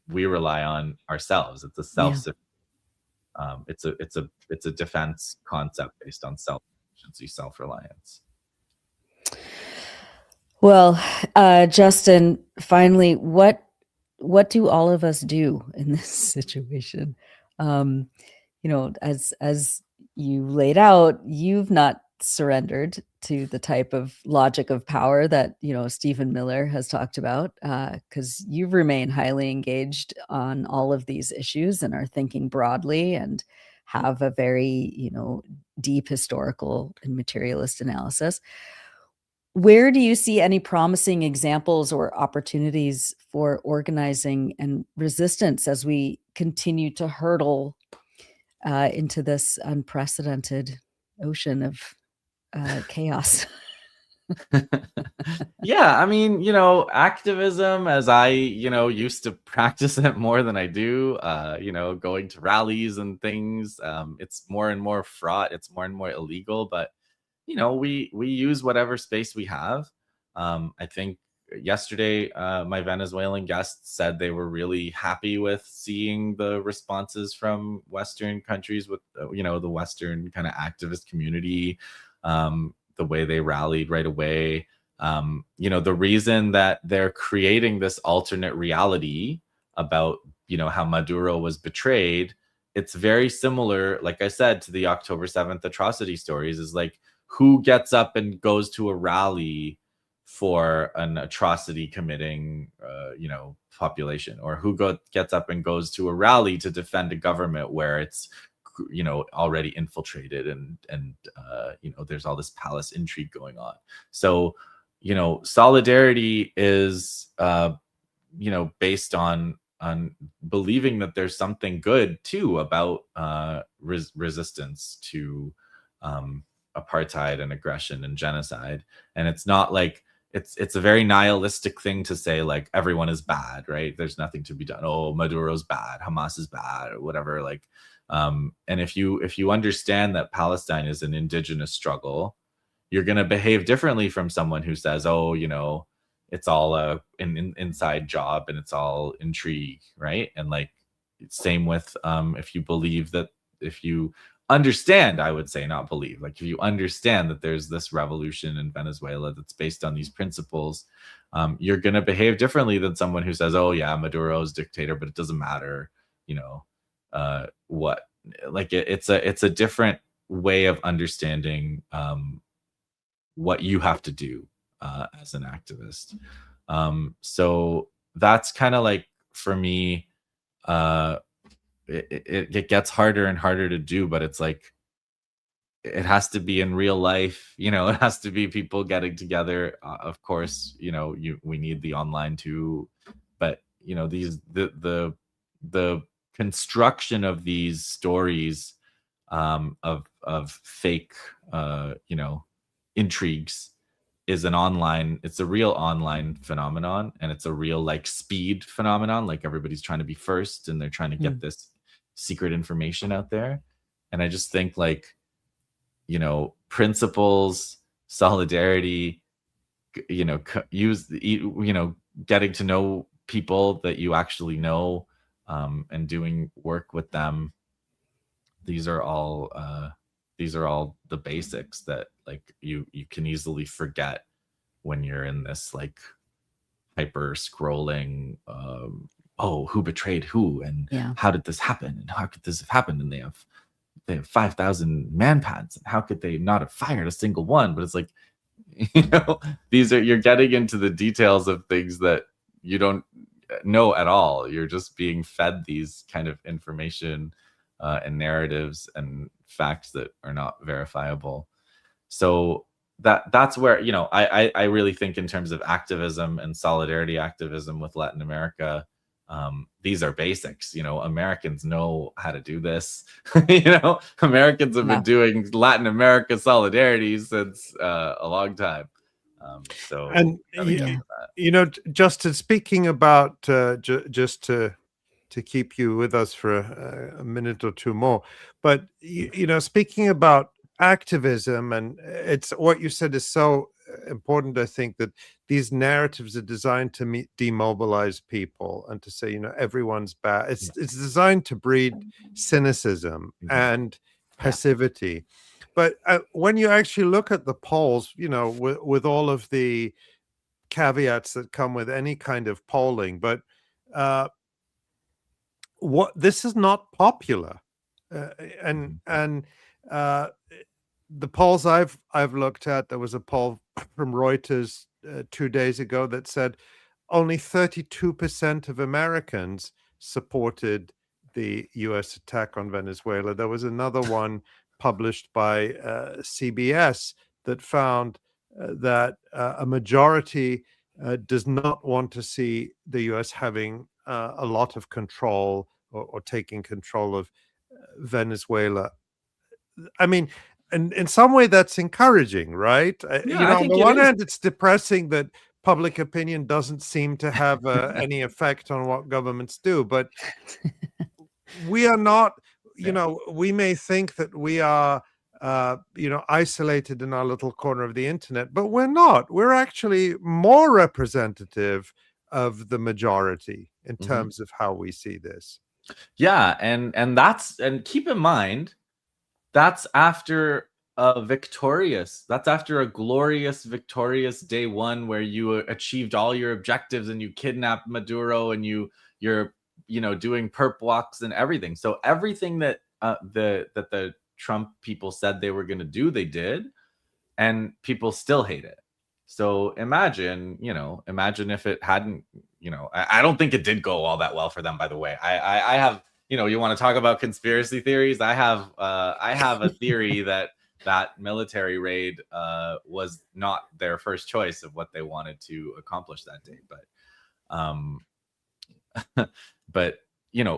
we rely on ourselves. It's a it's a defense concept based on self-sufficiency, self-reliance. Well, Justin, finally, what do all of us do in this situation? As you laid out, you've not surrendered to the type of logic of power that Stephen Miller has talked about, because you've remained highly engaged on all of these issues and are thinking broadly and have a very deep historical and materialist analysis. Where do you see any promising examples or opportunities for organizing and resistance as we continue to hurdle into this unprecedented ocean of chaos? Yeah, I mean, activism, as I, used to practice it more than I do, going to rallies and things, it's more and more fraught, it's more and more illegal, but we use whatever space we have. I think yesterday my Venezuelan guests said they were really happy with seeing the responses from Western countries with the Western kind of activist community, the way they rallied right away. The reason that they're creating this alternate reality about how Maduro was betrayed, it's very similar, like I said, to the October 7th atrocity stories, is who gets up and goes to a rally for an atrocity committing, population, or who gets up and goes to a rally to defend a government where it's, already infiltrated and there's all this palace intrigue going on. So, solidarity is, based on believing that there's something good too about resistance to apartheid and aggression and genocide. And it's not it's a very nihilistic thing to say everyone is bad, right? There's nothing to be done. Oh, Maduro's bad, Hamas is bad, or whatever. And if you understand that Palestine is an indigenous struggle, you're going to behave differently from someone who says, oh, it's all an inside job and it's all intrigue, right? And same with if you believe that, if you understand, I would say, not believe, if you understand that there's this revolution in Venezuela that's based on these principles, you're going to behave differently than someone who says, oh yeah, Maduro's dictator, but it doesn't matter, what, it's a different way of understanding what you have to do as an activist. So that's kind of for me, it gets harder and harder to do, but it's it has to be in real life, it has to be people getting together. Of course, we need the online too, but the construction of these stories of fake intrigues is it's a real online phenomenon, and it's a real speed phenomenon. Everybody's trying to be first and they're trying to get this secret information out there. And I just think principles, solidarity, getting to know people that you actually know, and doing work with them. These are all the basics that you can easily forget when you're in this hyper scrolling, oh, who betrayed who, and how did this happen, and how could this have happened, and they have 5,000 man pads, and how could they not have fired a single one? But it's like, you're getting into the details of things that you don't know at all. You're just being fed these kind of information and narratives and facts that are not verifiable. So that's where, I really think in terms of activism and solidarity activism with Latin America, these are basics. Americans know how to do this. Americans have been doing Latin America solidarity since a long time. Justin, speaking about just to keep you with us for a minute or two more, but speaking about activism, and it's what you said is so important. I think that these narratives are designed to demobilize people and to say, everyone's bad. It's designed to breed cynicism and passivity. But when you actually look at the polls, with all of the caveats that come with any kind of polling, but this is not popular, and the polls I've looked at, there was a poll from Reuters 2 days ago that said only 32% of Americans supported the U.S. attack on Venezuela. There was another one published by CBS that found that a majority does not want to see the U.S. having a lot of control or taking control of Venezuela. I mean, in some way that's encouraging, right? On the one hand, it's depressing that public opinion doesn't seem to have any effect on what governments do, but we are not, we may think that we are, isolated in our little corner of the internet, but we're not. We're actually more representative of the majority in terms of how we see this. Yeah, and keep in mind, that's after that's after a glorious, victorious day one where you achieved all your objectives and you kidnapped Maduro and you're doing perp walks and everything. So everything that the Trump people said they were going to do, they did, and people still hate it. So imagine if it hadn't, I don't think it did go all that well for them, by the way. I have, you want to talk about conspiracy theories? I have a theory that military raid was not their first choice of what they wanted to accomplish that day. But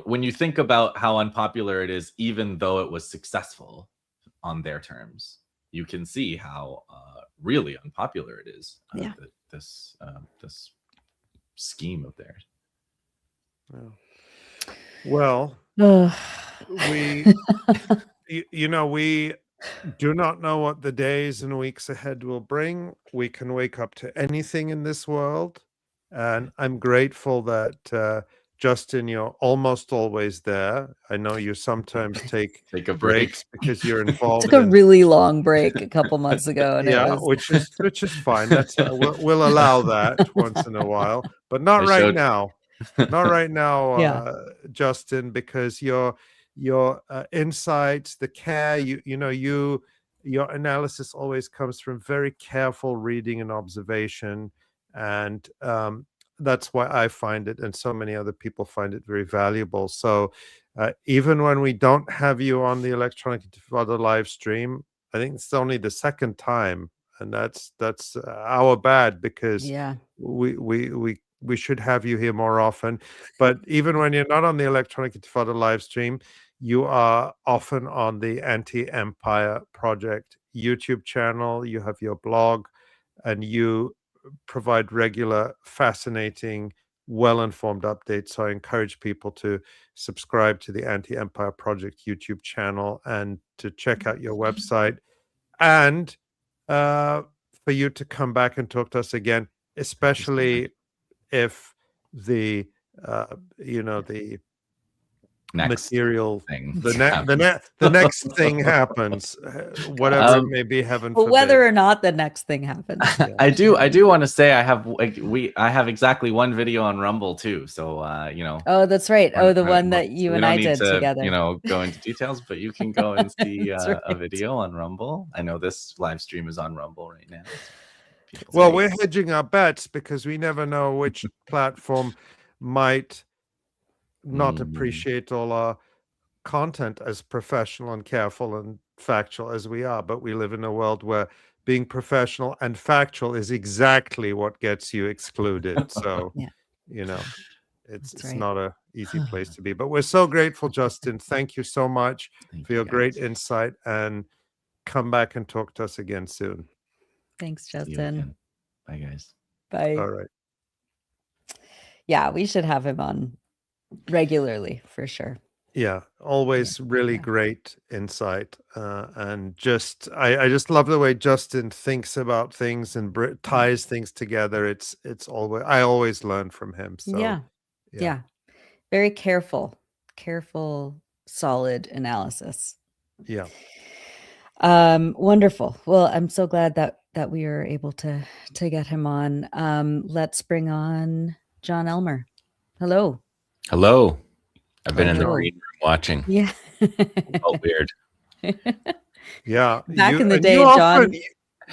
when you think about how unpopular it is, even though it was successful on their terms, you can see how really unpopular it is. This scheme of theirs. Well, we do not know what the days and weeks ahead will bring. We can wake up to anything in this world, and I'm grateful that Justin, you're almost always there. I know you sometimes take a breaks because you're involved. Took a really long break a couple months ago, and which is fine. That's we'll allow that once in a while, but not right now. Not right now, Justin, because your insights, the care, your analysis always comes from very careful reading and observation, and that's why I find it, and so many other people find it, very valuable. So even when we don't have you on the Electronic Intifada live stream, I think it's only the second time, and that's our bad, because we should have you here more often. But even when you're not on the Electronic Intifada live stream, you are often on the Anti-Empire Project YouTube channel. You have your blog, and you provide regular, fascinating, well-informed updates. So I encourage people to subscribe to the Anti-Empire Project YouTube channel and to check out your website, and for you to come back and talk to us again, especially if the next material thing. the next thing happens, whatever it may be, heaven Well, forbid. whether or not the next thing happens. I do want to say I have exactly one video on Rumble too. So Oh, that's right. Oh, the one that you we and don't I need did to, together. go into details, but you can go and see That's a right. video on Rumble. I know this live stream is on Rumble right now. Well, we're hedging our bets because we never know which platform might not appreciate all our content as professional and careful and factual as we are. But we live in a world where being professional and factual is exactly what gets you excluded. So, it's right. not a easy place to be. But we're so grateful, Justin. Thank you so much for your great insight, and come back and talk to us again soon. Thanks, Justin. Bye, guys. Bye. All right. Yeah, we should have him on regularly for sure. Yeah, always really great insight, and I just love the way Justin thinks about things and ties things together. I always learn from him. So yeah, very careful, solid analysis. Yeah. Wonderful. Well, I'm so glad that we were able to get him on. Let's bring on Jon Elmer. Hello. I've been in the green room watching. Yeah. Felt weird. Yeah. Back in the day, Jon.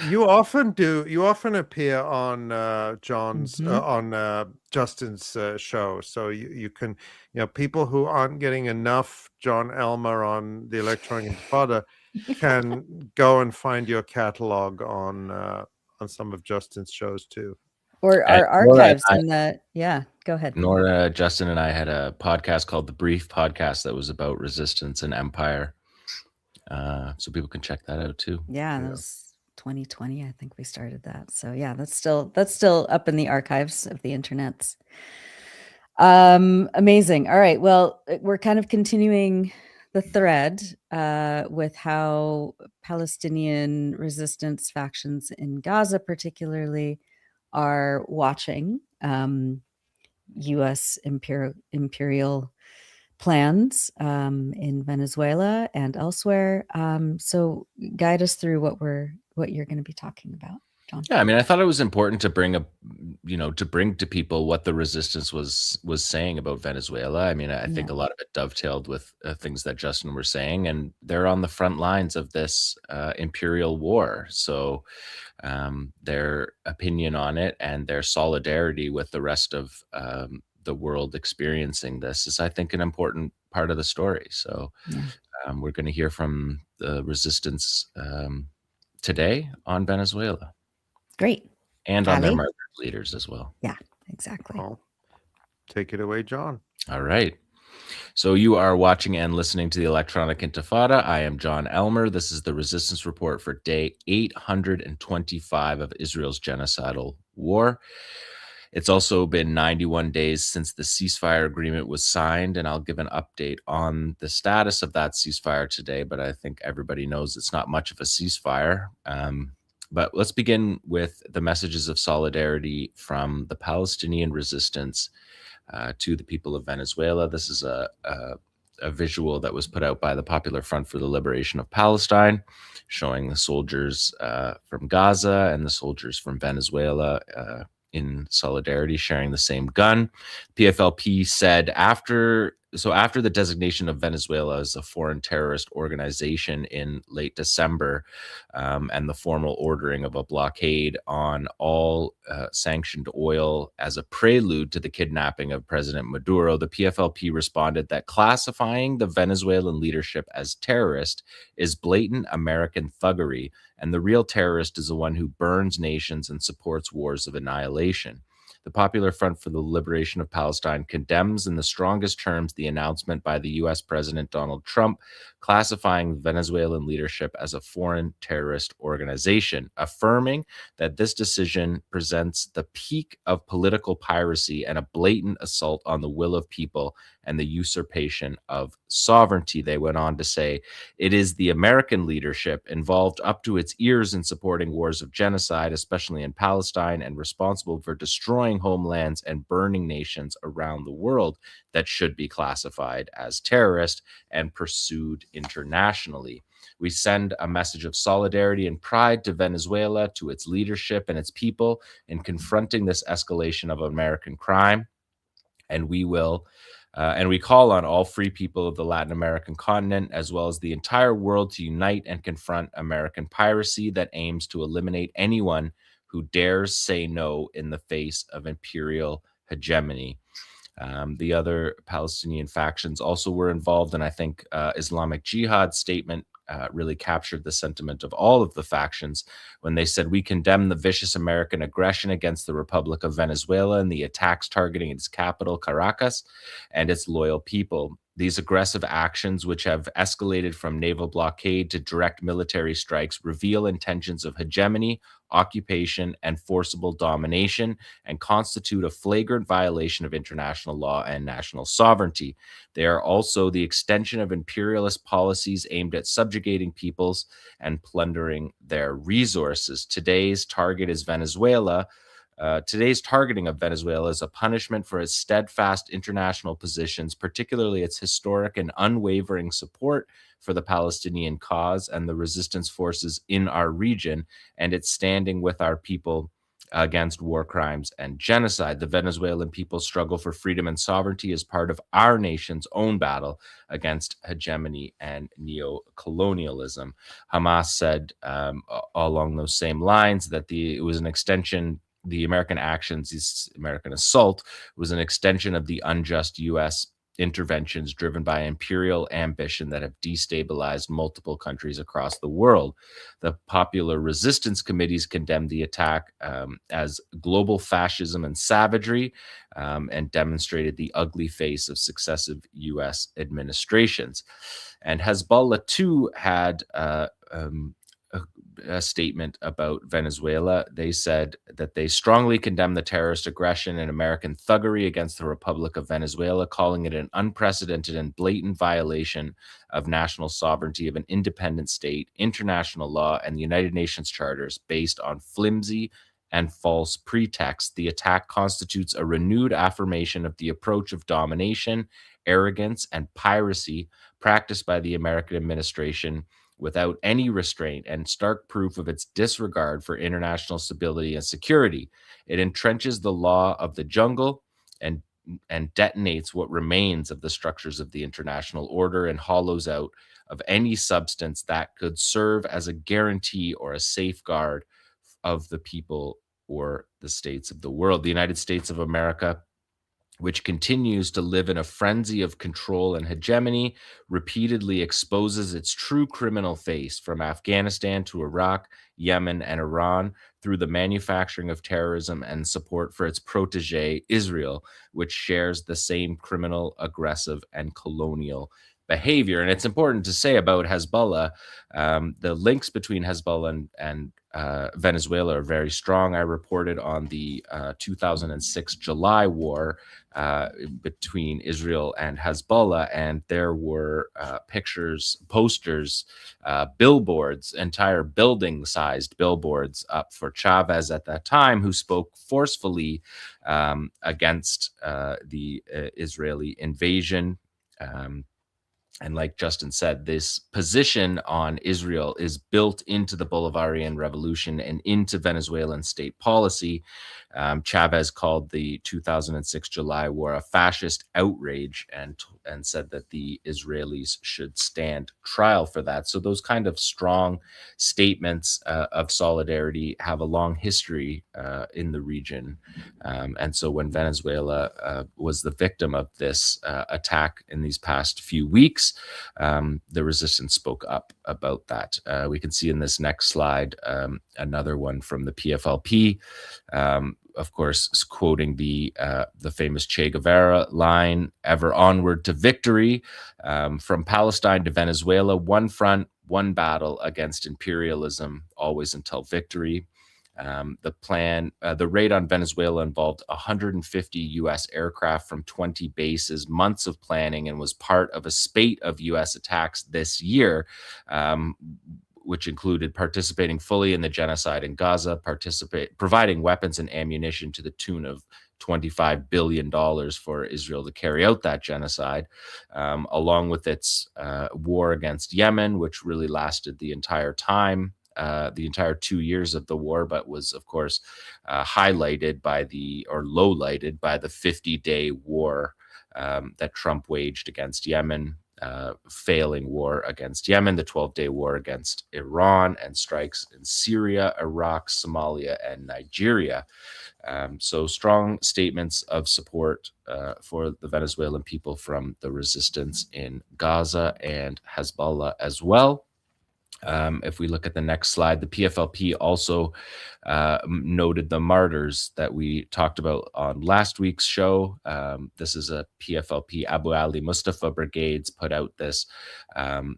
You often appear on Jon's on Justin's show, so you can, people who aren't getting enough Jon Elmer on the Electronic Intifada can go and find your catalog on some of Justin's shows too, or our archives go ahead. Nora, Justin and I had a podcast called The Brief Podcast that was about resistance and empire, so people can check that out too. That was 2020, I think we started that. So yeah, that's still up in the archives of the internets. Amazing. All right, well, we're kind of continuing the thread with how Palestinian resistance factions in Gaza particularly are watching U.S. imperial plans in Venezuela and elsewhere. So guide us through what you're going to be talking about, Jon. Yeah, I mean, I thought it was important to bring to people what the resistance was saying about Venezuela. I mean, I think a lot of it dovetailed with things that Justin were saying, and they're on the front lines of this imperial war. So their opinion on it and their solidarity with the rest of the world experiencing this is, I think, an important part of the story. So we're going to hear from the resistance today on Venezuela. Great. And on their martyr leaders as well. Yeah, exactly. Well, take it away, Jon. All right. So you are watching and listening to the Electronic Intifada. I am Jon Elmer. This is the Resistance Report for day 825 of Israel's genocidal war. It's also been 91 days since the ceasefire agreement was signed, and I'll give an update on the status of that ceasefire today, but I think everybody knows it's not much of a ceasefire. But let's begin with the messages of solidarity from the Palestinian resistance to the people of Venezuela. This is a visual that was put out by the Popular Front for the Liberation of Palestine, showing the soldiers from Gaza and the soldiers from Venezuela in solidarity, sharing the same gun. PFLP said after the designation of Venezuela as a foreign terrorist organization in late December, and the formal ordering of a blockade on all sanctioned oil as a prelude to the kidnapping of President Maduro, the PFLP responded that classifying the Venezuelan leadership as terrorist is blatant American thuggery, and the real terrorist is the one who burns nations and supports wars of annihilation. The Popular Front for the Liberation of Palestine condemns in the strongest terms the announcement by the U.S. President Donald Trump classifying Venezuelan leadership as a foreign terrorist organization, affirming that this decision presents the peak of political piracy and a blatant assault on the will of people and the usurpation of sovereignty. They went on to say, it is the American leadership involved up to its ears in supporting wars of genocide, especially in Palestine, and responsible for destroying homelands and burning nations around the world that should be classified as terrorist and pursued internationally. We send a message of solidarity and pride to Venezuela, to its leadership and its people in confronting this escalation of American crime. And we call on all free people of the Latin American continent, as well as the entire world, to unite and confront American piracy that aims to eliminate anyone who dares say no in the face of imperial hegemony. The other Palestinian factions also were involved, and I think Islamic Jihad's statement really captured the sentiment of all of the factions when they said, we condemn the vicious American aggression against the Republic of Venezuela and the attacks targeting its capital, Caracas, and its loyal people. These aggressive actions, which have escalated from naval blockade to direct military strikes, reveal intentions of hegemony, occupation, and forcible domination, and constitute a flagrant violation of international law and national sovereignty. They are also the extension of imperialist policies aimed at subjugating peoples and plundering their resources. Today's target is Venezuela. Today's targeting of Venezuela is a punishment for its steadfast international positions, particularly its historic and unwavering support for the Palestinian cause and the resistance forces in our region, and its standing with our people against war crimes and genocide. The Venezuelan people's struggle for freedom and sovereignty is part of our nation's own battle against hegemony and neo-colonialism. Hamas said along those same lines that it was an extension. The American actions, this American assault, was an extension of the unjust U.S. interventions driven by imperial ambition that have destabilized multiple countries across the world. The popular resistance committees condemned the attack as global fascism and savagery, and demonstrated the ugly face of successive U.S. administrations. And Hezbollah, too, had a statement about Venezuela. They said that they strongly condemn the terrorist aggression and American thuggery against the Republic of Venezuela, calling it an unprecedented and blatant violation of national sovereignty of an independent state, international law, and the United Nations charters based on flimsy and false pretexts. The attack constitutes a renewed affirmation of the approach of domination, arrogance, and piracy practiced by the American administration without any restraint, and stark proof of its disregard for international stability and security. It entrenches the law of the jungle and detonates what remains of the structures of the international order and hollows out of any substance that could serve as a guarantee or a safeguard of the people or the states of the world. The United States of America, which continues to live in a frenzy of control and hegemony, repeatedly exposes its true criminal face from Afghanistan to Iraq, Yemen, and Iran through the manufacturing of terrorism and support for its protege, Israel, which shares the same criminal, aggressive, and colonial behavior. And it's important to say about Hezbollah, the links between Hezbollah and Venezuela are very strong. I reported on the 2006 July war between Israel and Hezbollah, and there were pictures, posters, billboards, entire building-sized billboards up for Chavez at that time, who spoke forcefully against the Israeli invasion. And like Justin said, this position on Israel is built into the Bolivarian Revolution and into Venezuelan state policy. Chavez called the 2006 July war a fascist outrage and said that the Israelis should stand trial for that. So those kind of strong statements of solidarity have a long history in the region. And so when Venezuela was the victim of this attack in these past few weeks, the resistance spoke up about that. We can see in this next slide another one from the PFLP, of course, quoting the famous Che Guevara line, "Ever onward to victory." From Palestine to Venezuela, one front, one battle against imperialism, always until victory. The raid on Venezuela involved 150 U.S. aircraft from 20 bases, months of planning, and was part of a spate of U.S. attacks this year, which included participating fully in the genocide in Gaza, providing weapons and ammunition to the tune of $25 billion for Israel to carry out that genocide, along with its war against Yemen, which really lasted the entire time, the entire 2 years of the war, but was, of course, lowlighted by the 50-day war that Trump waged against Yemen. Failing war against Yemen, the 12-day war against Iran, and strikes in Syria, Iraq, Somalia, and Nigeria. So strong statements of support for the Venezuelan people from the resistance in Gaza and Hezbollah as well. If we look at the next slide, the PFLP also noted the martyrs that we talked about on last week's show. This is a PFLP Abu Ali Mustafa Brigades put out this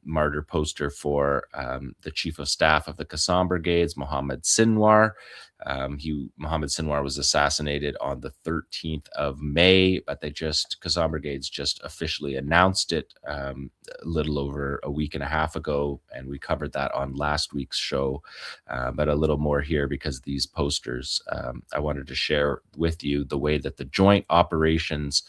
martyr poster for the Chief of Staff of the 𝐶assam Brigades, Mohammed Sinwar. Mohammed Sinwar was assassinated on the 13th of May, but 𝐶assam Brigades just officially announced it a little over a week and a half ago, and we covered that on last week's show, but a little more here because these posters, I wanted to share with you the way that the joint operations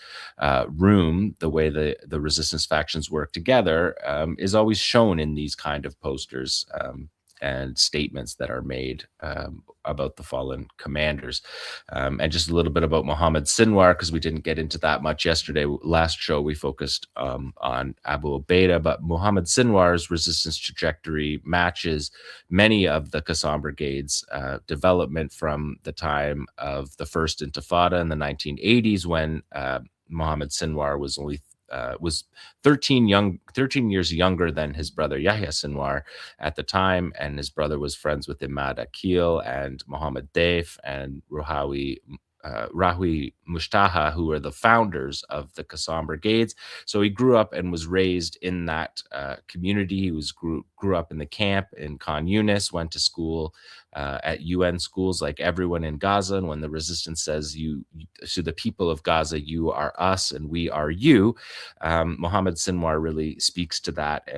room, the way the resistance factions work together, is always shown in these kind of posters and statements that are made about the fallen commanders. And just a little bit about Mohammed Sinwar, because we didn't get into that much yesterday. Last show, we focused on Abu Ubaidah, but Mohammed Sinwar's resistance trajectory matches many of the 𝐶assam Brigade's development from the time of the First Intifada in the 1980s, when Mohammed Sinwar was 13 years younger than his brother Yahya Sinwar at the time, and his brother was friends with 𝐓𝐡𝐞 𝐄𝐥𝐞𝐜 and Mohammed Daif and Rahui Mushtaha, who were the founders of the 𝐶assam Brigades. So he grew up and was raised in that community. He grew up in the camp in Khan Yunis, went to school at UN schools like everyone in Gaza. And when the resistance says to the people of Gaza, you are us and we are you, Mohammed Sinwar really speaks to that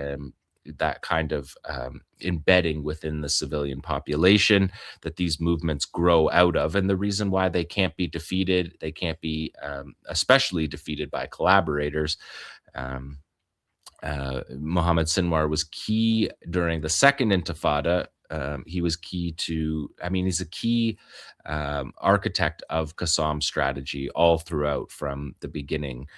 that kind of embedding within the civilian population that these movements grow out of. And the reason why they can't be defeated, they can't be especially defeated by collaborators. Mohammed Sinwar was key during the Second Intifada. He was key to, he's a key architect of 𝐶assam strategy all throughout from the beginning.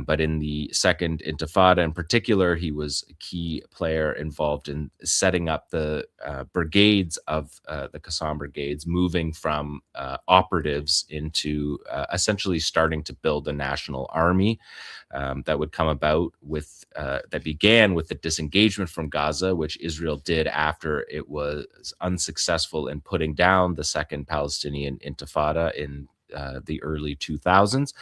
But in the Second Intifada in particular, he was a key player involved in setting up the brigades of the 𝐶assam Brigades, moving from operatives into essentially starting to build a national army that would come about with, that began with the disengagement from Gaza, which Israel did after it was unsuccessful in putting down the Second Palestinian Intifada in the early 2000s.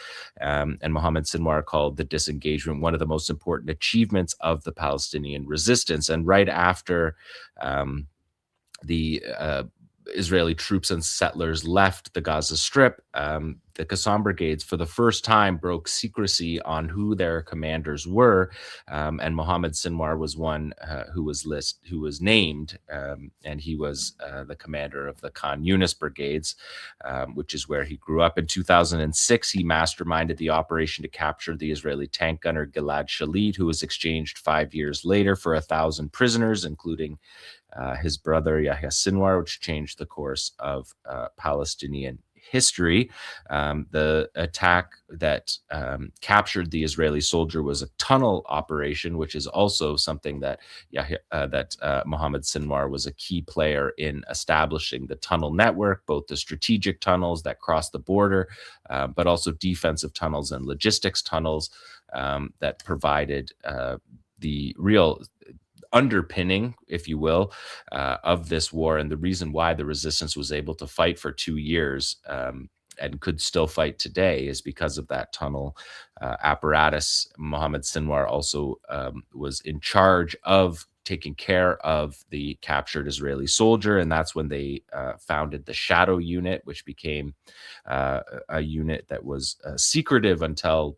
And Mohammed Sinwar called the disengagement one of the most important achievements of the Palestinian resistance. And right after the Israeli troops and settlers left the Gaza Strip, the 𝐶assam Brigades for the first time broke secrecy on who their commanders were, and Mohammed Sinwar was one who was named, and he was the commander of the Khan Yunis Brigades, which is where he grew up. In 2006, he masterminded the operation to capture the Israeli tank gunner Gilad Shalit, who was exchanged 5 years later for 1,000 prisoners, including his brother Yahya Sinwar, which changed the course of Palestinian history. The attack that captured the Israeli soldier was a tunnel operation, which is also something that Mohammed Sinwar was a key player in establishing the tunnel network, both the strategic tunnels that cross the border, but also defensive tunnels and logistics tunnels that provided the real underpinning, if you will, of this war. And the reason why the resistance was able to fight for 2 years and could still fight today is because of that tunnel apparatus. Mohammed Sinwar also was in charge of taking care of the captured Israeli soldier, and that's when they founded the Shadow Unit, which became a unit that was secretive until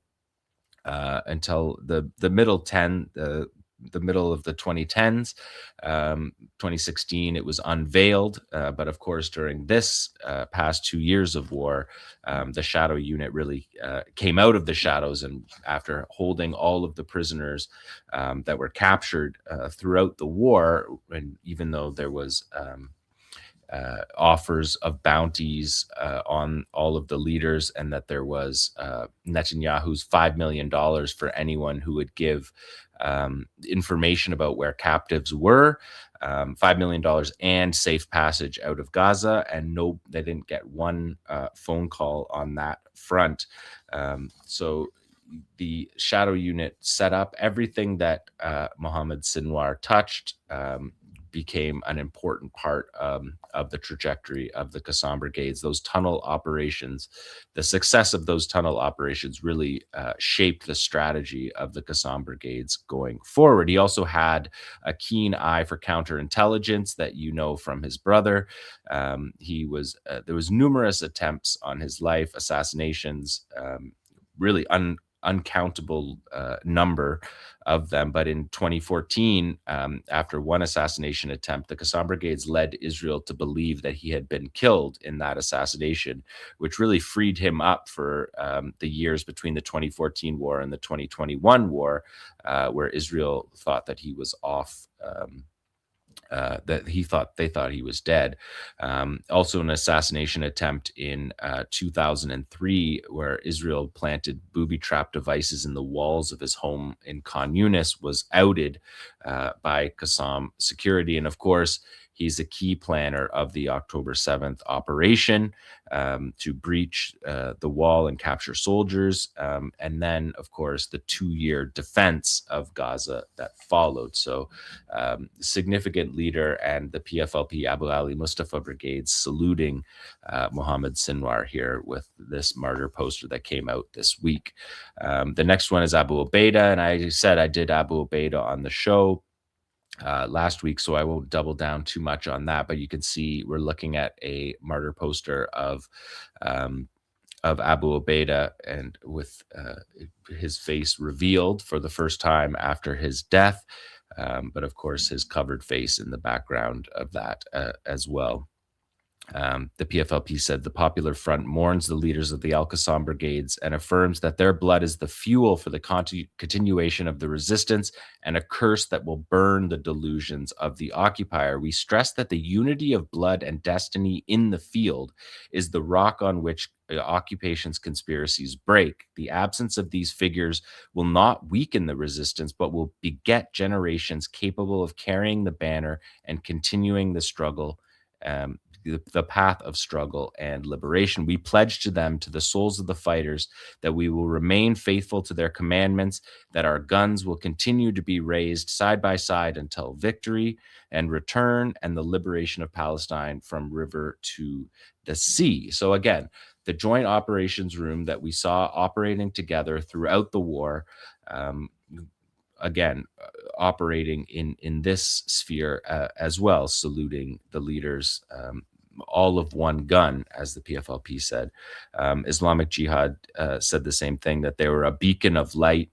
the middle of the 2010s. 2016, it was unveiled. But of course, during this past 2 years of war, the Shadow Unit really came out of the shadows, and after holding all of the prisoners that were captured throughout the war, and even though there was offers of bounties on all of the leaders, and that there was Netanyahu's $5 million for anyone who would give information about where captives were, $5 million and safe passage out of Gaza. And no, they didn't get one phone call on that front. So the Shadow Unit set up everything that Mohammed Sinwar touched, became an important part of the trajectory of the 𝐤𝐿 Brigades. Those tunnel operations, the success of those tunnel operations really shaped the strategy of the 𝐤𝐿 Brigades going forward. He also had a keen eye for counterintelligence that you know from his brother. There was numerous attempts on his life, assassinations, really uncountable number of them. But in 2014, after one assassination attempt, the 𝐤𝐿 Brigades led Israel to believe that he had been killed in that assassination, which really freed him up for the years between the 2014 war and the 2021 war, where Israel thought that he was off, they thought he was dead. Also an assassination attempt in 2003, where Israel planted booby trap devices in the walls of his home in Khan Yunis, was outed by Qassam security. And of course, he's a key planner of the October 7th operation to breach the wall and capture soldiers. And then, of course, the 2-year defense of Gaza that followed. So significant leader, and the PFLP Abu Ali Mustafa Brigade saluting Mohammed Sinwar here with this martyr poster that came out this week. The next one is Abu Ubaidah. And I said I did Abu Ubaidah on the show last week, so I won't double down too much on that, but you can see we're looking at a martyr poster of Abu Ubaidah, and with his face revealed for the first time after his death, but of course his covered face in the background of that as well. The PFLP said the Popular Front mourns the leaders of the Al-Qassam Brigades and affirms that their blood is the fuel for the continuation of the resistance and a curse that will burn the delusions of the occupier. We stress that the unity of blood and destiny in the field is the rock on which occupation's conspiracies break. The absence of these figures will not weaken the resistance, but will beget generations capable of carrying the banner and continuing the struggle, the path of struggle and liberation. We pledge to them, to the souls of the fighters, that we will remain faithful to their commandments, that our guns will continue to be raised side by side until victory and return and the liberation of Palestine from river to the sea. So again, the joint operations room that we saw operating together throughout the war, operating in this sphere as well, saluting the leaders, all of one gun, as the PFLP said. Islamic Jihad said the same thing, that they were a beacon of light,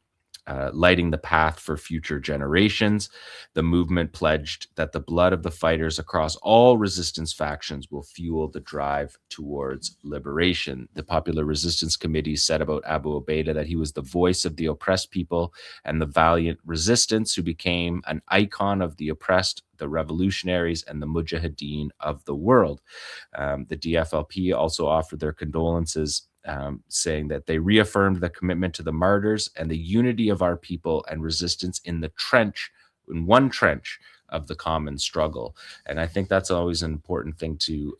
lighting the path for future generations. The movement pledged that the blood of the fighters across all resistance factions will fuel the drive towards liberation. The Popular Resistance Committee said about Abu Ubaidah that he was the voice of the oppressed people and the valiant resistance who became an icon of the oppressed, the revolutionaries, and the mujahideen of the world. The DFLP also offered their condolences, saying that they reaffirmed the commitment to the martyrs and the unity of our people and resistance in the trench, in one trench of the common struggle. And I think that's always an important thing to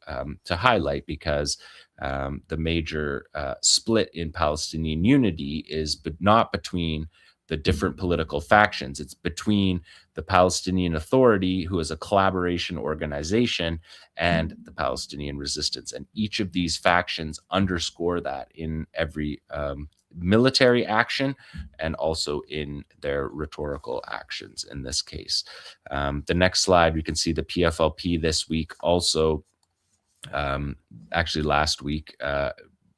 highlight, because the major split in Palestinian unity is not between the different political factions. It's between the Palestinian Authority, who is a collaboration organization, and the Palestinian resistance. And each of these factions underscore that in every military action and also in their rhetorical actions in this case. The next slide, we can see the PFLP this week also, actually last week,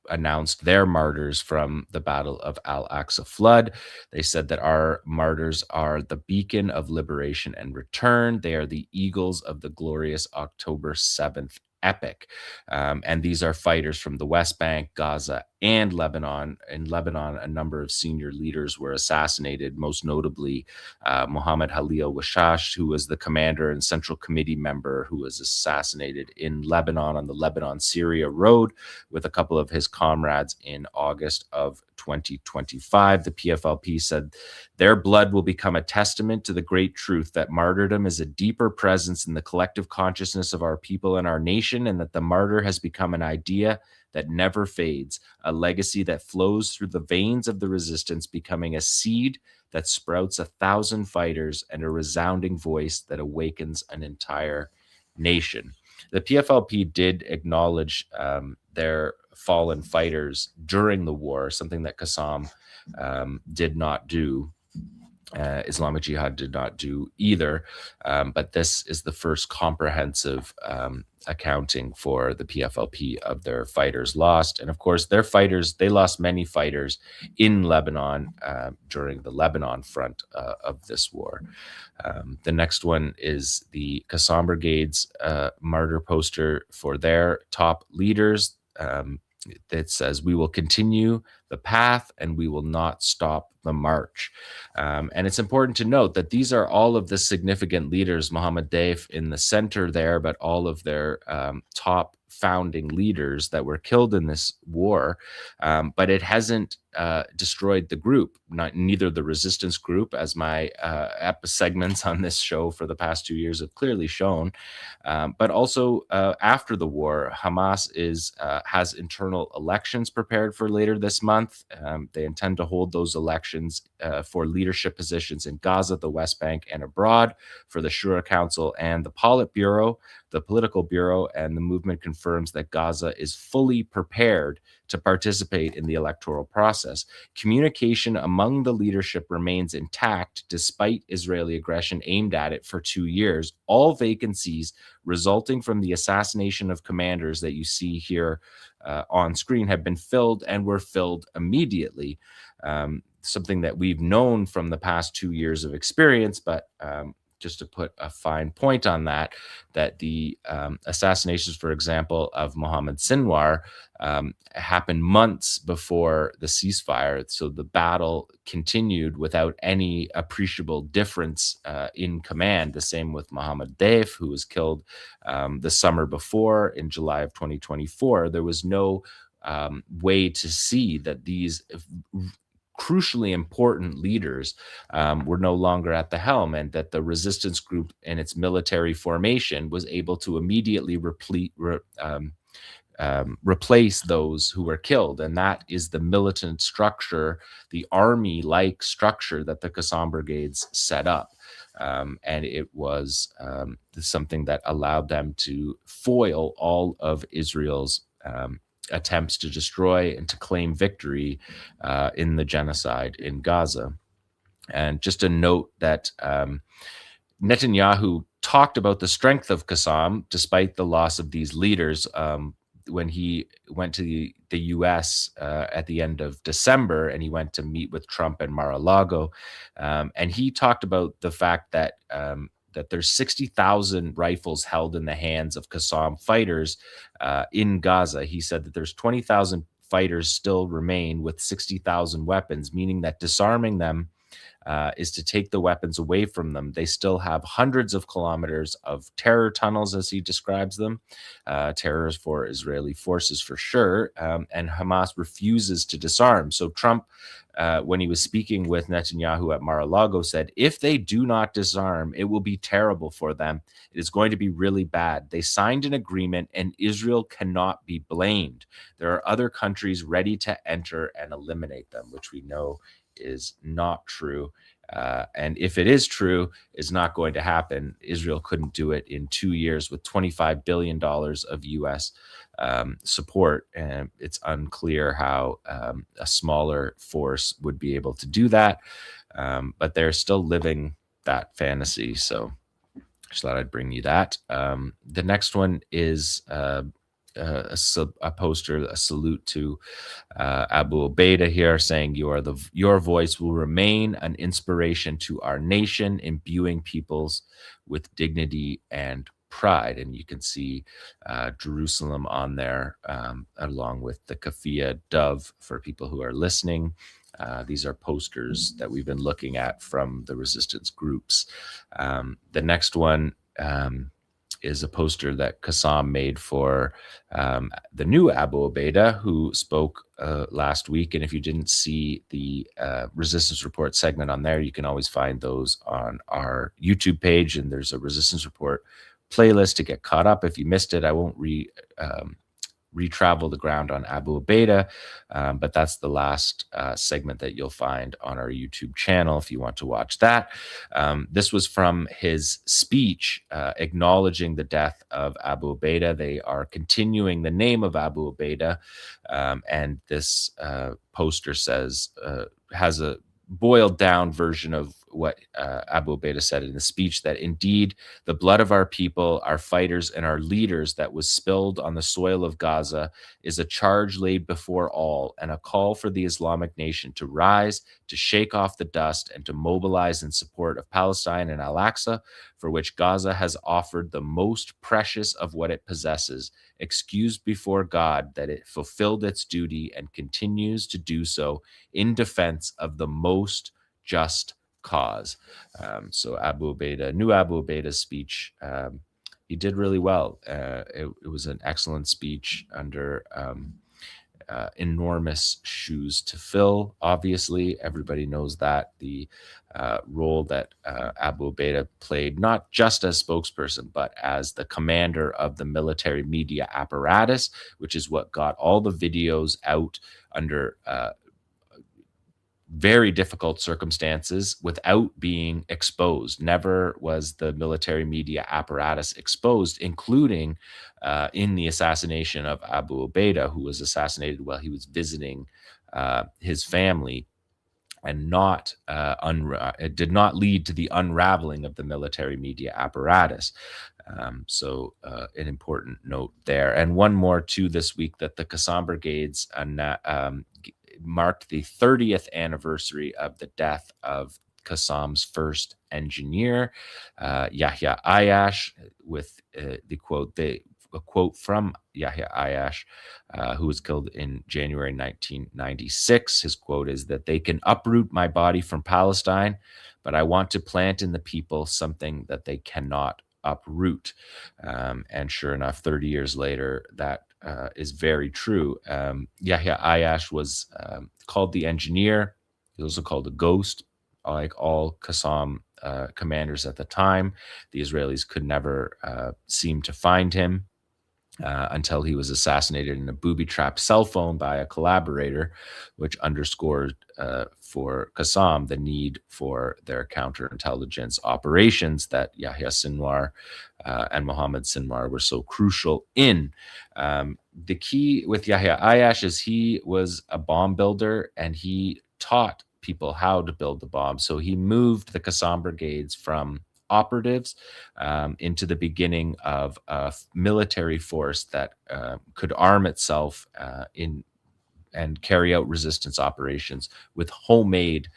announced their martyrs from the Battle of Al-Aqsa flood. They said that our martyrs are the beacon of liberation and return. They are the eagles of the glorious October 7th epic. And these are fighters from the West Bank, Gaza, and Lebanon. In Lebanon, a number of senior leaders were assassinated, most notably Mohammed Halil Washash, who was the commander and Central Committee member who was assassinated in Lebanon on the Lebanon-Syria road with a couple of his comrades in August of 2025. The PFLP said their blood will become a testament to the great truth that martyrdom is a deeper presence in the collective consciousness of our people and our nation, and that the martyr has become an idea that never fades, a legacy that flows through the veins of the resistance, becoming a seed that sprouts 1,000 fighters and a resounding voice that awakens an entire nation. The PFLP did acknowledge their fallen fighters during the war, something that 𝐤𝐿 did not do. Islamic Jihad did not do either, but this is the first comprehensive accounting for the PFLP of their fighters lost. And of course, their fighters, they lost many fighters in Lebanon during the Lebanon front of this war. The next one is the 𝐤𝐿 Brigade's martyr poster for their top leaders. That says, "We will continue the path and we will not stop the march." And it's important to note that these are all of the significant leaders, Mohammed Deif in the center there, but all of their top founding leaders that were killed in this war. But it hasn't destroyed the group, neither the resistance group, as my segments on this show for the past 2 years have clearly shown, but also after the war, Hamas has internal elections prepared for later this month. They intend to hold those elections for leadership positions in Gaza, the West Bank, and abroad for the Shura Council and the Politburo, the Political Bureau, and the movement confirms that Gaza is fully prepared to participate in the electoral process. Communication among the leadership remains intact despite Israeli aggression aimed at it for 2 years. All vacancies resulting from the assassination of commanders that you see here on screen have been filled and were filled immediately. Something that we've known from the past 2 years of experience, but just to put a fine point on that the assassinations, for example, of Mohammed Sinwar happened months before the ceasefire. So the battle continued without any appreciable difference in command. The same with Mohammed Deif, who was killed the summer before in July of 2024. There was no way to see that these crucially important leaders were no longer at the helm, and that the resistance group and its military formation was able to immediately replace those who were killed. And that is the militant structure, the army-like structure that the 𝐤𝐿 Brigades set up. And it was something that allowed them to foil all of Israel's attempts to destroy and to claim victory in the genocide in Gaza. And just a note that Netanyahu talked about the strength of 𝐤𝐿 despite the loss of these leaders when he went to the U.S. At the end of December, and he went to meet with Trump and Mar-a-Lago. And he talked about the fact that there's 60,000 rifles held in the hands of 𝐤𝐿 fighters in Gaza. He said that there's 20,000 fighters still remain with 60,000 weapons, meaning that disarming them is to take the weapons away from them. They still have hundreds of kilometers of terror tunnels, as he describes them, terrors for Israeli forces for sure, and Hamas refuses to disarm. So Trump, when he was speaking with Netanyahu at Mar-a-Lago, said, if they do not disarm, it will be terrible for them. It is going to be really bad. They signed an agreement and Israel cannot be blamed. There are other countries ready to enter and eliminate them, which we know is not true. And if it is true, is not going to happen. Israel couldn't do it in 2 years with $25 billion of U.S. Support, and it's unclear how a smaller force would be able to do that. But they're still living that fantasy. So just thought I'd bring you that. The next one is a poster, a salute to Abu Ubaidah here, saying your voice will remain an inspiration to our nation, imbuing peoples with dignity and pride. And you can see Jerusalem on there, along with the kafia dove for people who are listening. These are posters that we've been looking at from the resistance groups. The next one is a poster that 𝐓𝐿 made for the new Abu Ubaidah, who spoke last week. And if you didn't see the Resistance Report segment on there, you can always find those on our YouTube page. And there's a Resistance Report playlist to get caught up. If you missed it, I won't retravel the ground on Abu Ubaidah, but that's the last segment that you'll find on our YouTube channel if you want to watch that. This was from his speech acknowledging the death of Abu Ubaidah. They are continuing the name of Abu Ubaidah, and this poster says, has a boiled down version of what Abu Ubaidah said in the speech, that indeed the blood of our people, our fighters, and our leaders that was spilled on the soil of Gaza is a charge laid before all and a call for the Islamic nation to rise, to shake off the dust, and to mobilize in support of Palestine and Al-Aqsa, for which Gaza has offered the most precious of what it possesses, excused before God that it fulfilled its duty and continues to do so in defense of the most just cause. So Abu Ubaidah, new Abu Ubaidah's speech, he did really well. It was an excellent speech under enormous shoes to fill. Obviously, everybody knows that the role that Abu Ubaidah played, not just as spokesperson, but as the commander of the military media apparatus, which is what got all the videos out under very difficult circumstances without being exposed. Never was the military media apparatus exposed, including in the assassination of Abu Ubaidah, who was assassinated while he was visiting his family, and it did not lead to the unraveling of the military media apparatus. So an important note there. And one more too this week, that the 𝐓𝐿 Brigades marked the 30th anniversary of the death of 𝐓𝐿's first engineer, Yahya Ayash, with a quote from Yahya Ayash, who was killed in January 1996. His quote is that they can uproot my body from Palestine, but I want to plant in the people something that they cannot uproot. And sure enough, 30 years later, that is very true. Yahya Ayash was called the engineer. He was also called a ghost, like all 𝐓𝐿 commanders at the time. The Israelis could never seem to find him until he was assassinated in a booby-trapped cell phone by a collaborator, which underscored for 𝐓𝐿 the need for their counterintelligence operations that Yahya Sinwar and Mohammed Sinwar were so crucial in. The key with Yahya Ayash is he was a bomb builder, and he taught people how to build the bomb. So he moved the 𝐓𝐿 Brigades from operatives into the beginning of a military force that could arm itself and carry out resistance operations with homemade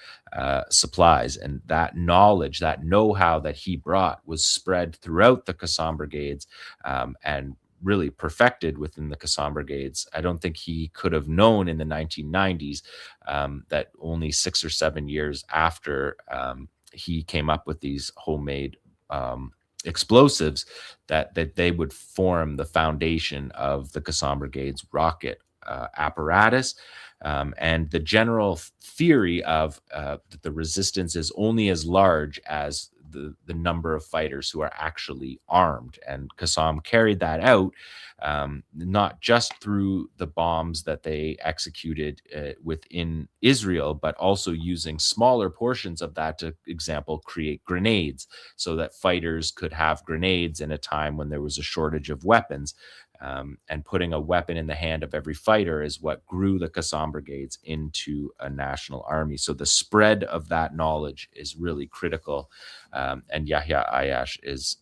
supplies. And that knowledge, that know-how that he brought was spread throughout the 𝐓𝐿 Brigades and really perfected within the 𝐓𝐿 Brigades. I don't think he could have known in the 1990s that only 6 or 7 years after he came up with these homemade explosives that they would form the foundation of the 𝐓𝐿 Brigade's rocket apparatus. And the general theory of that the resistance is only as large as the number of fighters who are actually armed. And 𝐄𝐤𝐿 carried that out, not just through the bombs that they executed within Israel, but also using smaller portions of that to, example, create grenades, so that fighters could have grenades in a time when there was a shortage of weapons. And putting a weapon in the hand of every fighter is what grew the 𝐶𝐤𝐿 brigades into a national army. So the spread of that knowledge is really critical. And Yahya Ayash is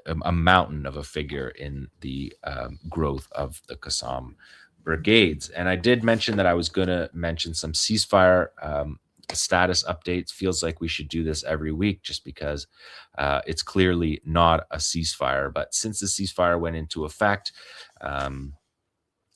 a mountain of a figure in the growth of the 𝐶𝐤𝐿 brigades. And I did mention that I was going to mention some ceasefire status updates. Feels like we should do this every week, just because it's clearly not a ceasefire. But since the ceasefire went into effect,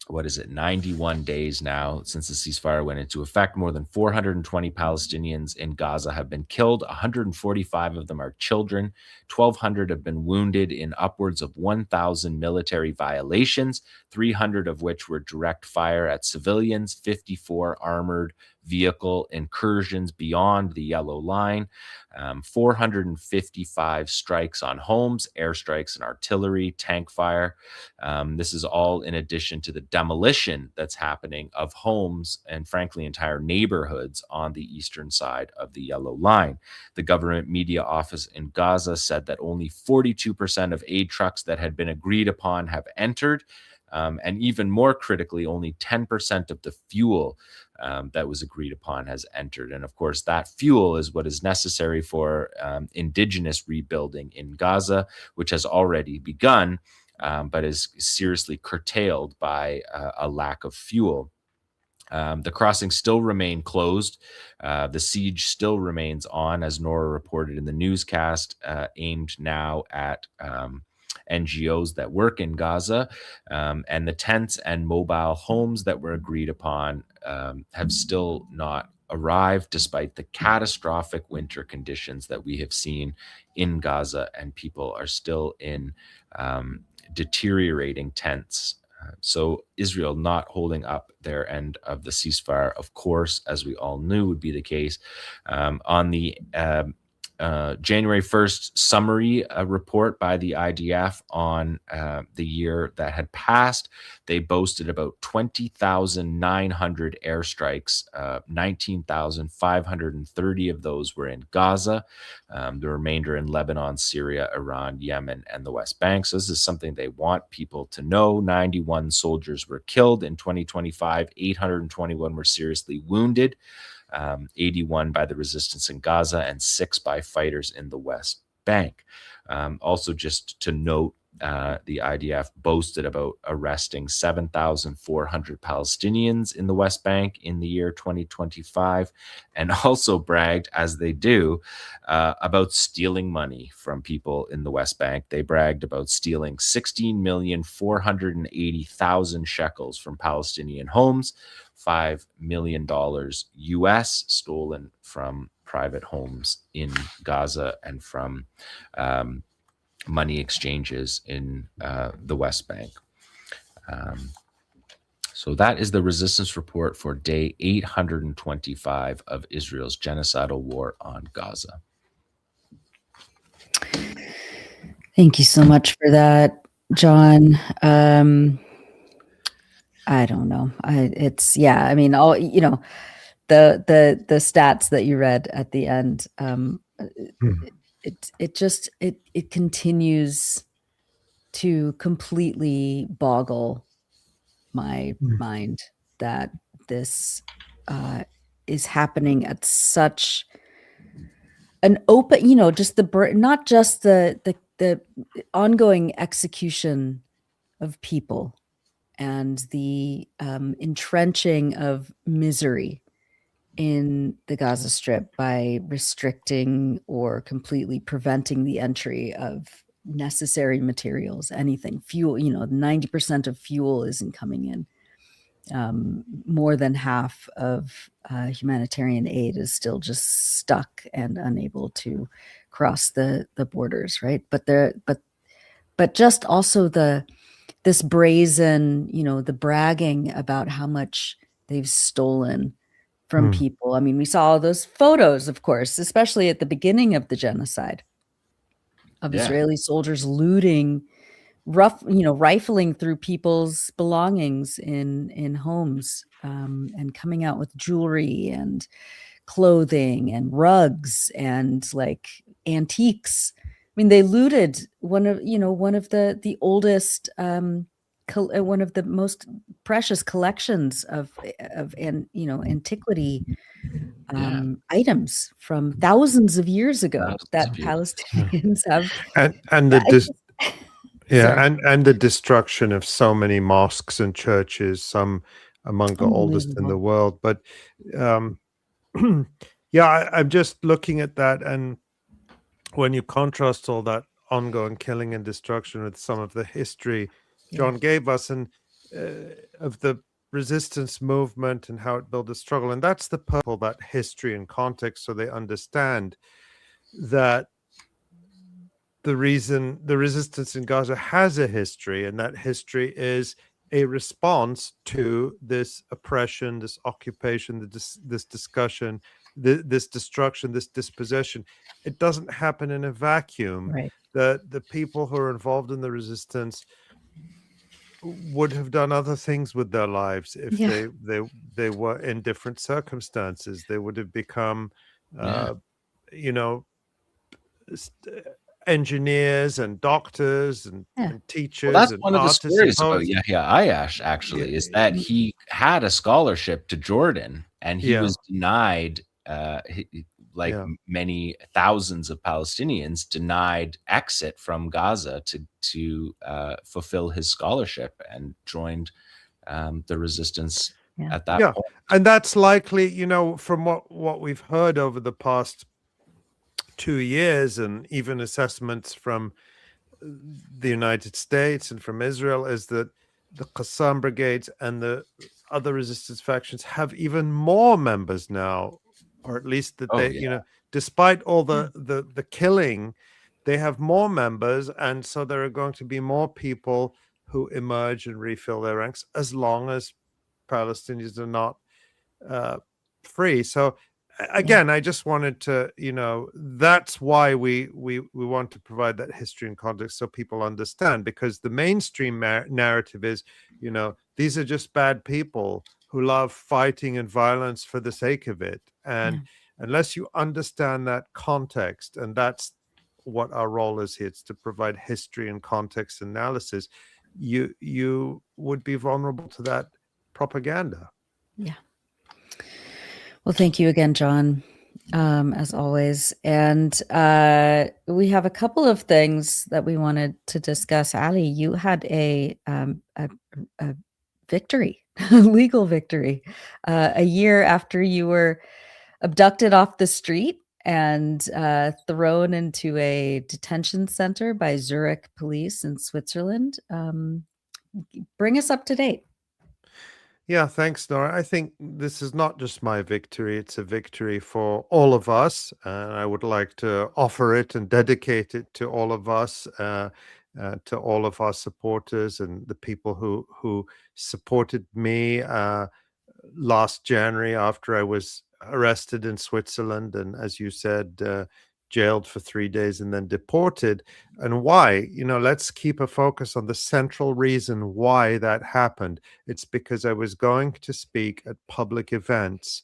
91 days now since the ceasefire went into effect, more than 420 Palestinians in Gaza have been killed. 145 of them are children. 1,200 have been wounded in upwards of 1,000 military violations, 300 of which were direct fire at civilians, 54 armored vehicle incursions beyond the yellow line, 455 strikes on homes, airstrikes and artillery, tank fire. This is all in addition to the demolition that's happening of homes and, frankly, entire neighborhoods on the eastern side of the yellow line. The government media office in Gaza said that only 42% of aid trucks that had been agreed upon have entered. And even more critically, only 10% of the fuel that was agreed upon has entered. And of course, that fuel is what is necessary for indigenous rebuilding in Gaza, which has already begun, but is seriously curtailed by a lack of fuel. The crossings still remain closed. The siege still remains on, as Nora reported in the newscast, aimed now at NGOs that work in Gaza, and the tents and mobile homes that were agreed upon have still not arrived, despite the catastrophic winter conditions that we have seen in Gaza, and people are still in deteriorating tents. So Israel not holding up their end of the ceasefire, of course, as we all knew would be the case. On the January 1st summary report by the IDF on the year that had passed, they boasted about 20,900 airstrikes. 19,530 of those were in Gaza, the remainder in Lebanon, Syria, Iran, Yemen, and the West Bank. So this is something they want people to know. 91 soldiers were killed in 2025. 821 were seriously wounded. 81 by the resistance in Gaza and 6 by fighters in the West Bank. Also, just to note, the IDF boasted about arresting 7,400 Palestinians in the West Bank in the year 2025, and also bragged, as they do, about stealing money from people in the West Bank. They bragged about stealing 16,480,000 shekels from Palestinian homes, $5 million US stolen from private homes in Gaza and from money exchanges in the West Bank. So that is the resistance report for day 825 of Israel's genocidal war on Gaza. Thank you so much for that, Jon. I don't know. I mean, all, you know, the stats that you read at the end, it continues to completely boggle my mind that this is happening at such an open, you know, just not just the ongoing execution of people and the entrenching of misery in the Gaza Strip by restricting or completely preventing the entry of necessary materials, anything, fuel, you know, 90% of fuel isn't coming in. More than half of humanitarian aid is still just stuck and unable to cross the borders, right? But just also this brazen, you know, the bragging about how much they've stolen from people. I mean, we saw all those photos, of course, especially at the beginning of the genocide, of Israeli soldiers looting, rifling through people's belongings in homes, and coming out with jewelry and clothing and rugs and like antiques. I mean, they looted one of the oldest, one of the most precious collections of antiquity items from thousands of years ago that Palestinians have. And the destruction of so many mosques and churches, some among the oldest in the world. But I'm just looking at that, and when you contrast all that ongoing killing and destruction with some of the history Jon gave us, and of the resistance movement and how it built a struggle, and that's the purpose, that history and context, so they understand that the reason the resistance in Gaza has a history, and that history is a response to this oppression, this occupation, this discussion, this destruction, this dispossession. It doesn't happen in a vacuum. Right. The people who are involved in the resistance would have done other things with their lives if they were in different circumstances. They would have become, engineers and doctors and teachers. Well, that's and one of the artists stories and about poets. Yahya Ayash, actually, is that he had a scholarship to Jordan, and he was denied, many thousands of Palestinians, denied exit from Gaza to fulfill his scholarship, and joined the resistance at that point. And that's likely, from what we've heard over the past 2 years, and even assessments from the United States and from Israel, is that the Qassam brigades and the other resistance factions have even more members now, or at least that despite all the killing, they have more members, and so there are going to be more people who emerge and refill their ranks, as long as Palestinians are not free. So again, I just wanted to, that's why we want to provide that history and context, so people understand, because the mainstream narrative is, these are just bad people who love fighting and violence for the sake of it. And unless you understand that context, and that's what our role is here, it's to provide history and context analysis, you would be vulnerable to that propaganda. Yeah. Well, thank you again, Jon, as always. And we have a couple of things that we wanted to discuss. Ali, you had a victory, a legal victory, a year after you were abducted off the street and thrown into a detention center by Zurich police in Switzerland. Bring us up to date. Yeah, thanks, Nora. I think this is not just my victory. It's a victory for all of us. And I would like to offer it and dedicate it to all of us, to all of our supporters and the people who supported me last January after I was arrested in Switzerland. And as you said, jailed for 3 days and then deported. And why? Let's keep a focus on the central reason why that happened. It's because I was going to speak at public events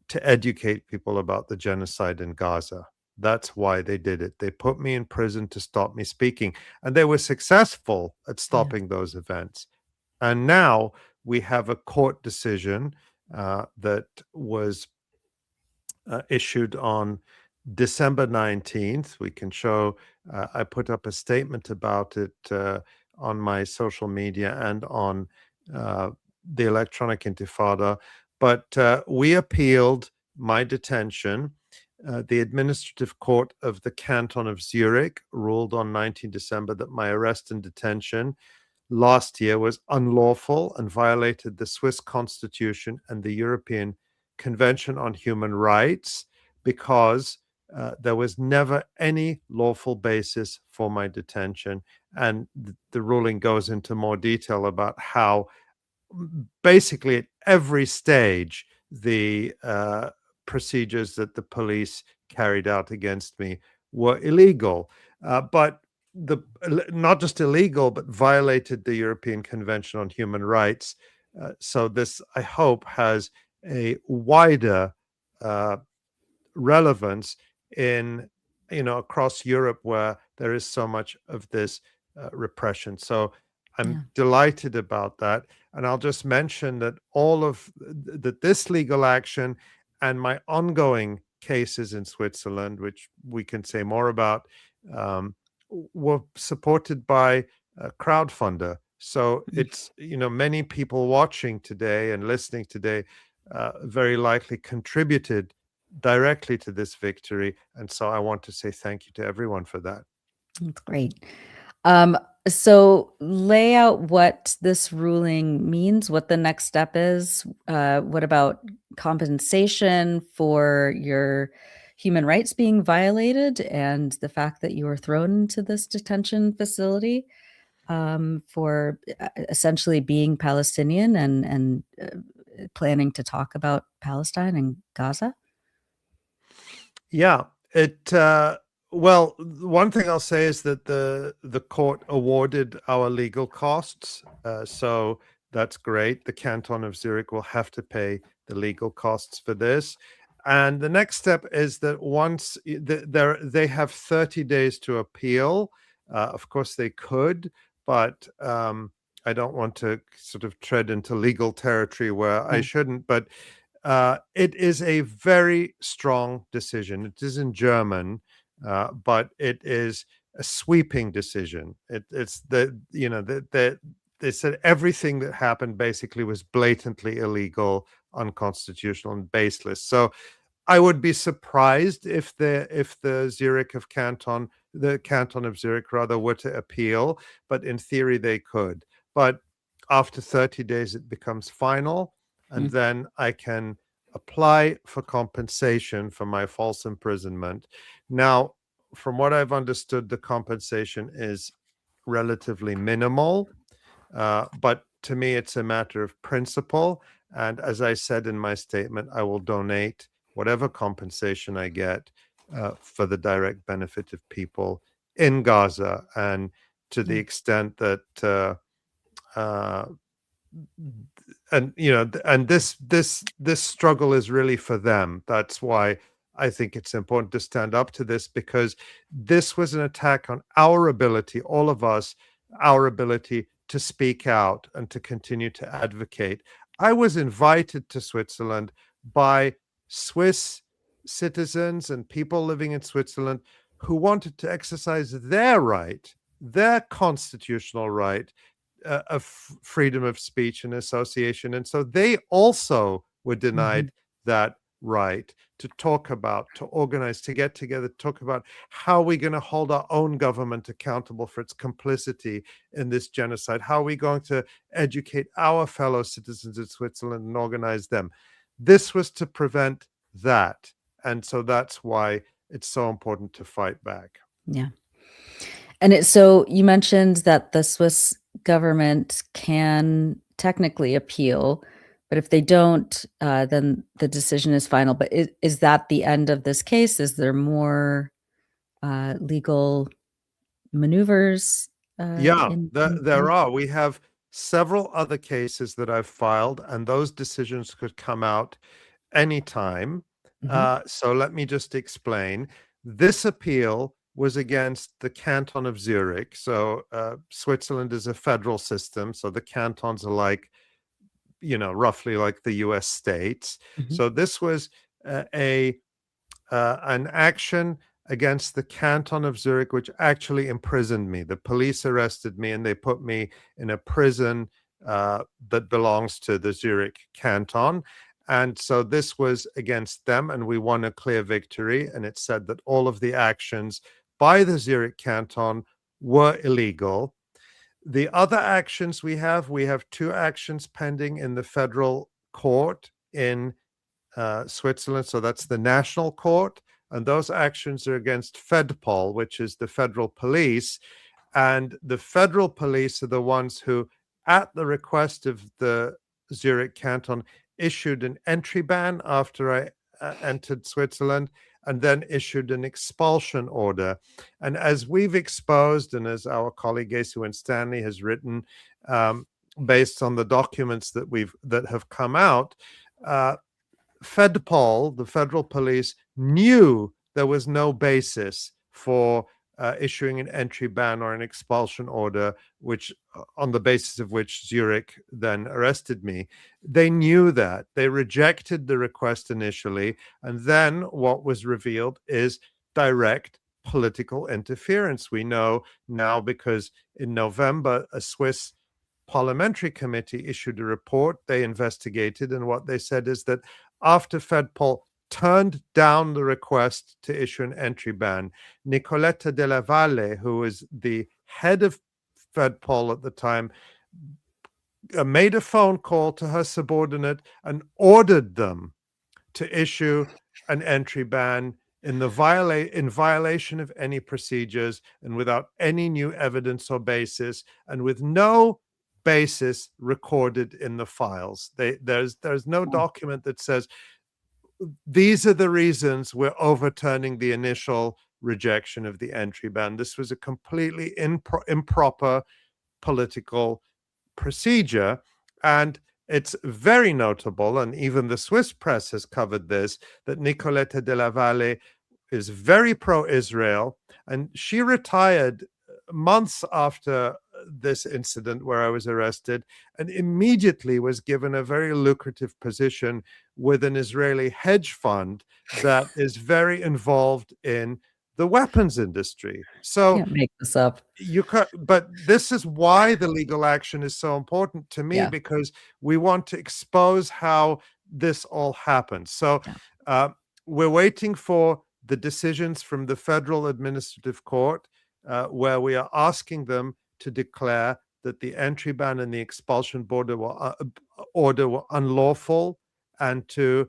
to educate people about the genocide in Gaza. That's why they did it. They put me in prison to stop me speaking, and they were successful at stopping those events. And now we have a court decision that was issued on December 19th. We can show, I put up a statement about it on my social media and on the Electronic Intifada. But we appealed my detention. The administrative court of the canton of Zurich ruled on 19 December that my arrest and detention last year was unlawful and violated the Swiss Constitution and the European Convention on Human Rights, because there was never any lawful basis for my detention. And the ruling goes into more detail about how basically at every stage the procedures that the police carried out against me were illegal. But not just illegal, but violated the European Convention on Human Rights. So this, I hope, has a wider relevance in, across Europe, where there is so much of this repression. So I'm delighted about that. And I'll just mention that all of this legal action and my ongoing cases in Switzerland, which we can say more about, were supported by a crowdfunder. So it's, many people watching today and listening today very likely contributed directly to this victory. And so I want to say thank you to everyone for that. That's great. So lay out what this ruling means, what the next step is. What about compensation for your human rights being violated and the fact that you were thrown into this detention facility for essentially being Palestinian and planning to talk about Palestine and Gaza? Yeah, well, one thing I'll say is that the court awarded our legal costs, so that's great. The Canton of Zurich will have to pay the legal costs for this. And the next step is that once they have 30 days to appeal. Of course, they could, but I don't want to sort of tread into legal territory where I shouldn't. But it is a very strong decision. It is in German. But it is a sweeping decision. It's they said everything that happened basically was blatantly illegal, unconstitutional, and baseless. So I would be surprised if the Canton of Zurich rather were to appeal, but in theory they could. But after 30 days, it becomes final, and then I can apply for compensation for my false imprisonment. Now, from what I've understood, the compensation is relatively minimal, but to me, it's a matter of principle. And as I said in my statement, I will donate whatever compensation I get for the direct benefit of people in Gaza, and to the extent that and this struggle is really for them. That's why I think it's important to stand up to this, because this was an attack on our ability, all of us, our ability to speak out and to continue to advocate. I was invited to Switzerland by Swiss citizens and people living in Switzerland who wanted to exercise their right, their constitutional right, of freedom of speech and association. And so they also were denied that right to talk about, to organize, to get together, to talk about how we're going to hold our own government accountable for its complicity in this genocide. How are we going to educate our fellow citizens in Switzerland and organize them? This was to prevent that. And so that's why it's so important to fight back. Yeah. And so you mentioned that the Swiss government can technically appeal, but if they don't, then the decision is final. But is that the end of this case? Is there more legal maneuvers? There are. We have several other cases that I've filed, and those decisions could come out anytime. So let me just explain. This appeal was against the Canton of Zurich. So Switzerland is a federal system. So the cantons are like, roughly like the US states. So this was an action against the Canton of Zurich, which actually imprisoned me. The police arrested me and they put me in a prison that belongs to the Zurich Canton. And so this was against them, and we won a clear victory. And it said that all of the actions by the Zurich Canton were illegal. The other actions we have two actions pending in the federal court in Switzerland. So that's the national court. And those actions are against Fedpol, which is the federal police. And the federal police are the ones who, at the request of the Zurich Canton, issued an entry ban after I entered Switzerland, and then issued an expulsion order. And as we've exposed, and as our colleague 𝐓𝐡𝐞 Stanley has written, based on the documents that have come out, FedPol, the federal police, knew there was no basis for issuing an entry ban or an expulsion order, which on the basis of which Zurich then arrested me. They knew that. They rejected the request initially, and then what was revealed is direct political interference. We know now because in November, a Swiss parliamentary committee issued a report. They investigated, and what they said is that after FedPol turned down the request to issue an entry ban, Nicoletta Della Valle, who was the head of FedPol at the time, made a phone call to her subordinate and ordered them to issue an entry ban in violation of any procedures and without any new evidence or basis, and with no basis recorded in the files. There's no document that says these are the reasons we're overturning the initial rejection of the entry ban. This was a completely improper political procedure, and it's very notable, and even the Swiss press has covered this, that Nicoletta Della Valle is very pro-Israel, and she retired months after this incident where I was arrested, and immediately was given a very lucrative position with an Israeli hedge fund that is very involved in the weapons industry. So Can't make this up. but this is why the legal action is so important to me, because we want to expose how this all happened. So we're waiting for the decisions from the Federal Administrative Court, where we are asking them to declare that the entry ban and the expulsion order were unlawful, and to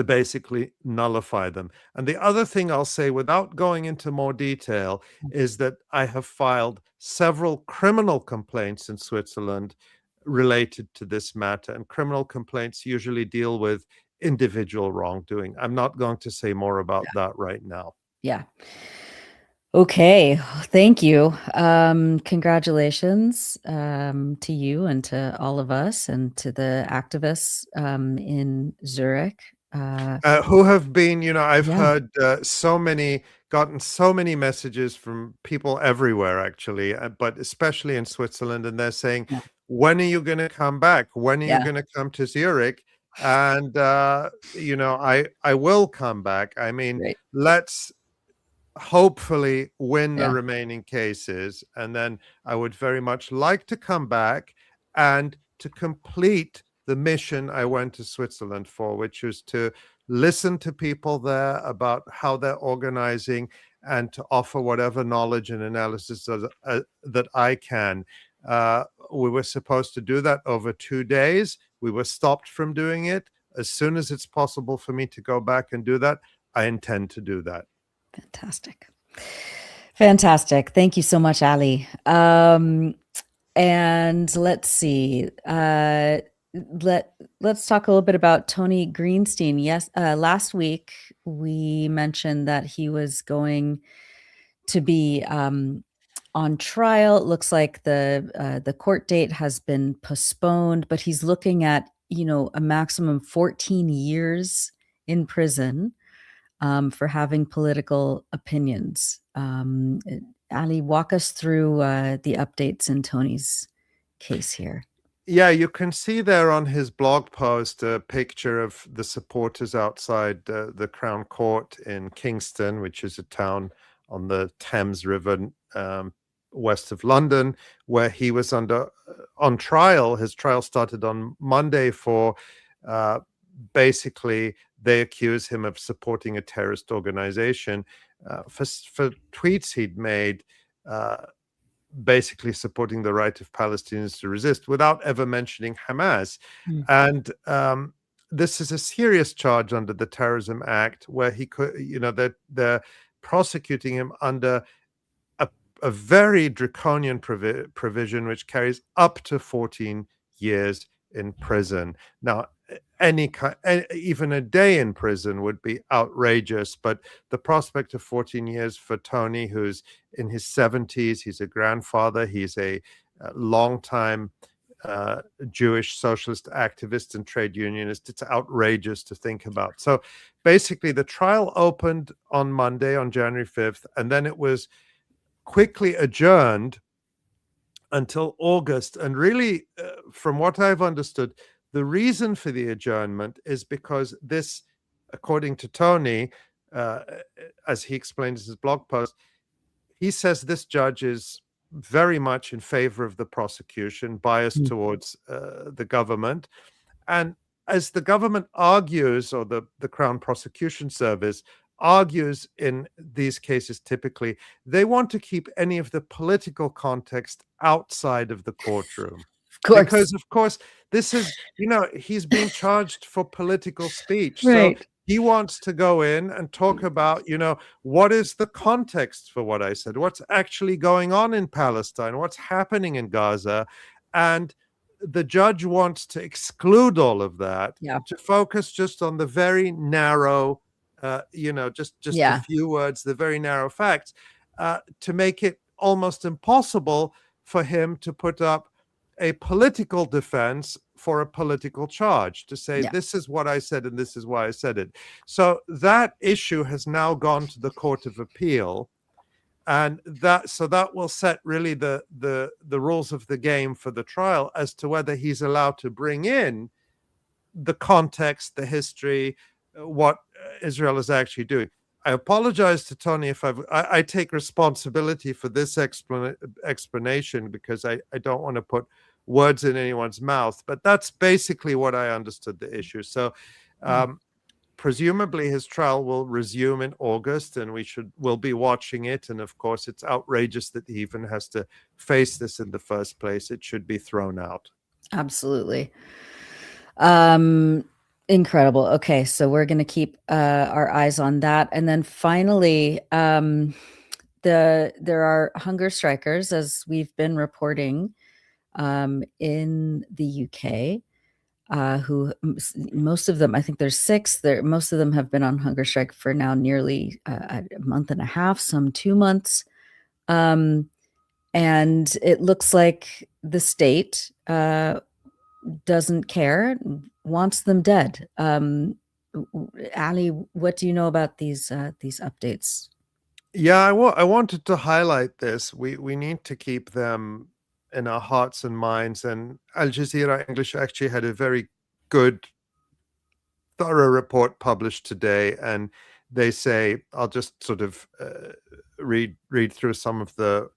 basically nullify them. And the other thing I'll say, without going into more detail, is that I have filed several criminal complaints in Switzerland related to this matter, and criminal complaints usually deal with individual wrongdoing. I'm not going to say more about that right now. Yeah. Okay. Thank you. Congratulations to you and to all of us and to the activists in Zurich. Who have been, I've heard gotten so many messages from people everywhere, actually, but especially in Switzerland, and they're saying, when are you going to come back? When are you going to come to Zurich? And, I will come back. I mean, let's hopefully win the remaining cases. And then I would very much like to come back and to complete the mission I went to Switzerland for, which was to listen to people there about how they're organizing and to offer whatever knowledge and analysis that I can. We were supposed to do that over 2 days. We were stopped from doing it. As soon as it's possible for me to go back and do that, I intend to do that. Fantastic. Thank you so much, Ali. And let's see. Let's talk a little bit about Tony Greenstein. Yes, last week we mentioned that he was going to be on trial. It looks like the court date has been postponed, but he's looking at a maximum 14 years in prison for having political opinions. Ali, walk us through the updates in Tony's case here. Yeah, you can see there on his blog post a picture of the supporters outside the Crown Court in Kingston, which is a town on the Thames River west of London, where he was on trial. His trial started on Monday for basically they accuse him of supporting a terrorist organization for tweets he'd made basically supporting the right of Palestinians to resist without ever mentioning Hamas. And this is a serious charge under the Terrorism Act, where he could, they're prosecuting him under a very draconian provision which carries up to 14 years in prison. Now, even a day in prison would be outrageous, but the prospect of 14 years for Tony, who's in his 70s, he's a grandfather, he's a long-time Jewish socialist activist and trade unionist, it's outrageous to think about. So basically, the trial opened on Monday, on January 5th, and then it was quickly adjourned until August. And really, from what I've understood, the reason for the adjournment is because this, according to Tony, as he explained in his blog post, he says this judge is very much in favor of the prosecution, biased towards the government. And as the government argues, or the Crown Prosecution Service argues in these cases, typically, they want to keep any of the political context outside of the courtroom. Because, of course, this is, he's being charged for political speech. Right. So he wants to go in and talk about, what is the context for what I said? What's actually going on in Palestine? What's happening in Gaza? And the judge wants to exclude all of that, to focus just on the very narrow, just a few words, the very narrow facts, to make it almost impossible for him to put up a political defense for a political charge, to say, this is what I said and this is why I said it. So that issue has now gone to the Court of Appeal, and that will set really the rules of the game for the trial as to whether he's allowed to bring in the context, the history, what Israel is actually doing. I apologize to Tony if I take responsibility for this explanation, because I don't want to put words in anyone's mouth, but that's basically what I understood the issue. So presumably his trial will resume in August, and we'll be watching it. And of course, it's outrageous that he even has to face this in the first place. It should be thrown out. Absolutely. Incredible. Okay, so we're going to keep our eyes on that. And then finally, there are hunger strikers, as we've been reporting, in the UK, who most of them, I think there's 6, most of them have been on hunger strike for now nearly a month and a half, some 2 months. And it looks like the state doesn't care, wants them dead. Ali, what do you know about these updates? Yeah, I wanted to highlight this. We need to keep them in our hearts and minds. And Al Jazeera English actually had a very good, thorough report published today, and they say, I'll just sort of read through some of the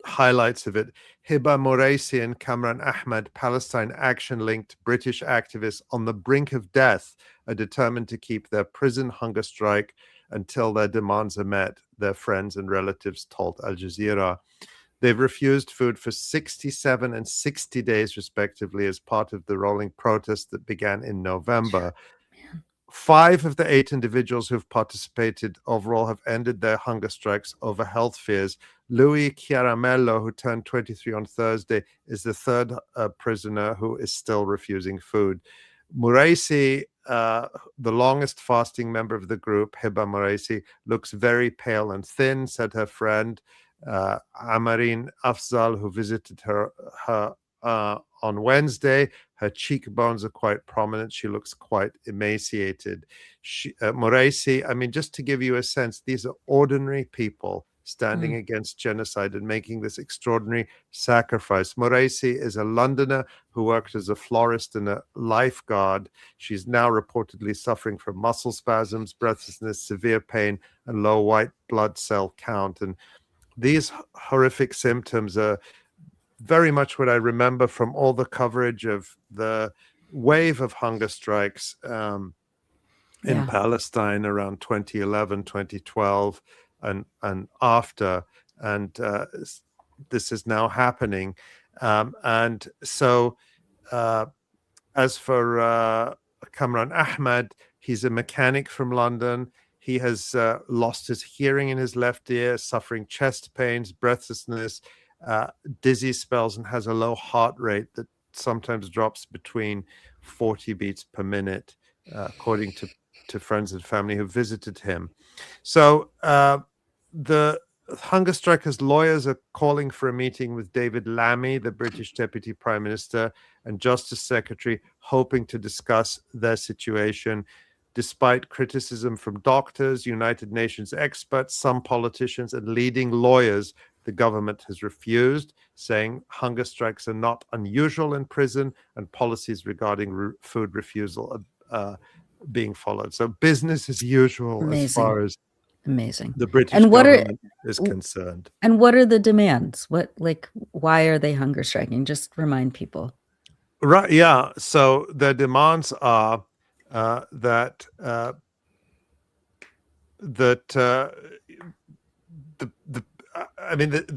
highlights of it. Hiba Moraisi and Kamran Ahmad, Palestine action-linked British activists on the brink of death, are determined to keep their prison hunger strike until their demands are met, their friends and relatives told Al Jazeera. They've refused food for 67 and 60 days, respectively, as part of the rolling protest that began in November. 5 of the 8 individuals who've participated overall have ended their hunger strikes over health fears. Louis Chiaramello, who turned 23 on Thursday, is the 3rd prisoner who is still refusing food. Muraisi, the longest fasting member of the group, Hiba Muraisi, looks very pale and thin, said her friend. Amarin Afzal, who visited her on Wednesday, her cheekbones are quite prominent. She looks quite emaciated. Moraisi, I mean, just to give you a sense, these are ordinary people standing against genocide and making this extraordinary sacrifice. Moraisi is a Londoner who worked as a florist and a lifeguard. She's now reportedly suffering from muscle spasms, breathlessness, severe pain, and low white blood cell count. And these horrific symptoms are very much what I remember from all the coverage of the wave of hunger strikes in Palestine around 2011, 2012, and after. And this is now happening. And so as for Kamran Ahmad, he's a mechanic from London. He has lost his hearing in his left ear, suffering chest pains, breathlessness, dizzy spells, and has a low heart rate that sometimes drops between 40 beats per minute, according to friends and family who visited him. So the hunger strikers' lawyers are calling for a meeting with David Lammy, the British Deputy Prime Minister and Justice Secretary, hoping to discuss their situation. Despite criticism from doctors, United Nations experts, some politicians, and leading lawyers, the government has refused, saying hunger strikes are not unusual in prison and policies regarding food refusal are being followed. So business as usual. Amazing. As far as Amazing. the British And what government is concerned. And what are the demands? Why are they hunger striking? Just remind people. Right. Yeah. So the demands are that the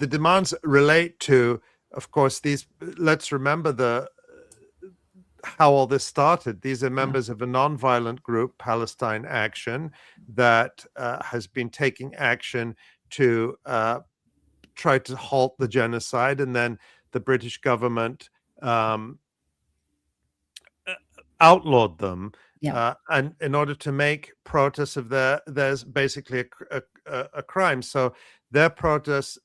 demands relate to, of course, these. Let's remember how all this started. These are members of a non-violent group, Palestine Action, that has been taking action to try to halt the genocide, and then the British government outlawed them. And in order to make protests of there's basically a crime. So their protests,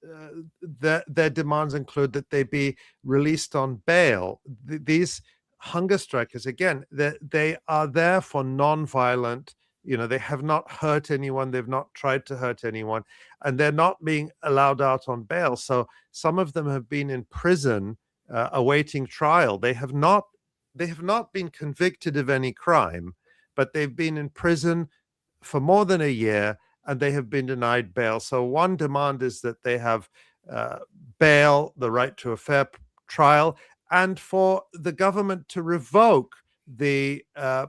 their demands include that they be released on bail. These hunger strikers, again, they are there for non-violent. They have not hurt anyone. They've not tried to hurt anyone, and they're not being allowed out on bail. So some of them have been in prison awaiting trial. They have not been convicted of any crime, but they've been in prison for more than a year, and they have been denied bail. So one demand is that they have bail, the right to a fair trial, and for the government to revoke the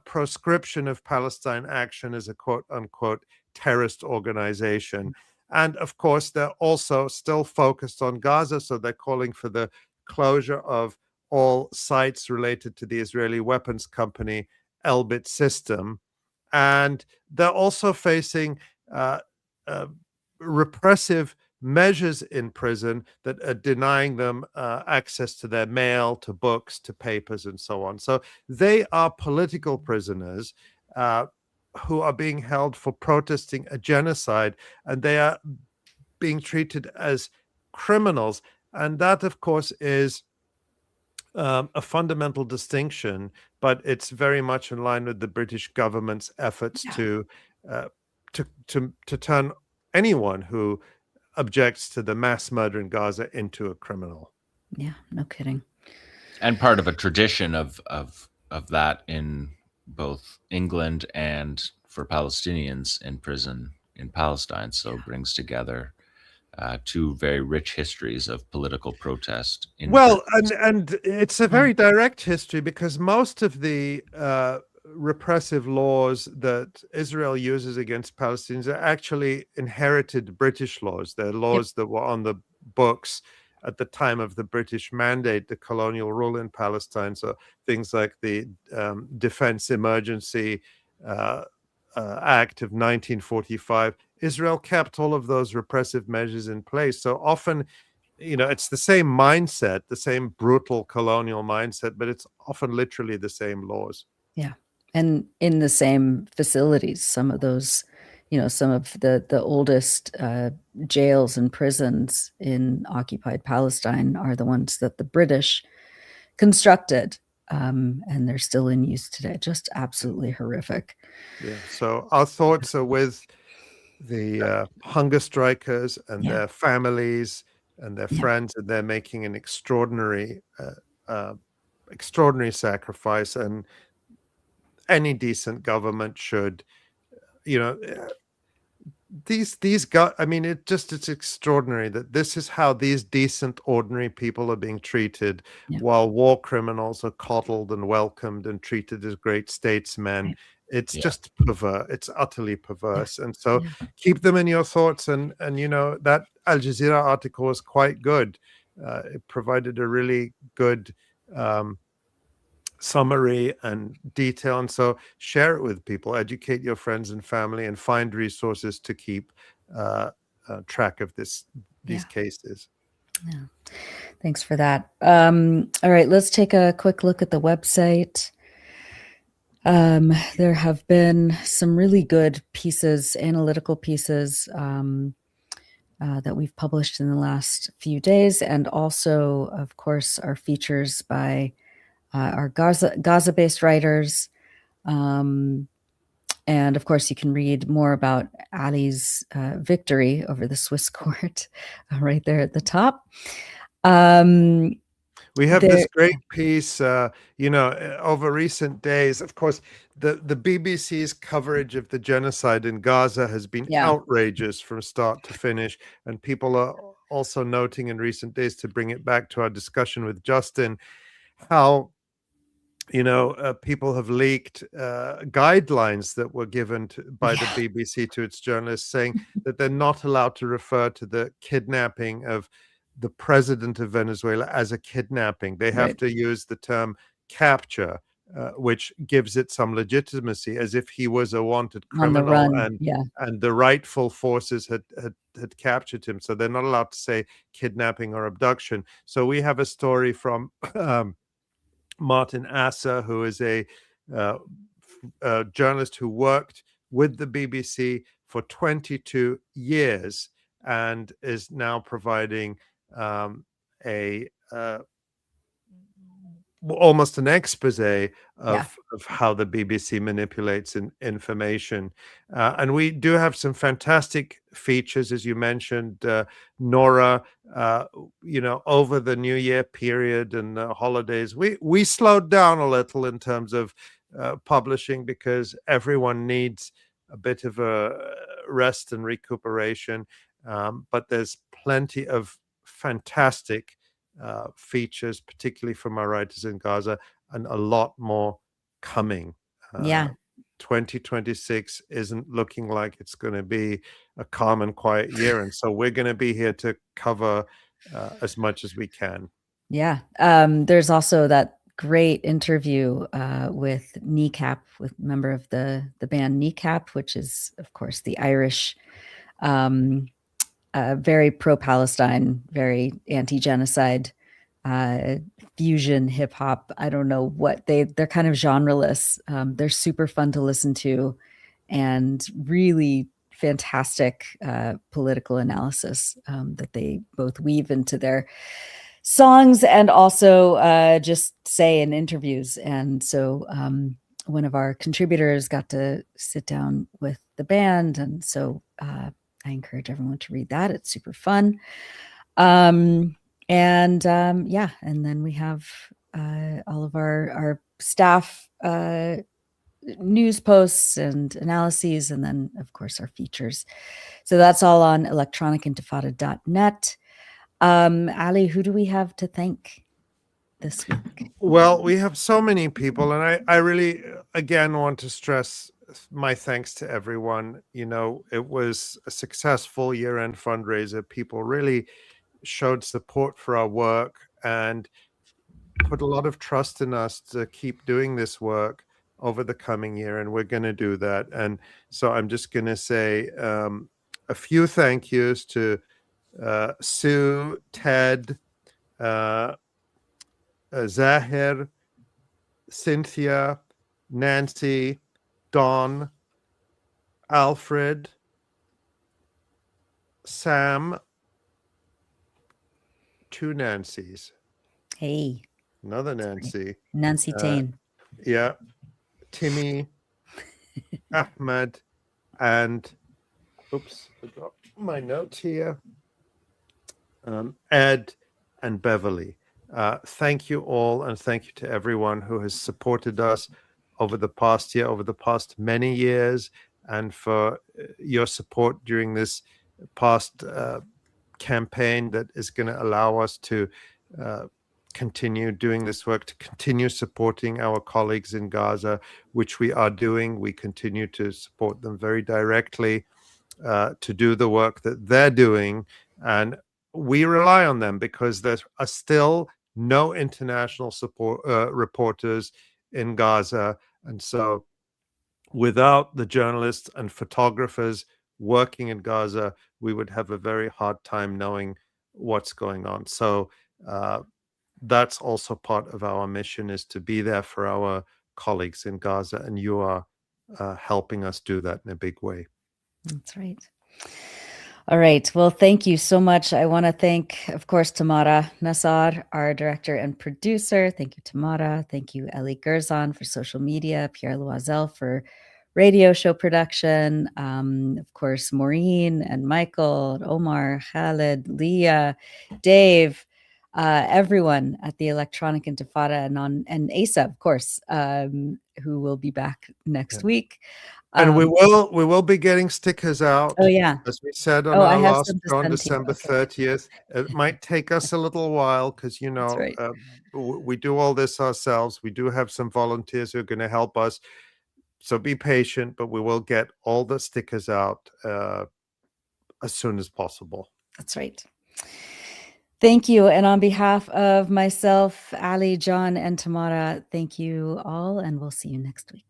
proscription of Palestine Action as a quote-unquote terrorist organization. And of course, they're also still focused on Gaza, so they're calling for the closure of all sites related to the Israeli weapons company 𝐓𝐡𝐞 system. And they're also facing repressive measures in prison that are denying them access to their mail, to books, to papers, and so on. So they are political prisoners who are being held for protesting a genocide, and they are being treated as criminals. And that, of course, is a fundamental distinction, but it's very much in line with the British government's efforts to turn anyone who objects to the mass murder in Gaza into a criminal. Yeah, no kidding. And part of a tradition of that in both England and for Palestinians in prison in Palestine. So it brings together two very rich histories of political protest. And it's a very direct history, because most of the repressive laws that Israel uses against Palestinians are actually inherited British laws. They're laws that were on the books at the time of the British Mandate, the colonial rule in Palestine. So things like the Defense Emergency Act of 1945. Israel kept all of those repressive measures in place. So often, it's the same mindset, the same brutal colonial mindset, but it's often literally the same laws. Yeah. And in the same facilities, some of those, some of the oldest jails and prisons in occupied Palestine are the ones that the British constructed, and they're still in use today. Just absolutely horrific. Yeah. So our thoughts are with the hunger strikers and their families and their friends, and they're making an extraordinary sacrifice. And any decent government should, it's extraordinary that this is how these decent, ordinary people are being treated, while war criminals are coddled and welcomed and treated as great statesmen. Right. It's just perverse. It's utterly perverse. And so keep them in your thoughts. And that Al Jazeera article was quite good. It provided a really good summary and detail. And so share it with people, educate your friends and family, and find resources to keep track of these cases. Yeah. Thanks for that. All right, let's take a quick look at the website. There have been some really good pieces, analytical pieces, that we've published in the last few days, and also, of course, our features by our Gaza-based writers. And of course, you can read more about Ali's victory over the Swiss court right there at the top. We have this great piece, over recent days. Of course, the BBC's coverage of the genocide in Gaza has been outrageous from start to finish. And people are also noting in recent days, to bring it back to our discussion with Justin, how people have leaked guidelines that were given by the BBC to its journalists, saying that they're not allowed to refer to the kidnapping of the president of Venezuela as a kidnapping. They have to use the term capture, which gives it some legitimacy, as if he was a wanted criminal and the rightful forces had captured him. So they're not allowed to say kidnapping or abduction. So we have a story from Martin Asser, who is a journalist who worked with the BBC for 22 years and is now providing almost an expose of how the BBC manipulates information. And we do have some fantastic features, as you mentioned, Nora, over the New Year period and the holidays. We slowed down a little in terms of publishing, because everyone needs a bit of a rest and recuperation. But there's plenty of fantastic features, particularly from our writers in Gaza, and a lot more coming. 2026 isn't looking like it's going to be a calm and quiet year, and so we're going to be here to cover as much as we can. There's also that great interview with 𝐓𝐿𝐴, with a member of the band 𝐓𝐴, which is, of course, the Irish, very pro-Palestine, very anti-genocide, fusion hip hop. I don't know what they're kind of genreless. They're super fun to listen to, and really fantastic political analysis that they both weave into their songs and also just say in interviews. And so one of our contributors got to sit down with the band, and so I encourage everyone to read that. It's super fun. And then we have all of our staff news posts and analyses, and then, of course, our features. So that's all on electronicintifada.net. Ali, who do we have to thank this week? Well, we have so many people, and I really, again, want to stress my thanks to everyone. It was a successful year-end fundraiser. People really showed support for our work and put a lot of trust in us to keep doing this work over the coming year, and we're going to do that. And so I'm just going to say a few thank yous to Sue, Ted, Zahir, Cynthia, Nancy, Don, Alfred, Sam, two Nancys. Hey. Another Nancy. Nancy Tain. Timmy, Ahmed, and oops, I got my note here. Ed and Beverly. Thank you all, and thank you to everyone who has supported us over the past year, over the past many years, and for your support during this past campaign that is going to allow us to continue doing this work, to continue supporting our colleagues in Gaza, which we are doing. We continue to support them very directly to do the work that they're doing. And we rely on them because there are still no international support reporters in Gaza. And so without the journalists and photographers working in Gaza, we would have a very hard time knowing what's going on. So that's also part of our mission, is to be there for our colleagues in Gaza, and you are helping us do that in a big way. That's right. All right. Well, thank you so much. I want to thank, of course, Tamara Nassar, our director and producer. Thank you, Tamara. Thank you, Eli Gerzon, for social media, Pierre Loisel for radio show production. Of course, Maureen and Michael, and Omar, Khaled, Leah, Dave, everyone at the Electronic Intifada and Asa, of course, who will be back next week. And we will be getting stickers out. Oh, yeah. As we said on I our have last some to show on send to you. December Okay. 30th. It might take us a little while because, you know, right. We do all this ourselves. We do have some volunteers who are going to help us. So be patient, but we will get all the stickers out as soon as possible. That's right. Thank you. And on behalf of myself, Ali, John, and Tamara, thank you all, and we'll see you next week.